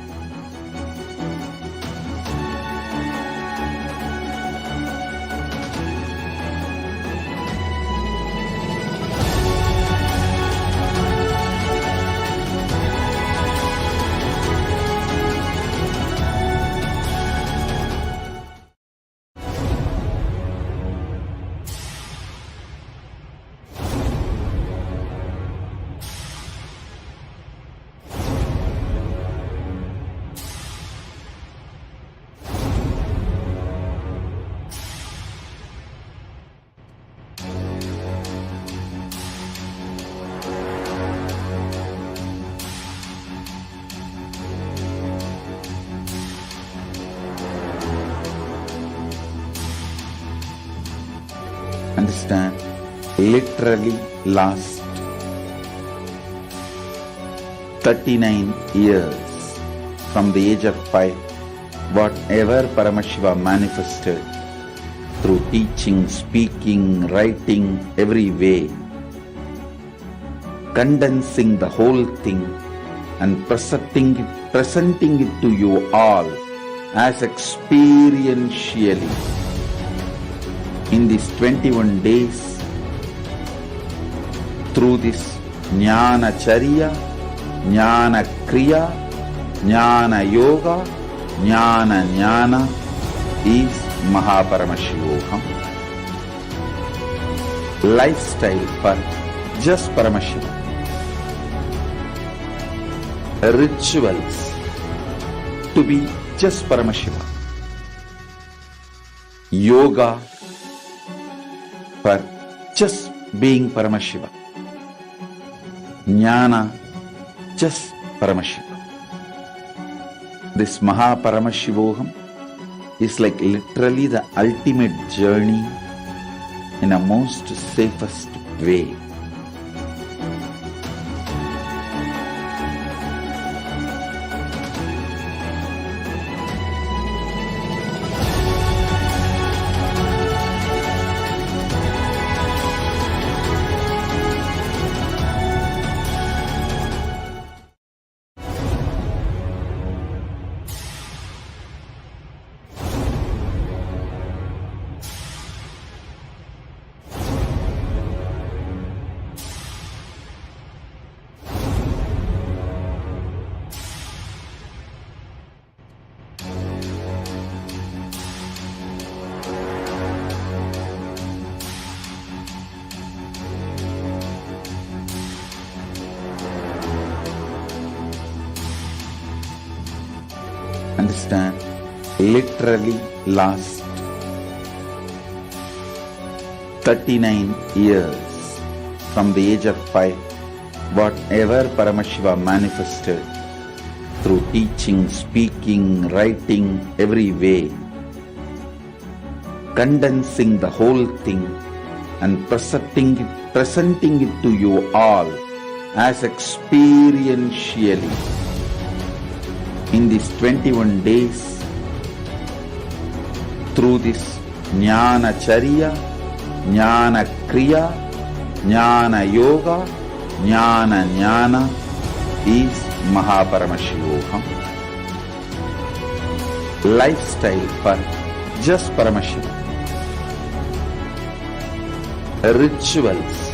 [SPEAKER 2] Understand, literally last 39 years from the age of 5, whatever Paramashiva manifested through teaching, speaking, writing, every way, condensing the whole thing and presenting it to you all as experientially in these 21 days through this Jnana Charya, Jnana Kriya, Jnana Yoga, Jnana Jnana is Paramashivam. Lifestyle for just Paramashivam. Rituals to be just Paramashivam. Yoga for just being Paramashivam. Jnana just Paramashivam. This Paramashivam is like literally the ultimate journey in a most safest way. Understand, literally last 39 years from the age of 5, whatever Paramashiva manifested through teaching, speaking, writing, every way, condensing the whole thing and presenting it to you all as experientially in these 21 days through this Jnana Charya, Jnana Kriya, Jnana Yoga, Jnana is Paramashivam. Lifestyle for just Paramashivam. Rituals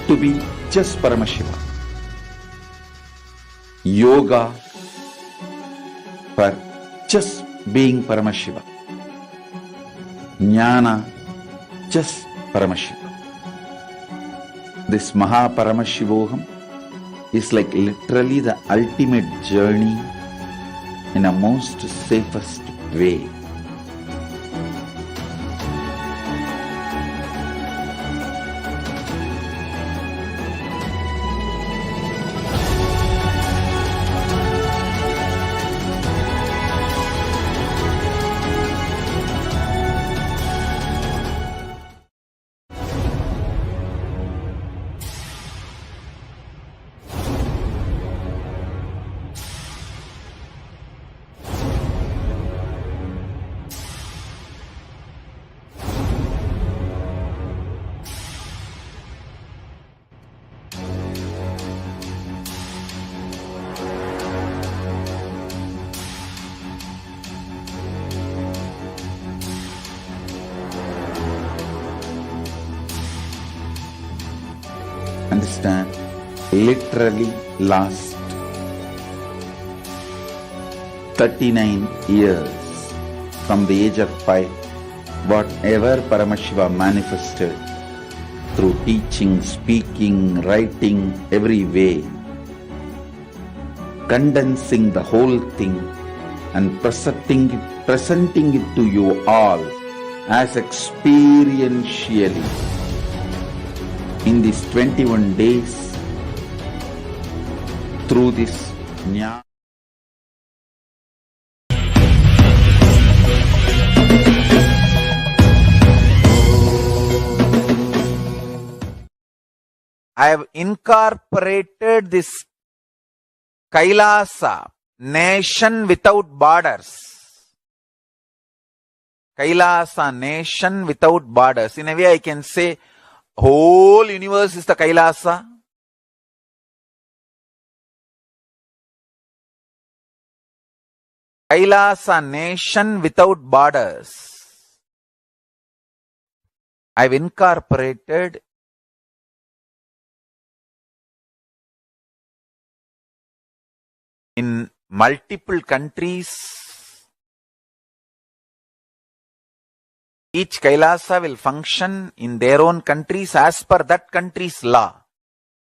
[SPEAKER 2] to be just Paramashivam. Yoga for just being Paramashivam. Jnana just Paramashivam. This Paramashivam is like literally the ultimate journey in a most safest way. Understand, literally last 39 years from the age of 5, whatever Paramashiva manifested through teaching, speaking, writing, every way, condensing the whole thing and presenting it to you all as experientially in these 21 days through this Jnana.
[SPEAKER 9] I have incorporated this Kailasa, nation without borders. Kailasa, nation without borders. In a way I can say whole universe is the Kailasa. Kailasa, nation without borders. I've incorporated in multiple countries Each Kailasa will function in their own countries as per that country's law,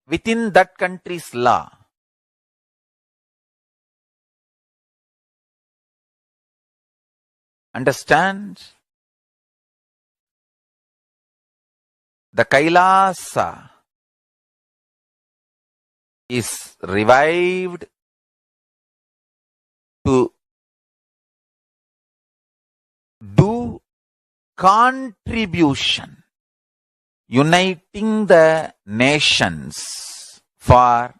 [SPEAKER 9] within that country's law. Understand? The Kailasa is revived to do contribution, uniting the nations for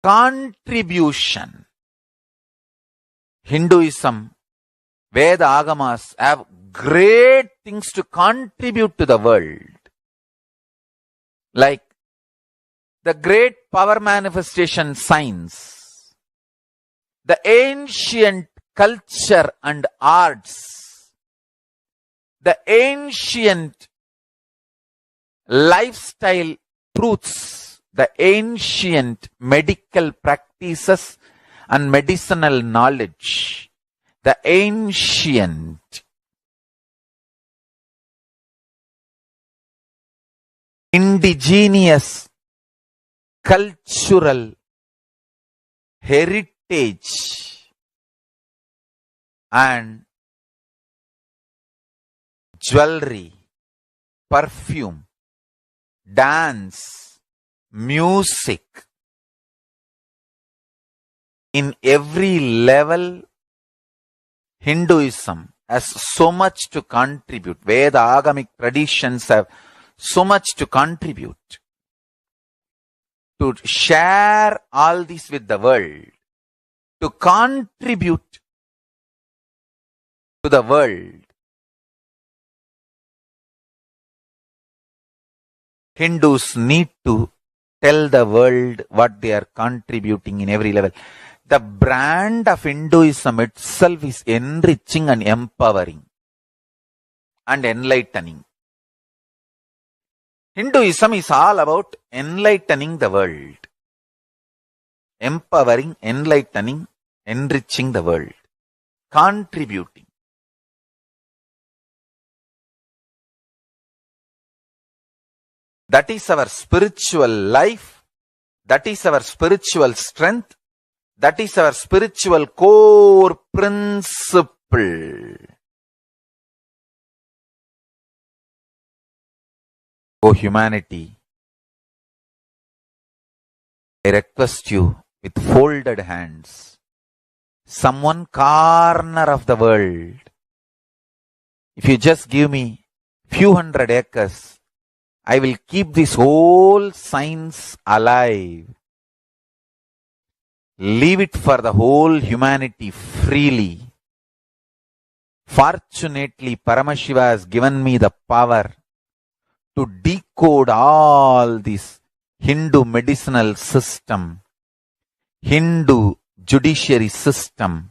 [SPEAKER 9] contribution. Hinduism, Veda Agamas have great things to contribute to the world. Like the great power manifestation science, the ancient culture and arts, the ancient lifestyle truths, the ancient medical practices and medicinal knowledge, the ancient indigenous cultural heritage and jewelry, perfume, dance, music. In every level, Hinduism has so much to contribute. Veda Agamic traditions have so much to contribute. To share all this with the world, to contribute to the world. Hindus need to tell the world what they are contributing in every level. The brand of Hinduism itself is enriching and empowering and enlightening. Hinduism is all about enlightening the world. Empowering, enlightening, enriching the world. Contributing. That is our spiritual life. That is our spiritual strength. That is our spiritual core principle. O humanity, I request you with folded hands, some one corner of the world, if you just give me few hundred acres, I will keep this whole science alive. Leave it for the whole humanity freely. Fortunately, Paramashiva has given me the power to decode all this Hindu medicinal system, Hindu judiciary system,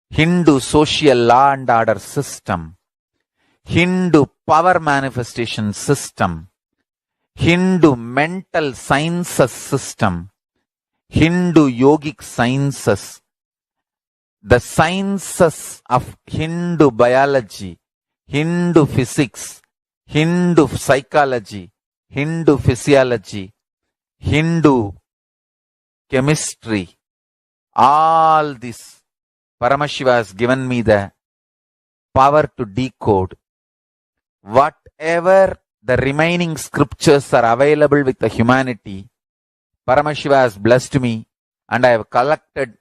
[SPEAKER 9] Hindu social law and order system, Hindu power manifestation system, Hindu mental sciences system, Hindu yogic sciences, the sciences of Hindu biology, Hindu physics, Hindu psychology, Hindu physiology, Hindu chemistry, all this Paramashiva has given me the power to decode. Whatever the remaining scriptures are available with the humanity, Paramashiva has blessed me, and I have collected,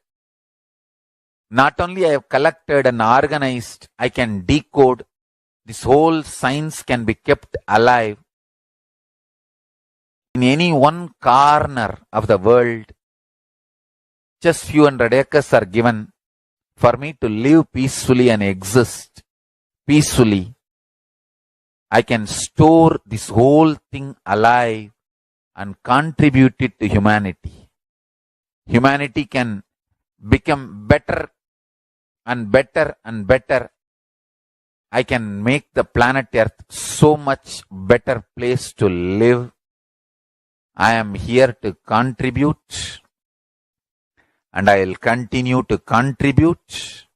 [SPEAKER 9] not only I have collected and organized, I can decode. This whole science can be kept alive in any one corner of the world. Just few hundred acres are given for me to live peacefully and exist peacefully. I can store this whole thing alive and contribute it to humanity. Humanity can become better and better and better. I can make the planet Earth so much better place to live. I am here to contribute, and I will continue to contribute.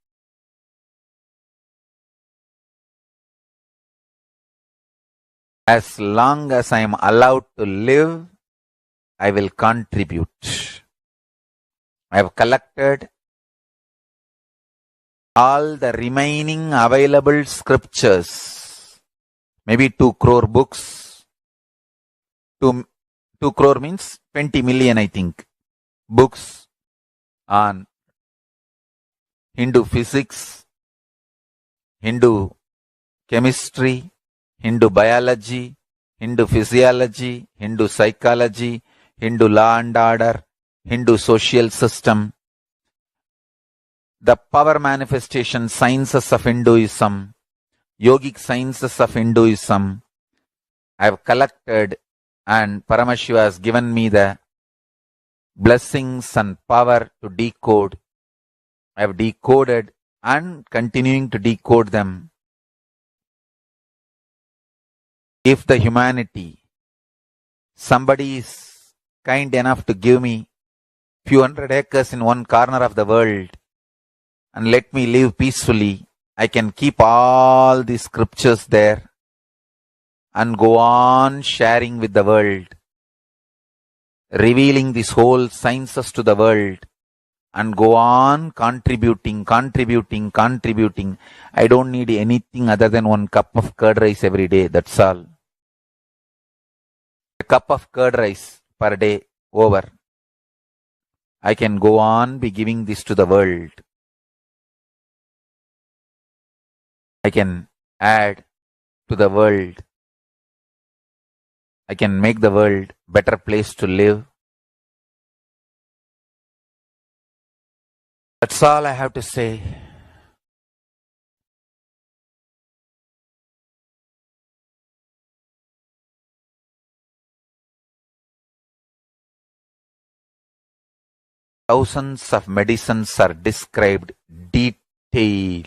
[SPEAKER 9] As long as I am allowed to live, I will contribute. I have collected all the remaining available scriptures, maybe 2 crore books. 2 crore means 20 million, I think, books on Hindu physics, Hindu chemistry, Hindu biology, Hindu physiology, Hindu psychology, Hindu law and order, Hindu social system, the power manifestation sciences of Hinduism, yogic sciences of Hinduism. I have collected, and Paramashiva has given me the blessings and power to decode. I have decoded and continuing to decode them. If the humanity, somebody is kind enough to give me few hundred acres in one corner of the world and let me live peacefully, I can keep all the scriptures there and go on sharing with the world, revealing these whole sciences to the world, and go on contributing. I don't need anything other than 1 cup of curd rice every day, that's all. A cup of curd rice per day over. I can go on be giving this to the world. I can add to the world. I can make the world a better place to live. That's all I have to say. Thousands of medicines are described detail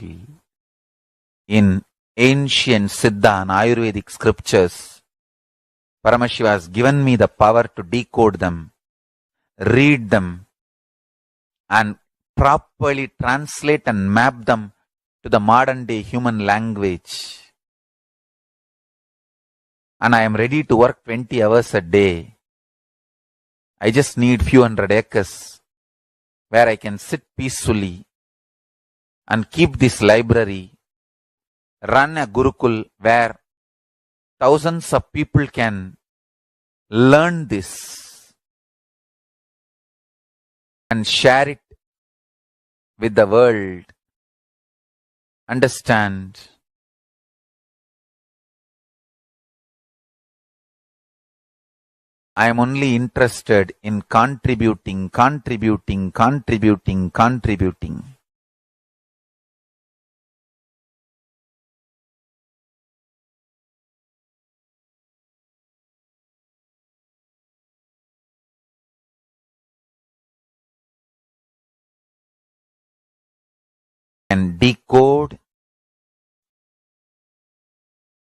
[SPEAKER 9] in ancient Siddha and Ayurvedic scriptures. Paramashiva has given me the power to decode them, read them, and properly translate and map them to the modern day human language. And I am ready to work 20 hours a day. I just need few hundred acres where I can sit peacefully and keep this library, run a Gurukul where thousands of people can learn this and share it with the world. Understand? I am only interested in contributing. And decode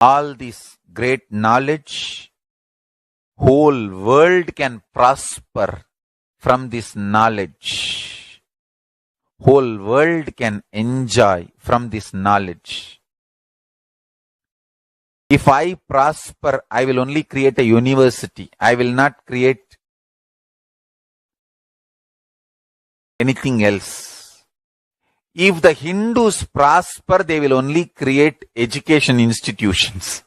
[SPEAKER 9] all this great knowledge. Whole world can prosper from this knowledge. Whole world can enjoy from this knowledge. If I prosper, I will only create a university. I will not create anything else. If the Hindus prosper, they will only create education institutions.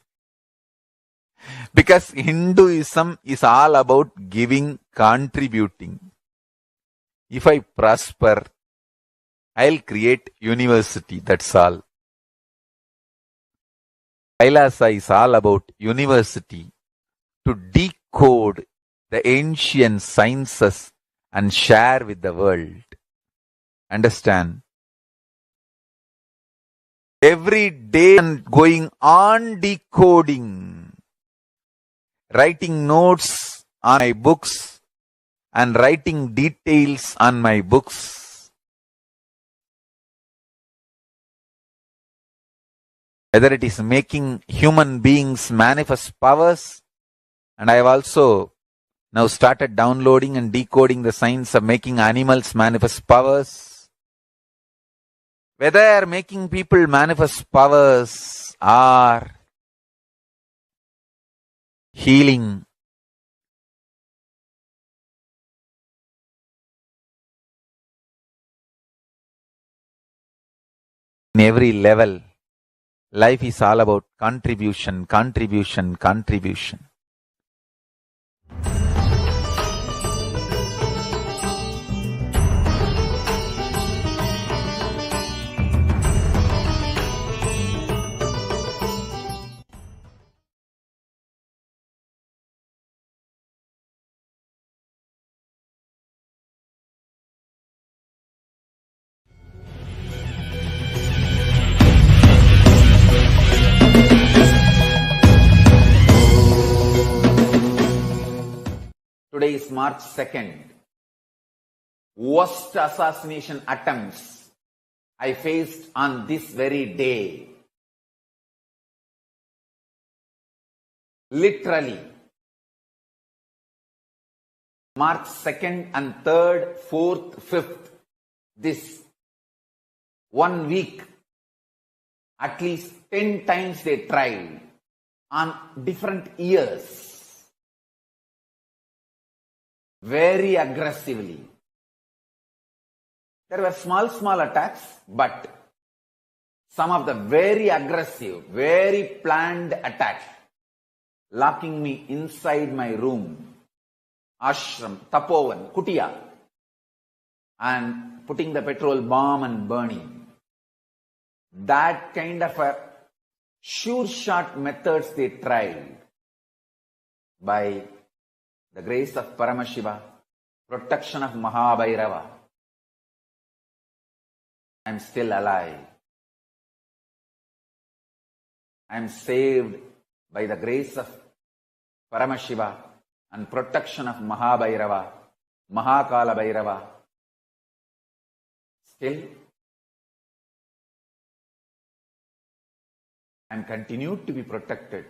[SPEAKER 9] Because Hinduism is all about giving, contributing. If I prosper, I'll create university, that's all. Kailasa is all about university, to decode the ancient sciences and share with the world. Understand? Every day I'm going on decoding, writing notes on my books and writing details on my books. Whether it is making human beings manifest powers, and I have also now started downloading and decoding the science of making animals manifest powers. Whether making people manifest powers or healing, in every level. Life is all about contribution, contribution, contribution. Today is March 2nd. Worst assassination attempts I faced on this very day. Literally, March 2nd and 3rd, 4th, 5th, this 1 week, at least 10 times they tried on different years. Very aggressively. There were small attacks, but some of the very aggressive, very planned attacks, locking me inside my room, ashram, tapovan, kutia, and putting the petrol bomb and burning. That kind of a sure shot methods they tried. By the grace of Paramashiva, protection of Mahabhairava, I am still alive. I am saved by the grace of Paramashiva and protection of Mahabhairava, Mahakala Bhairava. Still, I am continued to be protected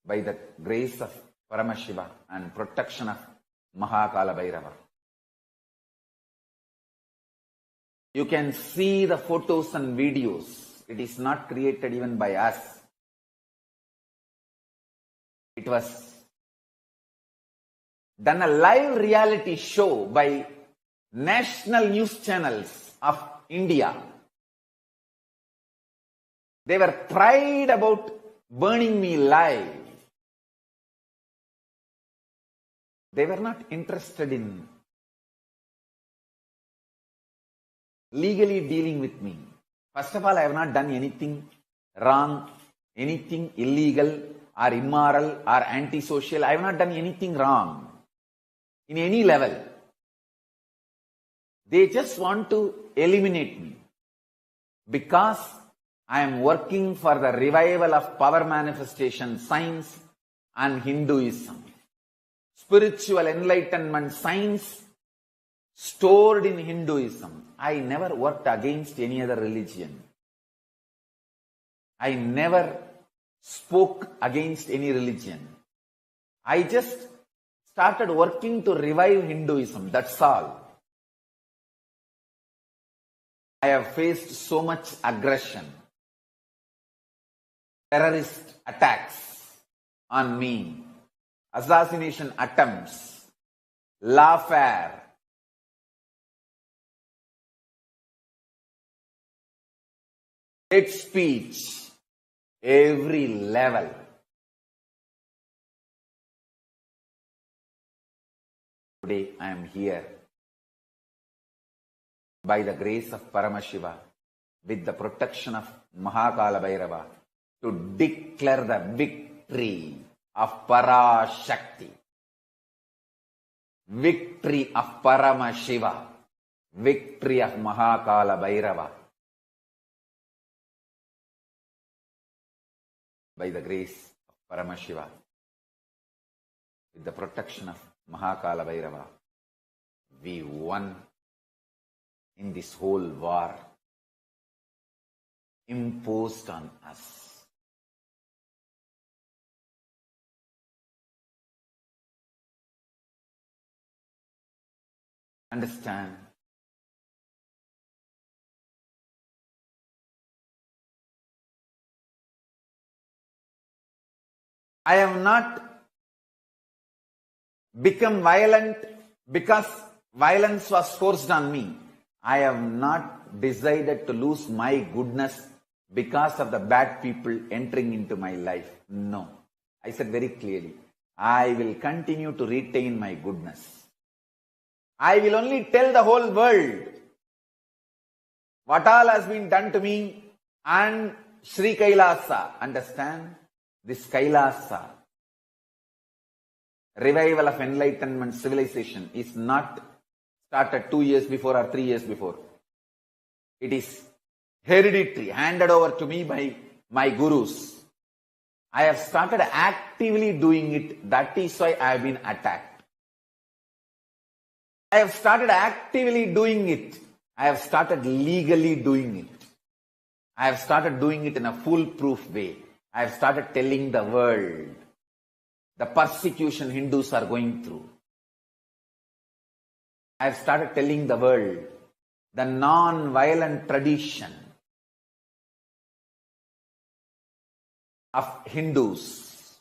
[SPEAKER 9] by the grace of Paramashiva and protection of Mahakala Bhairava. You can see the photos and videos. It is not created even by us. It was done a live reality show by national news channels of India. They were pride about burning me live. They were not interested in legally dealing with me. First of all, I have not done anything wrong, anything illegal or immoral or antisocial. I have not done anything wrong in any level. They just want to eliminate me because I am working for the revival of power manifestation science and Hinduism. Spiritual enlightenment science stored in Hinduism. I never worked against any other religion. I never spoke against any religion. I just started working to revive Hinduism. That's all. I have faced so much aggression, terrorist attacks on me, assassination attempts, lawfare, hate speech, every level. Today I am here by the grace of Paramashiva, with the protection of Mahakala Bhairava, to declare the victory of Parashakti, victory of Paramashiva, victory of Mahakala Bhairava. By the grace of Paramashiva, with the protection of Mahakala Bhairava, we won in this whole war imposed on us. Understand?
[SPEAKER 2] I have not become violent because violence was forced on me. I have not decided to lose my goodness because of the bad people entering into my life. No. I said very clearly, I will continue to retain my goodness. I will only tell the whole world what all has been done to me and Sri Kailasa. Understand? This Kailasa, revival of enlightenment civilization, is not started 2 years before or 3 years before. It is hereditary, handed over to me by my gurus. I have started actively doing it. That is why I have been attacked. I have started actively doing it. I have started legally doing it. I have started doing it in a foolproof way. I have started telling the world the persecution Hindus are going through. I have started telling the world the non-violent tradition of Hindus.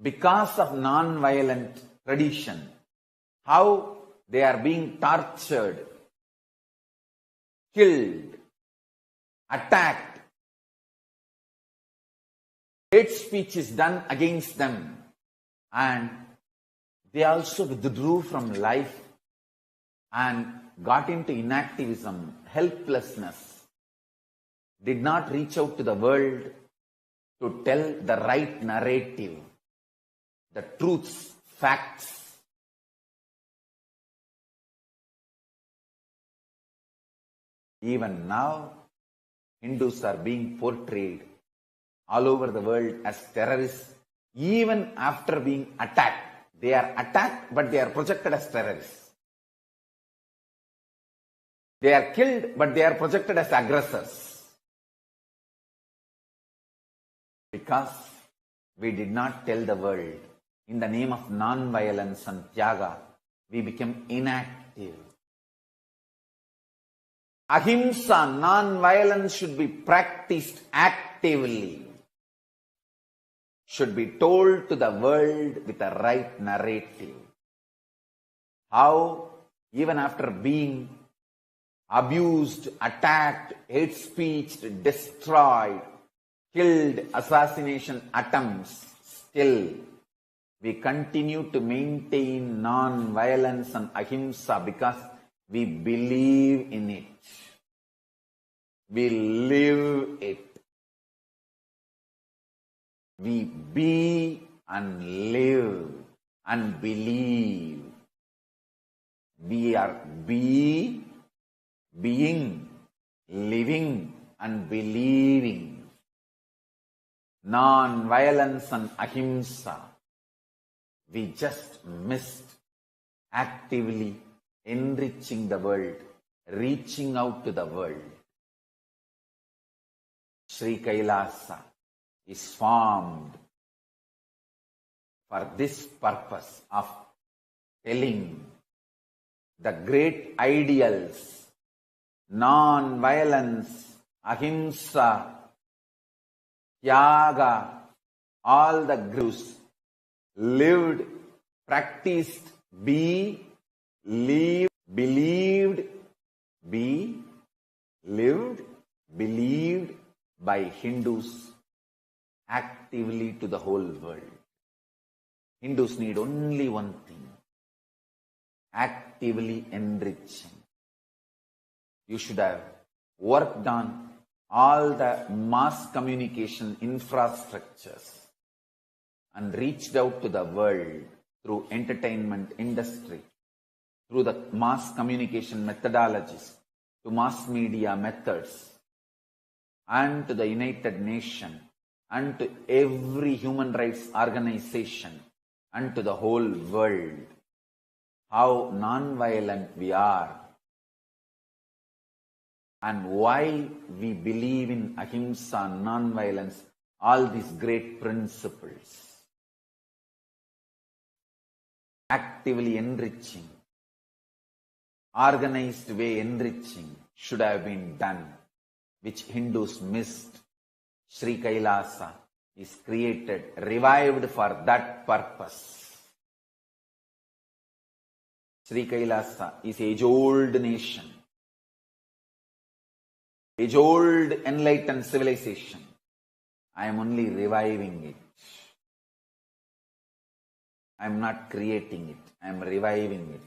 [SPEAKER 2] Because of non-violent tradition, how they are being tortured, killed, attacked. Hate speech is done against them, and they also withdrew from life and got into inactivism, helplessness, did not reach out to the world to tell the right narrative, the truths, facts. Even now, Hindus are being portrayed all over the world as terrorists, even after being attacked. They are attacked, but they are projected as terrorists. They are killed, but they are projected as aggressors. Because we did not tell the world, in the name of non-violence and tyaga, we became inactive. Ahimsa, non-violence, should be practiced actively, should be told to the world with the right narrative. How, even after being abused, attacked, hate speech, destroyed, killed, assassination attempts, still we continue to maintain non-violence and ahimsa because we believe in it. We live it. We be and live and believe. We are being, living and believing. Non-violence and ahimsa. We just missed actively enriching the world, reaching out to the world. Sri Kailasa is formed for this purpose of telling the great ideals, non-violence, ahimsa, tyaga, all the gurus lived, practiced, believed, believed by Hindus actively to the whole world. Hindus need only one thing: actively enriching. You should have worked on all the mass communication infrastructures and reached out to the world through entertainment industry, through the mass communication methodologies, to mass media methods, and to the United Nations, and to every human rights organization, and to the whole world, how non-violent we are, and why we believe in ahimsa, non-violence, all these great principles. Actively enriching, organized way enriching should have been done, which Hindus missed. Sri Kailasa is created, revived for that purpose. Sri Kailasa is age-old nation, age-old enlightened civilization. I am only reviving it. I am not creating it. I am reviving it.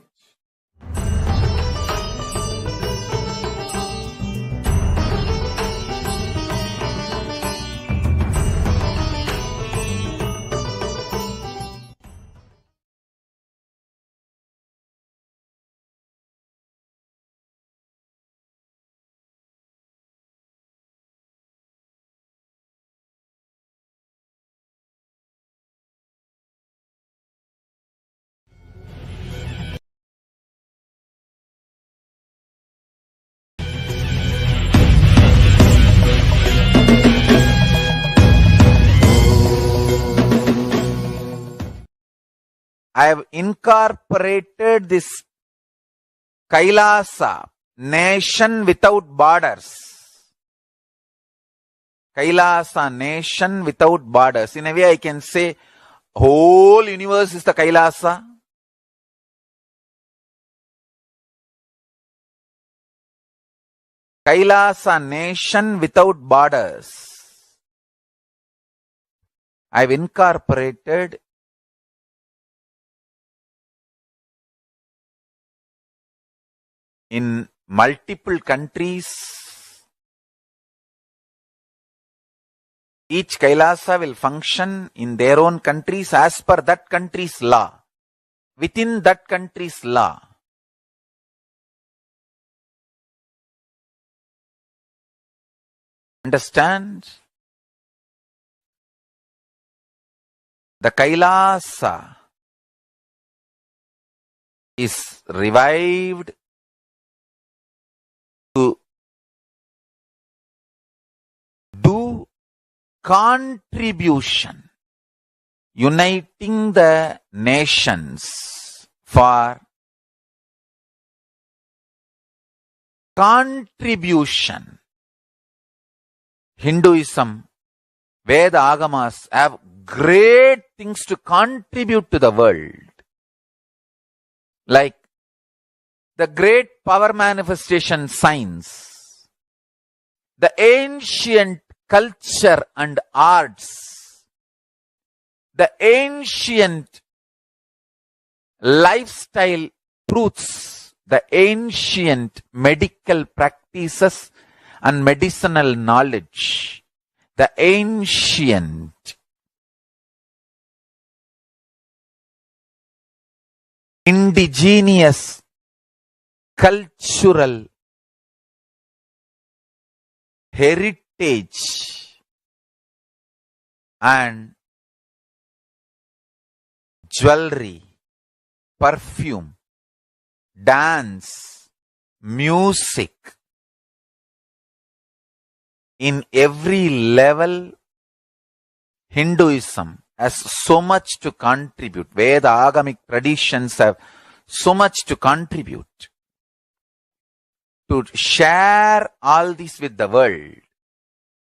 [SPEAKER 2] I have incorporated this Kailasa, nation without borders. Kailasa, nation without borders. In a way I can say whole universe is the Kailasa. Kailasa, nation without borders. I have incorporated in multiple countries. Each Kailasa will function in their own countries as per that country's law, within that country's law. Understand? The Kailasa is revived to do contribution, uniting the nations for contribution. Hinduism, Veda Agamas have great things to contribute to the world. Like the great power manifestation science, the ancient culture and arts, the ancient lifestyle truths, the ancient medical practices and medicinal knowledge, the ancient indigenous cultural heritage and jewelry, perfume, dance, music. In every level, Hinduism has so much to contribute. Veda Agamic traditions have so much to contribute. To share all this with the world,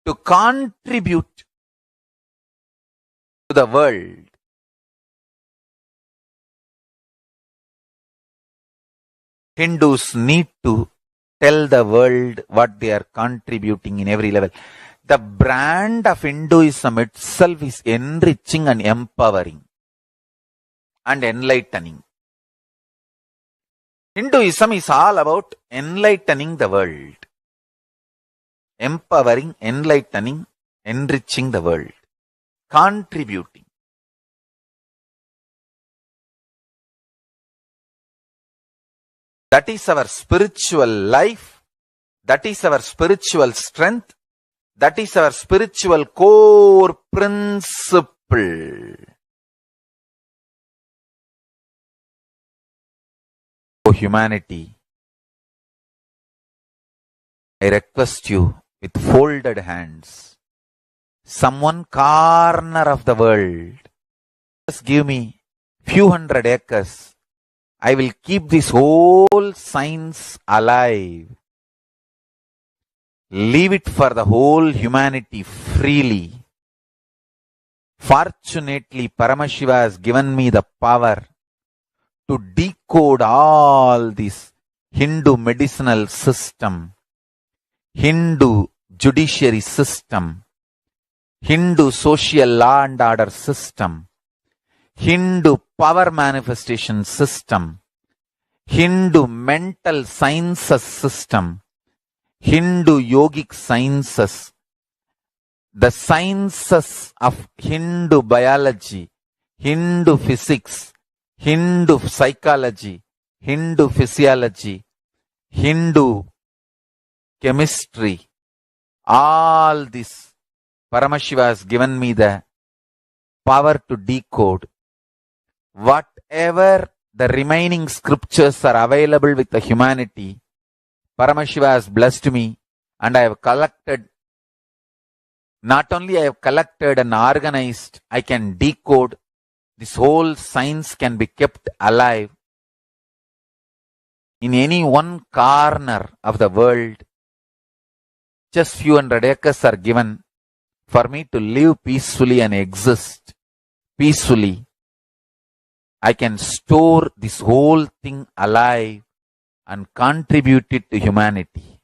[SPEAKER 2] to contribute to the world. Hindus need to tell the world what they are contributing in every level. The brand of Hinduism itself is enriching and empowering and enlightening. Hinduism is all about enlightening the world. Empowering, enlightening, enriching the world. Contributing. That is our spiritual life. That is our spiritual strength. That is our spiritual core principle. O humanity, I request you with folded hands, some one corner of the world, just give me few hundred acres. I will keep this whole science alive. Leave it for the whole humanity freely.
[SPEAKER 9] Fortunately, Paramashiva has given me the power to decode all this Hindu medicinal system, Hindu judiciary system, Hindu social law and order system, Hindu power manifestation system, Hindu mental sciences system, Hindu yogic sciences, the sciences of Hindu biology, Hindu physics, Hindu psychology, Hindu physiology, Hindu chemistry, all this Paramashiva has given me the power to decode. Whatever the remaining scriptures are available with the humanity, Paramashiva has blessed me, and I have collected, not only I have collected and organized, I can decode. This whole science can be kept alive in any one corner of the world. Just few hundred acres are given for me to live peacefully and exist peacefully. I can store this whole thing alive and contribute it to humanity.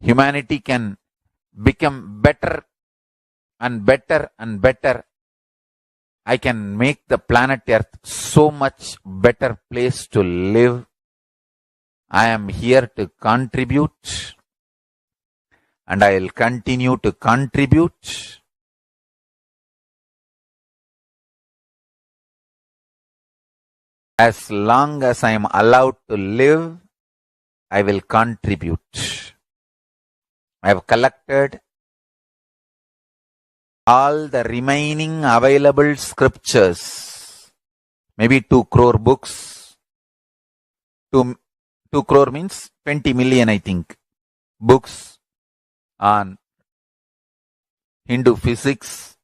[SPEAKER 9] Humanity can become better and better and better. I can make the planet Earth so much better place to live. I am here to contribute, and I will continue to contribute. As long as I am allowed to live, I will contribute. I have collected all the remaining available scriptures, maybe 2 crore books. 2 crore means 20 million, I think, books on Hindu physics,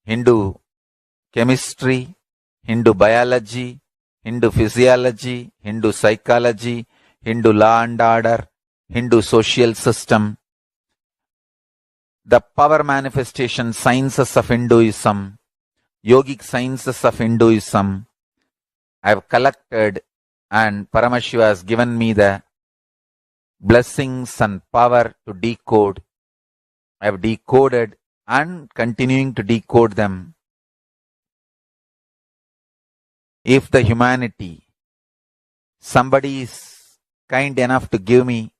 [SPEAKER 9] Hindu chemistry, Hindu biology, Hindu physiology, Hindu psychology, Hindu law and order, Hindu social system, the power manifestation sciences of Hinduism, yogic sciences of Hinduism. I have collected, and Paramashiva has given me the blessings and power to decode. I have decoded and continuing to decode them. If the humanity, somebody is kind enough to give me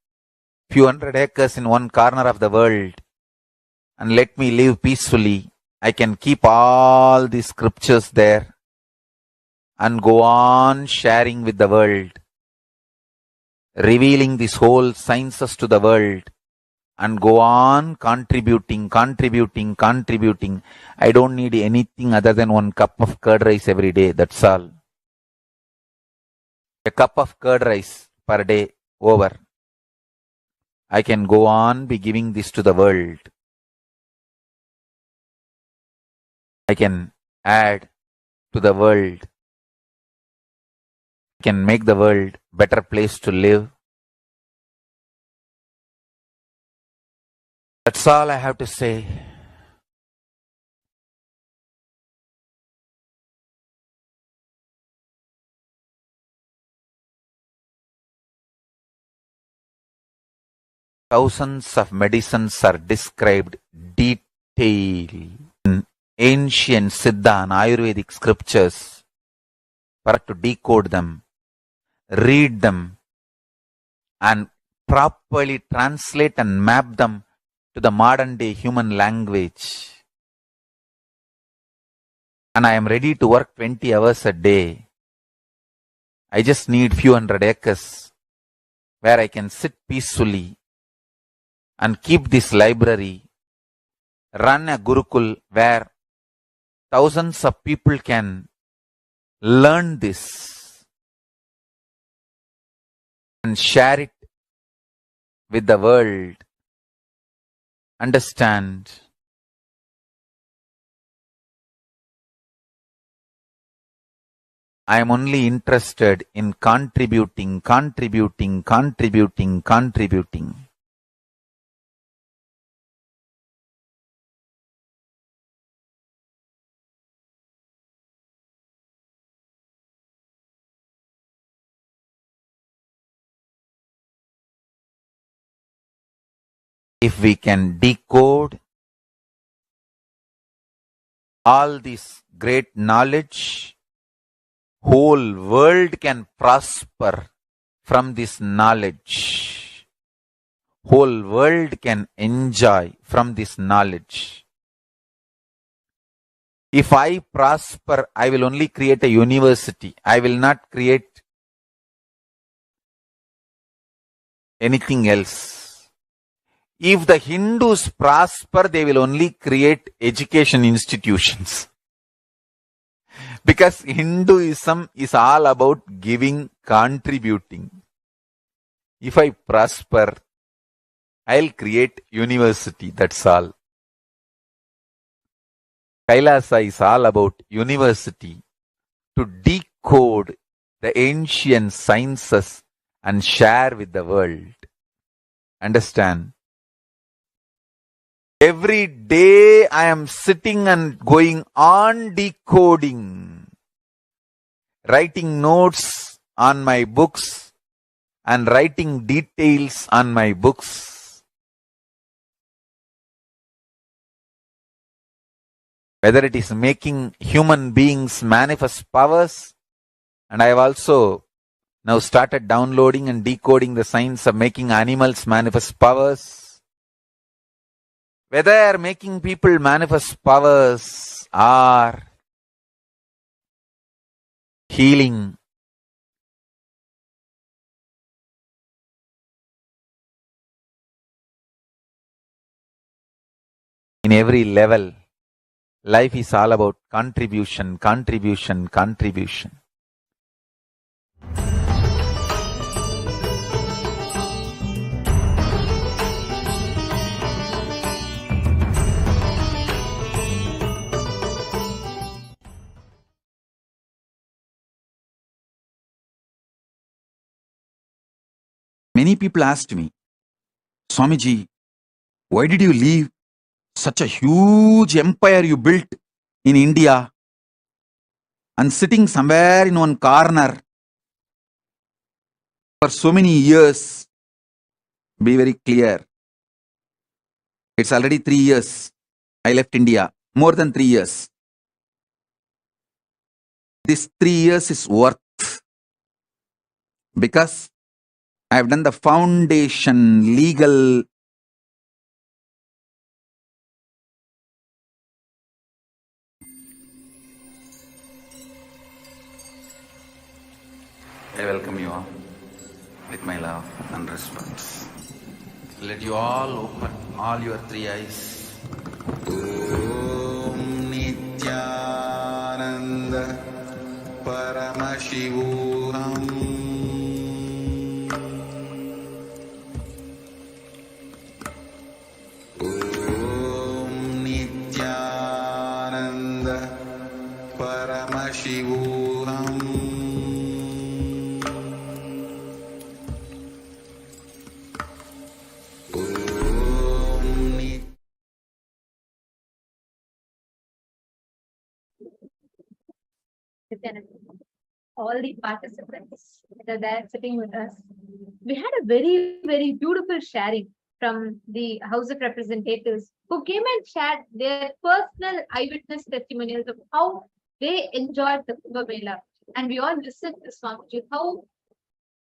[SPEAKER 9] few hundred acres in one corner of the world and let me live peacefully, I can keep all these scriptures there and go on sharing with the world, revealing this whole sciences to the world, and go on contributing. I don't need anything other than 1 cup of curd rice every day. That's all. A cup of curd rice per day over. I can go on be giving this to the world. I can add to the world. I can make the world better place to live. That's all I have to say. Thousands of medicines are described detail in ancient Siddha and Ayurvedic scriptures. For us to decode them, read them, and properly translate and map them to the modern day human language. And I am ready to work 20 hours a day. I just need few hundred acres where I can sit peacefully and keep this library, run a Gurukul where thousands of people can learn this and share it with the world. Understand? I am only interested in contributing. if we can decode all this great knowledge, whole world can prosper from this knowledge. Whole world can enjoy from this knowledge. If I prosper, I will only create a university. I will not create anything else. If the Hindus prosper, they will only create education institutions. Because Hinduism is all about giving, contributing. If I prosper, I'll create university, that's all. Kailasa is all about university to decode the ancient sciences and share with the world. Understand? Every day I am sitting and going on decoding, writing notes on my books and writing details on my books. Whether it is making human beings manifest powers, and I have also now started downloading and decoding the science of making animals manifest powers. Whether making people manifest powers or healing, in every level, life is all about contribution, contribution, contribution. Many people asked me, Swamiji, why did you leave such a huge empire you built in India and sitting somewhere in one corner for so many years? Be very clear. It's already 3 years I left India, more than 3 years. This 3 years is worth because I have done the foundation, legal. I welcome you all with my love and respect. Let you all open all your 3 eyes. Om Nithyananda Paramashivam. Om Nithyananda Paramashivam.
[SPEAKER 10] All the participants that are there sitting with us. We had a very, very beautiful sharing from the House of Representatives who came and shared their personal eyewitness testimonials of how they enjoyed the Kumbh Mela. And we all listened to Swamiji, how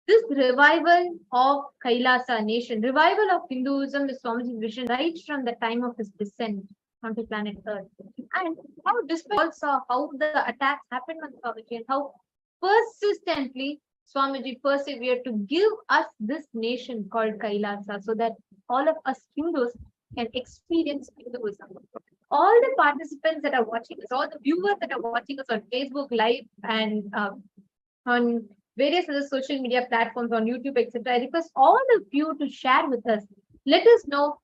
[SPEAKER 10] this revival of Kailasa nation, revival of Hinduism is Swamiji's vision right from the time of his descent onto planet Earth. And how despite also how the attacks happened on Swamiji and how persistently Swamiji persevered to give us this nation called Kailasa so that all of us Hindus can experience Hinduism. All the participants that are watching us, all the viewers that are watching us on Facebook Live and on various other social media platforms on YouTube, etc. I request all of you to share with us. Let us know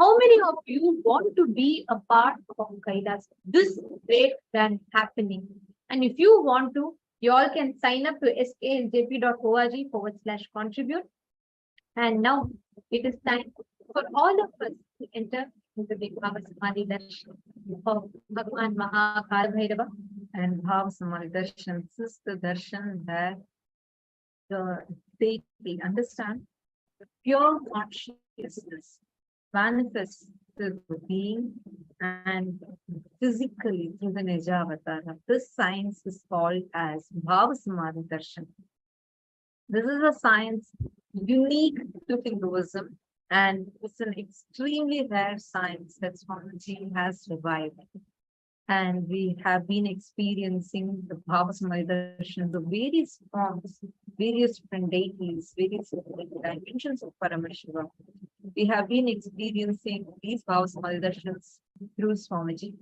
[SPEAKER 10] how many of you want to be a part of Kailas, this great grand happening. And if you want to, you all can sign up to skljp.org/contribute. And now it is time for all of us to enter into the Bhava Samadhi Darshan of Bhagavan Mahakala and Bhava Samadhi Darshan. This is the darshan where they understand pure consciousness manifests the being and physically through the Nija Avatara. This science is called as Bhava Samadhi Darshan. This is a science unique to Hinduism, and it's an extremely rare science that Swamiji has revived. And we have been experiencing the Bhava Samadhi Darshan, the various forms, various different deities, various different dimensions of Paramashivam. We have been experiencing these Bhava Samadhi Darshans through Swamiji.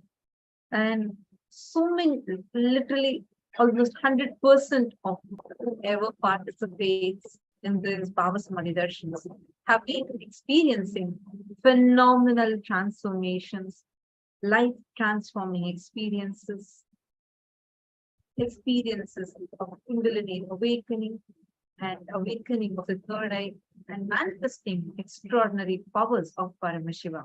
[SPEAKER 10] And so many, literally almost 100% of whoever participates in these Bhava Samadhi Darshans have been experiencing phenomenal transformations, life transforming experiences of Kundalini awakening and awakening of the third eye and manifesting extraordinary powers of Paramashiva.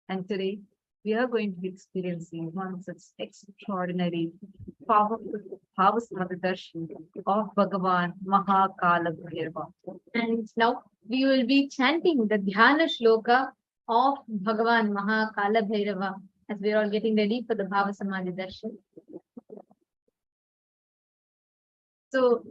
[SPEAKER 10] And today we are going to be experiencing one such extraordinary, powerful Bhava Samadhi Darshan of Bhagavan Mahakala Bhairava. And now we will be chanting the Dhyana Shloka of Bhagavan Mahakala Bhairava as we are all getting ready for the Bhava Samadhi Darshan. So,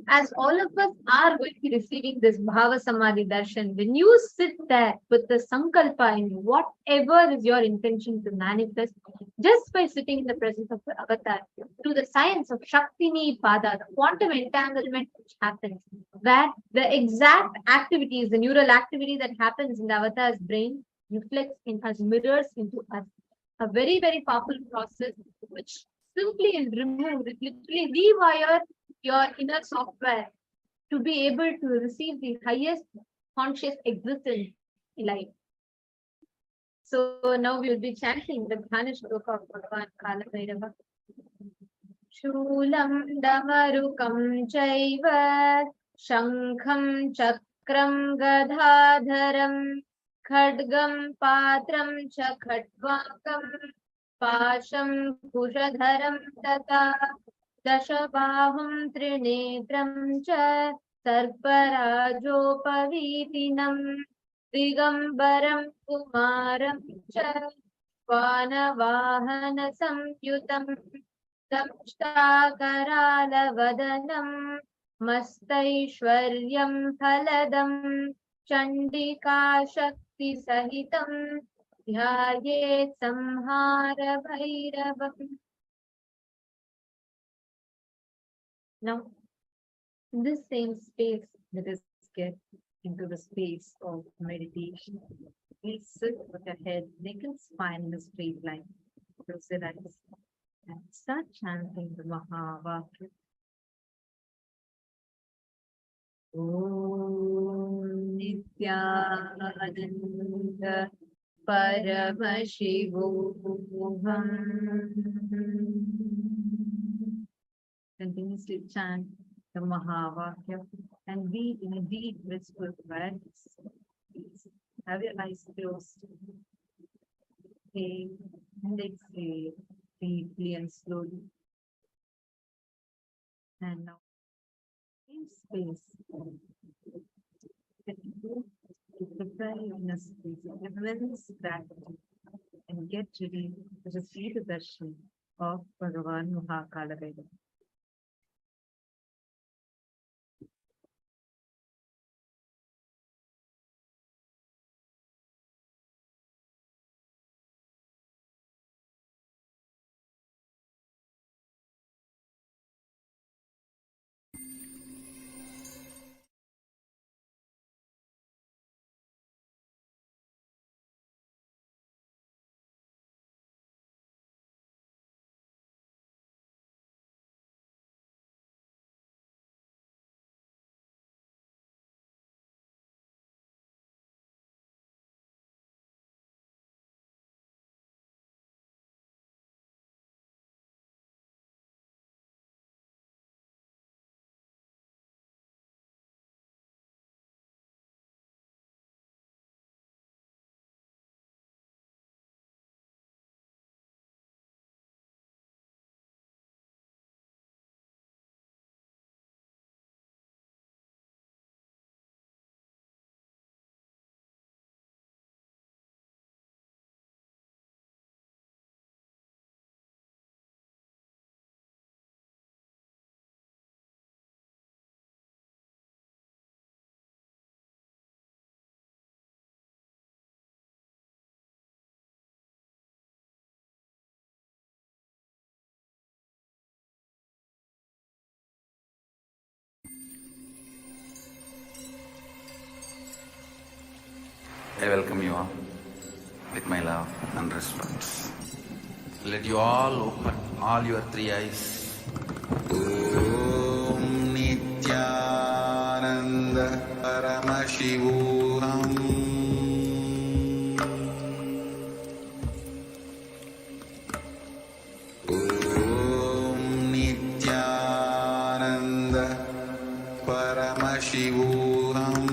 [SPEAKER 10] as all of us are going to be receiving this Bhava Samadhi Darshan, when you sit there with the Sankalpa in you, whatever is your intention to manifest, just by sitting in the presence of the avatar, through the science of Shaktini Pada, the quantum entanglement which happens, where the exact activities, the neural activity that happens in the avatar's brain reflects in us, mirrors into us. A very, very powerful process which simply and remove, it literally rewire your inner software to be able to receive the highest conscious existence in life. So now we will be chanting the Dhyana Shloka of Bhagavan Kala Bhairava. Shulam Damarukam Chaiva Shankham Chakram Gadadharam Khadgam Patram Cha Khatwakam Pasham Kushadharam Tata Dashabahum Trinetram Cha Sarparajopavitinam Digambaram Kumaram Cha Vanavahana Samyutam Damshtakarala Vadanam Mastaishwaryam Phaladam Chandika Shakti Sahitam Dhyayet Samhara Bhairavam. Now, in this same space, let us get into the space of meditation. Please sit with your head, neck and spine in a straight line. Close your eyes and start chanting the Mahavakya. Om Nithyananda Paramashivam. Continuously chant the Mahavakya and be in a deep blissful awareness. Please have your eyes closed. Inhale and exhale deeply and slowly. And now, in space, prepare your inner space of immense gratitude and get ready to receive the darshan of Bhagavan Mahakala Bhairava.
[SPEAKER 2] I welcome you all with my love and respect. Let you all open all your three eyes. Om Nithyananda Paramashivam. Om Nithyananda Paramashivam.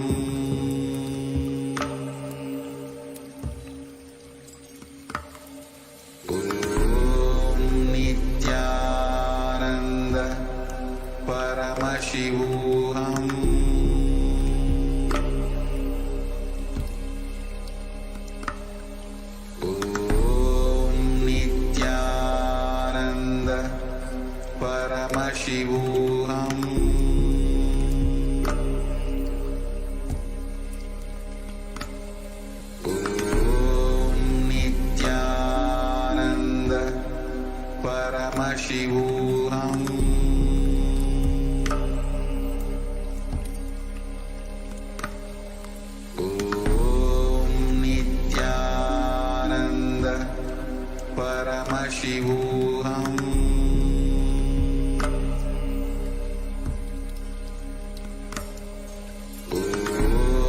[SPEAKER 2] Paramashivam. Om Nithyananda Paramashivam. Om Nithyananda Paramashivam. Paramashivam.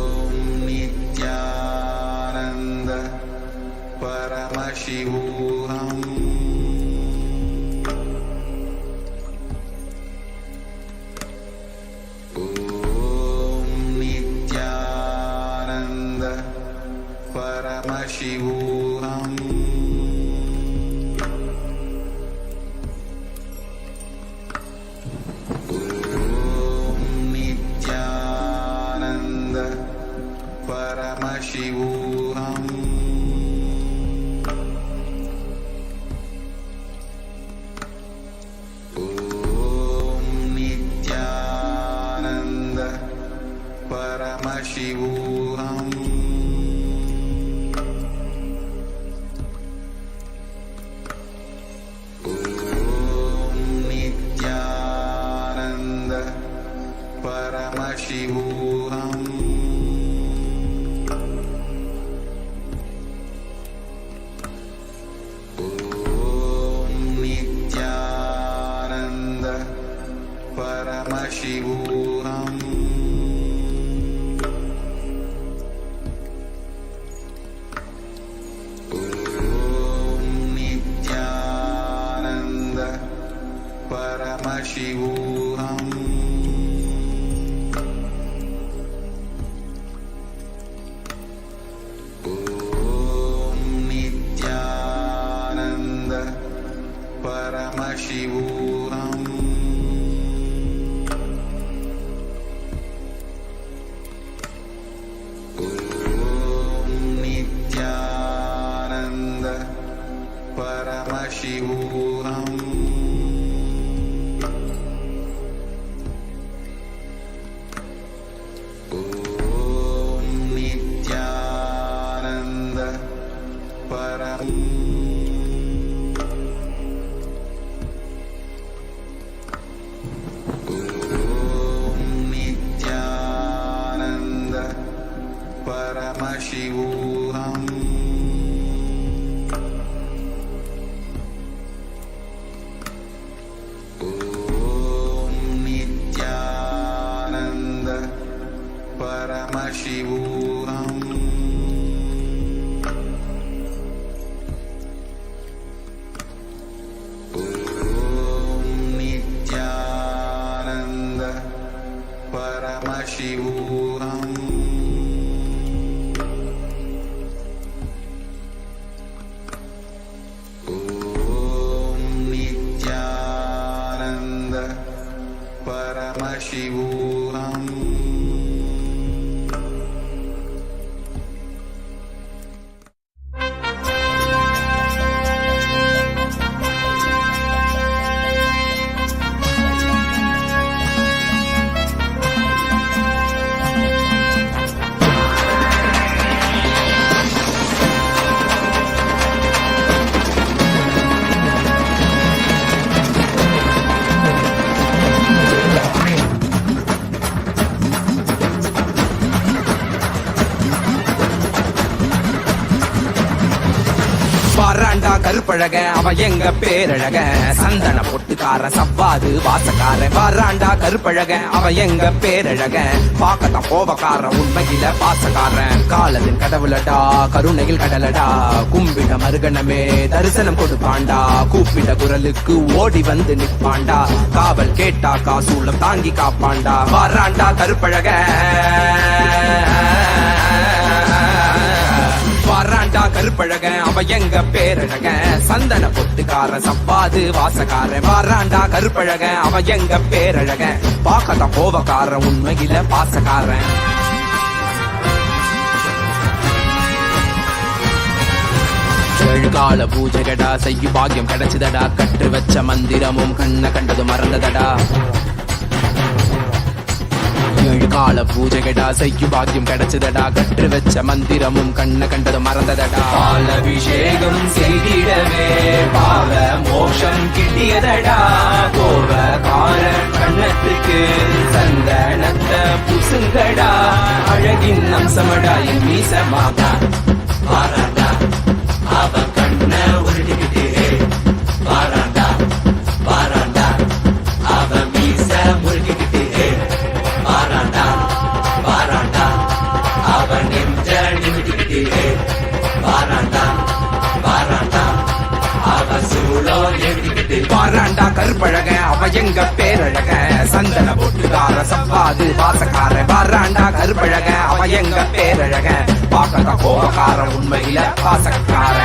[SPEAKER 2] Om Nithyananda Paramashivam. Om Nithyananda Paramashivam. Paramashivam. Om Nithyananda Paramashivam. Om Nithyananda Paramashivam. Paramashivam. Om Nithyananda Paramashivam. Om Nithyananda Paramashivam. Paramashivam. Om Nithyananda Om Nithyananda Paramashivam. Paramashivam. Om Nithyananda Paramashivam. Om Nithyananda Paramashivam.
[SPEAKER 7] கருப்பழக அவ எங்க பேரழக சந்தன பொட்டுக்கார சவ்வாது வாசக்கார வராண்டா கருப்பழக அவ எங்க பேரழக பாக்கத்தான் கோபக்கார உண்மையில பாசக்காரன் காலத்தின் கடவுளடா கருணையில் கடலடா கும்பிட மருகணமே தரிசனம் கொடுப்பாண்டா கூப்பிட குரலுக்கு ஓடி வந்து நிற்பாண்டா காவல் கேட்டா காசூலம் தாங்கி காப்பாண்டா வராண்டா கருப்பழக வராண்டா கருப்பழக அவ எங்க பேரழக சந்தன பொட்டுக்கார சவ்வாது வாசக்கார வராண்டா கருப்பழக அவ எங்க பேரழக பாக்கத்தான் கோபக்கார உண்மையில பாசக்காரன் ஏழுகால பூஜைகடா செய்யு பாக்கியம் கிடைச்சதடா கற்று வச்ச மந்திரமும் கண்ண கண்டது மறந்ததடா ஏழு கால பூஜைகடா செய்யு பாக்கியம் கிடைச்சதடா கற்று வச்ச மந்திரமும் கண்ண கண்டது மறந்ததடா பாலபிஷேகம் செய்திடவே பாவ மோஷம் கிட்டியதடா கோபக்கார கண்ணத்துக்கு சந்தனத்தை புசுங்கடா அழகின் அம்சமடா என் மீசமாகா வாராண்டா அவ கண்ண உருட்டிக்கிட்டே வாராண்டா வாராண்டா அவ மீச முருகிக்கிட்டே வாராண்டா வாராண்டா அவ நெஞ்ச நிமிட்டிக்கிட்டே வாராண்டா வாராண்டா அவ சூழோ எழுதிக்கிட்டு வாராண்டா கருப்பழக அவ எங்க பேரழக சந்தன பொட்டுக்கார சவ்வாது வாசக்கார வாராண்டா கருப்பழக அவ எங்க பேரழக பாக்கத்தா கோபக்கார உண்மையில பாசக்கார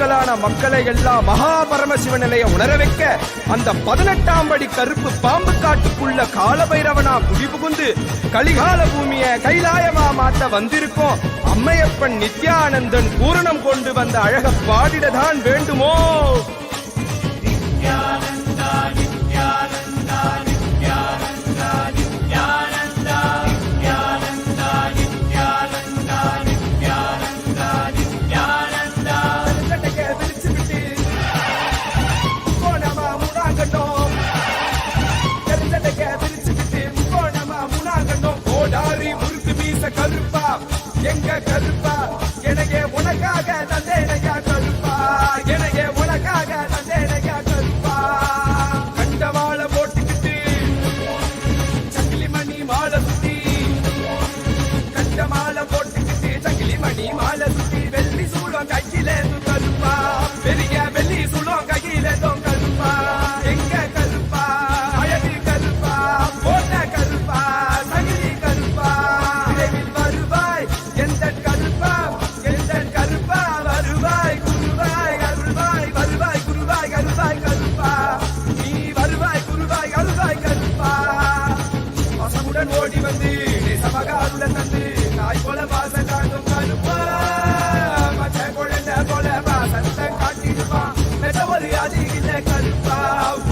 [SPEAKER 11] கோடிக்கணக்கான மக்களை எல்லாம் மகா பரமசிவ நிலைய உணர வைக்க அந்த 18ஆம் படி கருப்பு பாம்பு காட்டுக்குள்ள காலபைரவனா குடிபுகுந்து கலிகால பூமிய கைலாயமா மாத்த வந்திருக்கோம். அம்மையப்பன் நித்யானந்தன் பூரணம் கொண்டு வந்த அழக பாடிடதான் வேண்டுமோ? நித்யானந்தா நித்யானந்தா நித்யானந்தா நித்யானந்தா நித்யானந்தா நித்யானந்தா நித்யானந்தா நித்யானந்தா கட்டக்க விரிச்சு விட்டு போனமா முனாகட்டும் கட்டக்க விரிச்சு விட்டு போனமா முனாகட்டும். கோடாரி முறுக்கு மீச கருப்பா எங்க கருப்பா எனக்கே உனக்காக தந்தேனையா கருப்பா எனக்கே உனக்காக தந்தேனையா கருப்பா. கண்டவாள போட்டுக்கிட்டு சங்கிலி மணி மாலை சுத்தி கண்ட மாலை போட்டுக்கிட்டு சங்கிலி மணி மாலை சுத்தி வெள்ளி சூளம் கையில கருப்பா பெரிய வெள்ளி சூளம் கையில கருப்பா எங்க கருப்பா அழகு கருப்பா போட்ட கருப்பா சங்கிலி கருப்பா விரைவில் வருவாய் எந்த கருப்பா எந்த கருப்பா வருவாய் குருவாய் அருள்வாய் வருவாய் குருவாய் அருள்வாய் கருப்பா நீ வருவாய் குருவாய் அருள்வாய் கருப்பா. வசமுடன் ஓடி வந்து நேசமாக அருள தந்து நாய் போல வாச காட்டும் கருப்பா மச்ச குழந்தை போல வாசத்தை காட்டிடுவான் மெச்ச ஒரு அதிகில்ல கருப்பா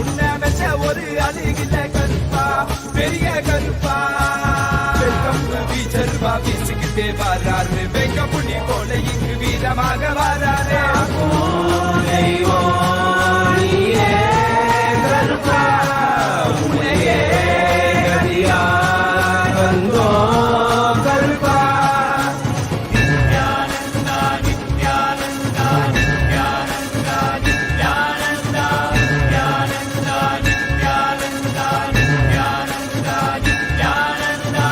[SPEAKER 11] உன்னை மெச்ச ஒரு அதிகில்ல கருப்பா பெரிய கருப்பா. வீச்சருவா வீசுகிட்டே வராரு வெங்க புண்ணி போல இங்கு வீரமாக வராரு கருப்பா உன்னையே கதியா வந்தோ கருப்பா. நித்யானந்தா நித்யானந்தா நித்யானந்தா நித்யானந்தா நித்யானந்தா நித்யானந்தா நித்யானந்தா நித்யானந்தா.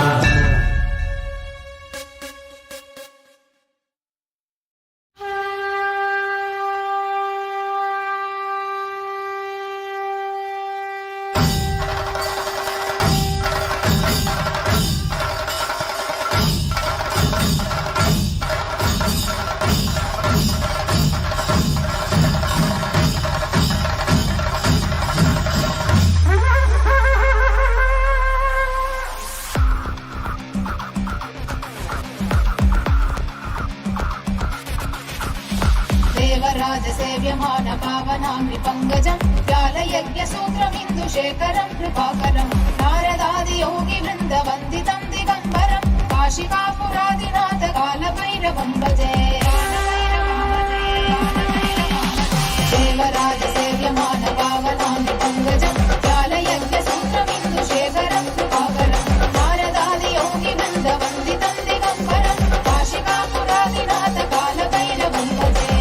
[SPEAKER 4] देवराजसेव्यमान पावनाम्नि पङ्कजं व्यालयज्ञसूत्रमिन्दुशेखरं कृपाकरं नारदादियोगिवृन्दवन्दितं दिगम्बरं काशिकापुरादिनाथ कालभैरवं भजे. देवराजसेव्यमान पावनाम्नि पङ्कजं व्यालयज्ञसूत्रमिन्दुशेखरं कृपाकरं नारदादियोगिवृन्दवन्दितं दिगम्बरं काशिकापुरादिनाथ कालभैरवं भजे.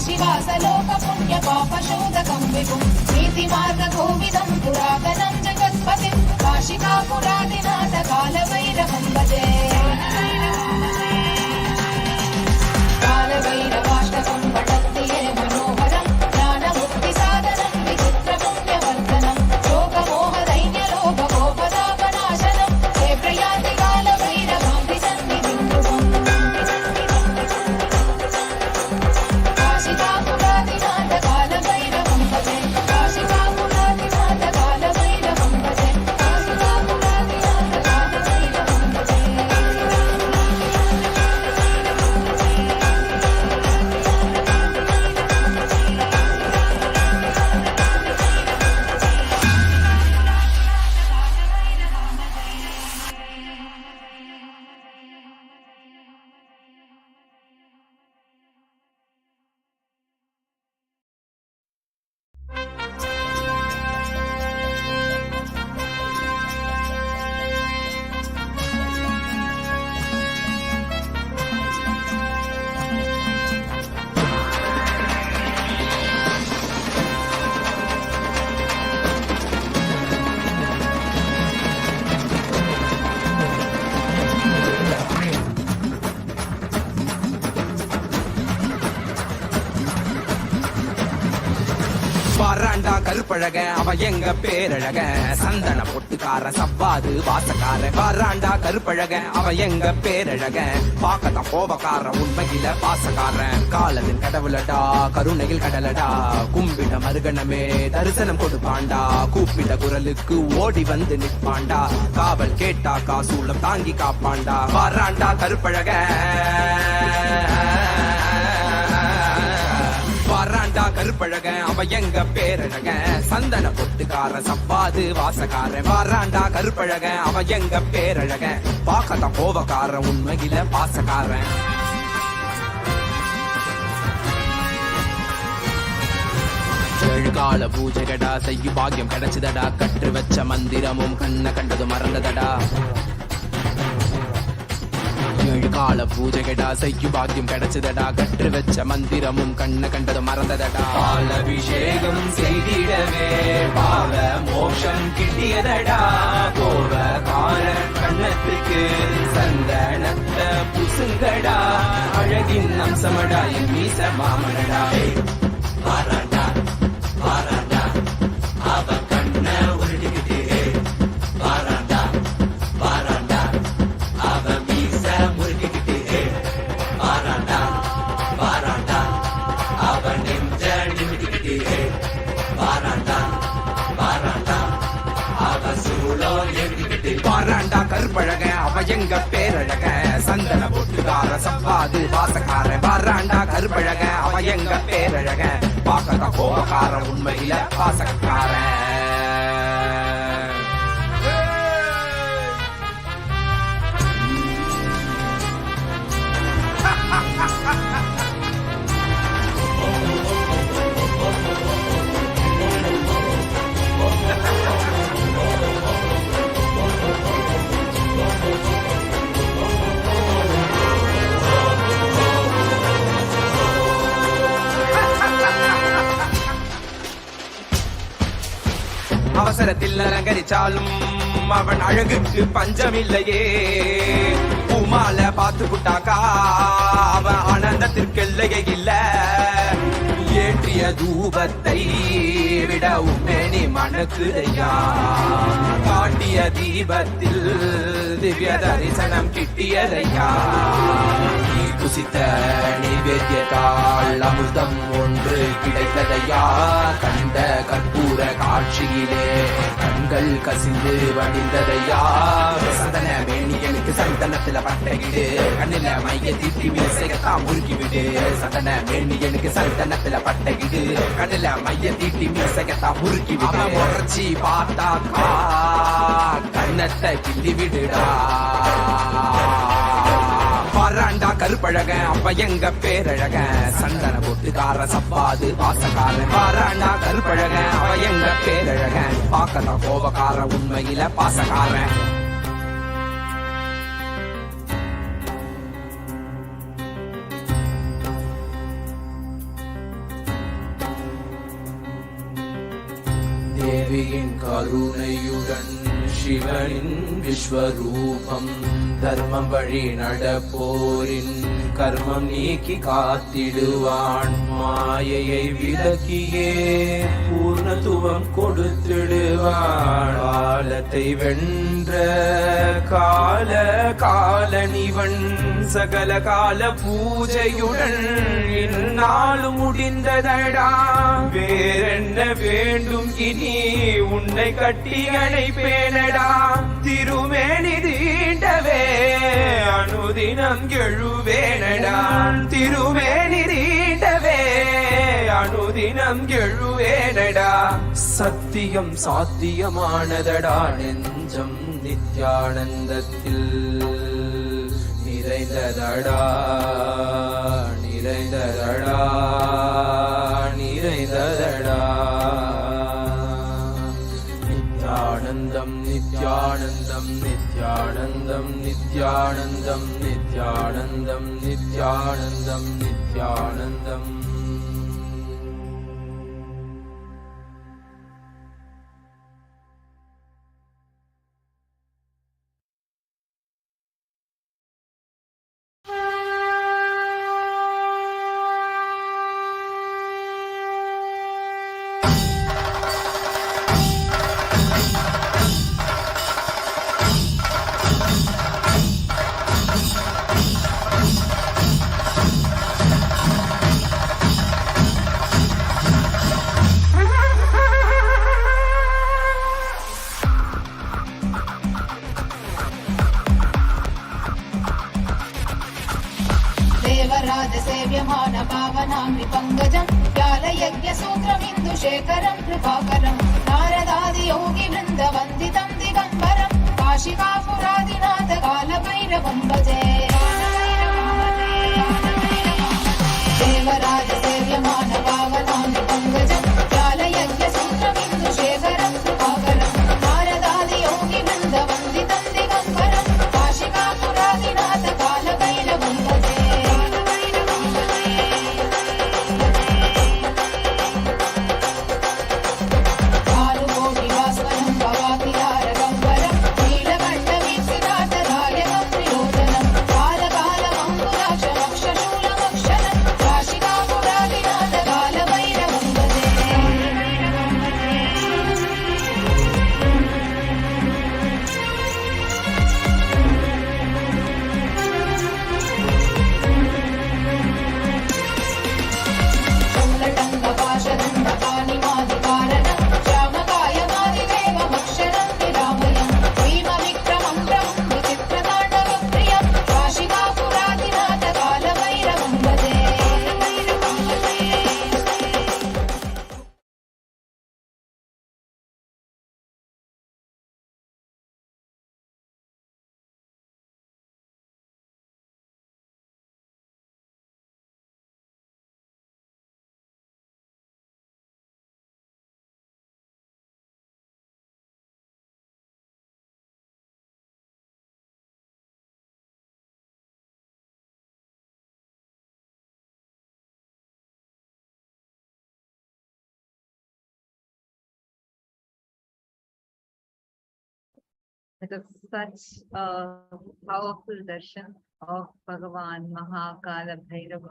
[SPEAKER 4] काशीवासलोक पुण्य पापशोधकं विभुं नीतिमार्गकोविदं पुरातनं जगत्पतिं काशिकापुरादिनाथ कालभैरवं भजे कालभैरवाष्टकं पठन्ति ये मनोहरं ज्ञानमुक्तिसाधनं विचित्रपुण्यवर्धनं योगमोहदैन्यलोभकोपदापनाशनं हे प्रयाति कालभैरवाम्बि सन्निधिं ध्रुवम् काशिकापुरादिनाथ कालभैरवं भजे काशिकापुरादिनाथ कालभैरवं भजे काशिकापुरादिनाथ कालभैरवं भजे
[SPEAKER 11] வாராண்டா கருப்பழக அவ எங்க பேரழக சந்தன பொட்டுக்கார சவ்வாது வாசக்கார வாராண்டா கருப்பழக அவ எங்க பேரழக பாக்கத்தான் கோபக்கார உண்மையில பாசக்காரன் காலத்தின் கடவுளடா கருணையில் கடலடா கும்பிட மருகணமே தரிசனம் கொடுப்பாண்டா கூப்பிட்ட குரலுக்கு ஓடி வந்து நிற்பாண்டா காவல் கேட்டா காசூலம் தாங்கி காப்பாண்டா வாராண்டா கருப்பழக வாராண்டா கருப்பழக அவ எங்க பேரழக சந்தன பொட்டுக்கார சவ்வாது வாசக்கார வாராண்டா கருப்பழக அவ எங்க பேரழக பாக்கத்தான் கோபக்கார உண்மையில பாசக்காரன் ஏழு கால பூஜைகடா செய்யு பாக்கியம் கிடைச்சதடா கற்று வச்ச மந்திரமும் கண்ண கண்டது மறந்ததடா ஏழு கால பூஜைகடா செய்யு பாக்கியம் கிடைச்சதடா கற்று வச்ச மந்திரமும் கண்ண கண்டது மறந்ததடா பாலபிஷேகம் செய்திடவே பாவ மோட்சம் கிட்டியதடா கோபக்கார கண்ணத்துக்கு சந்தனத்த புசுங்கடா அழகின் அம்சமடா என் மீச மாமனடா வாராண்டா வாராண்டா அவ கண்ண உருட்டிக்கிட்டே வாராண்டா வாராண்டா அவ மீச முறுக்கிக்கிட்டே வாராண்டா வாராண்டா அவ நெஞ்ச நிமிட்டிக்கிட்டே வாராண்டா வாராண்டா அவ சூழோ எழுதிக்கிட்டு வாராண்டா கருப்பழக அவ எங்க பேரழக சந்தன பொட்டுக்கார சவ்வாது வாசக்கார வாராண்டா கருப்பழக அவ எங்க பேரழக பாக்கத கோபக்கார உண்மையில பாசக்கார அவசரத்தில் அலங்கரிச்சாலும் அவன் அழகுக்கு பஞ்சமில்லையே பூமால பார்த்து புட்டாக்கா அவன் ஆனந்தத்திற்கெல்லையே இல்ல ஏற்றிய தூபத்தை விட உண்மைனி மணக்குதையா காட்டிய தீபத்தில் திவ்ய தரிசனம் கிட்டியதையா குசித்த நைவேத்தியத்தால் அமிர்தம் ஒன்று கிடைத்ததையா கண்ட கற்பூர காட்சியிலே கண்கள் கசிந்து வடிந்ததையா சந்தன மேனியனுக்கு சந்தனத்துல பட்டையிடு கண்ணில மைய தீட்டி மீசையத்தான் முறுக்கிவிடு சந்தன மேனியனுக்கு சந்தனத்துல பட்டையிடு கண்ணில மைய தீட்டி மீசையத்தான் முறுக்கிவிடு முறைச்சி பார்த்தாக்கா கண்ணத்தை கிள்ளி விடுடா வாராண்டா கருப்பழக அப்ப எங்க பேரழக சந்தன பொட்டுக்கார சவ்வாது வாசக்கார வாராண்டா கருப்பழக அவ எங்க பேரழக பாக்கத்தான் கோபக்கார உண்மையில பாசக்கார
[SPEAKER 7] தேவியின் கருணையுடன் சிவனின் விஸ்வரூபம் தர்மம் வழி நடப்போரின் கர்மம் நீக்கி காத்திடுவான் மாயையை விலக்கியே பூர்ணத்துவம் கொடுத்திடுவான் காலத்தை வென்ற கால காலனிவன் சகல கால பூஜையுடன் இந்நாளும் முடிந்ததடா வேறென்ன வேண்டும் இனி உன்னை கட்டி அணைப்பேனடா திருமேனி தீண்டவே அனுதினம் எழுவேனடா திருமேனி தீண்டவே அனுதினம் எழுவேனடா சத்தியம் சாத்தியமானதடா நெஞ்சம் நித்யானந்தத்தில் நிறைந்ததடா நிறைந்ததடா நிறைந்ததடா நித்யானந்தம் நித்யானந்தம் நித்யானந்தம் நித்யானந்தம் நித்யானந்தம் நித்யானந்தம் நித்யானந்தம்
[SPEAKER 4] सेव्यमान पावनाम्रि पङ्कजं व्यालयज्ञसूत्रमिन्दुशेखरं कृपाकरं नारदादियोगि वृन्दवन्दितं दिगम्बरं काशिकापुरादिनाथ कालभैरवं भजे देवराज सेव्यमान पावनाम्रि पङ्कजं व्यालयज्ञसूत्रमिन्दुशेखरं कृपाकरं नारदादियोगि वृन्दवन्दितं दिगम्बरं काशिकापुरादिनाथ कालभैरवं भजे
[SPEAKER 10] It was such a powerful darshan of Bhagavan Mahakala Bhairava.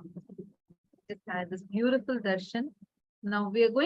[SPEAKER 10] Just had this beautiful darshan. Now we are going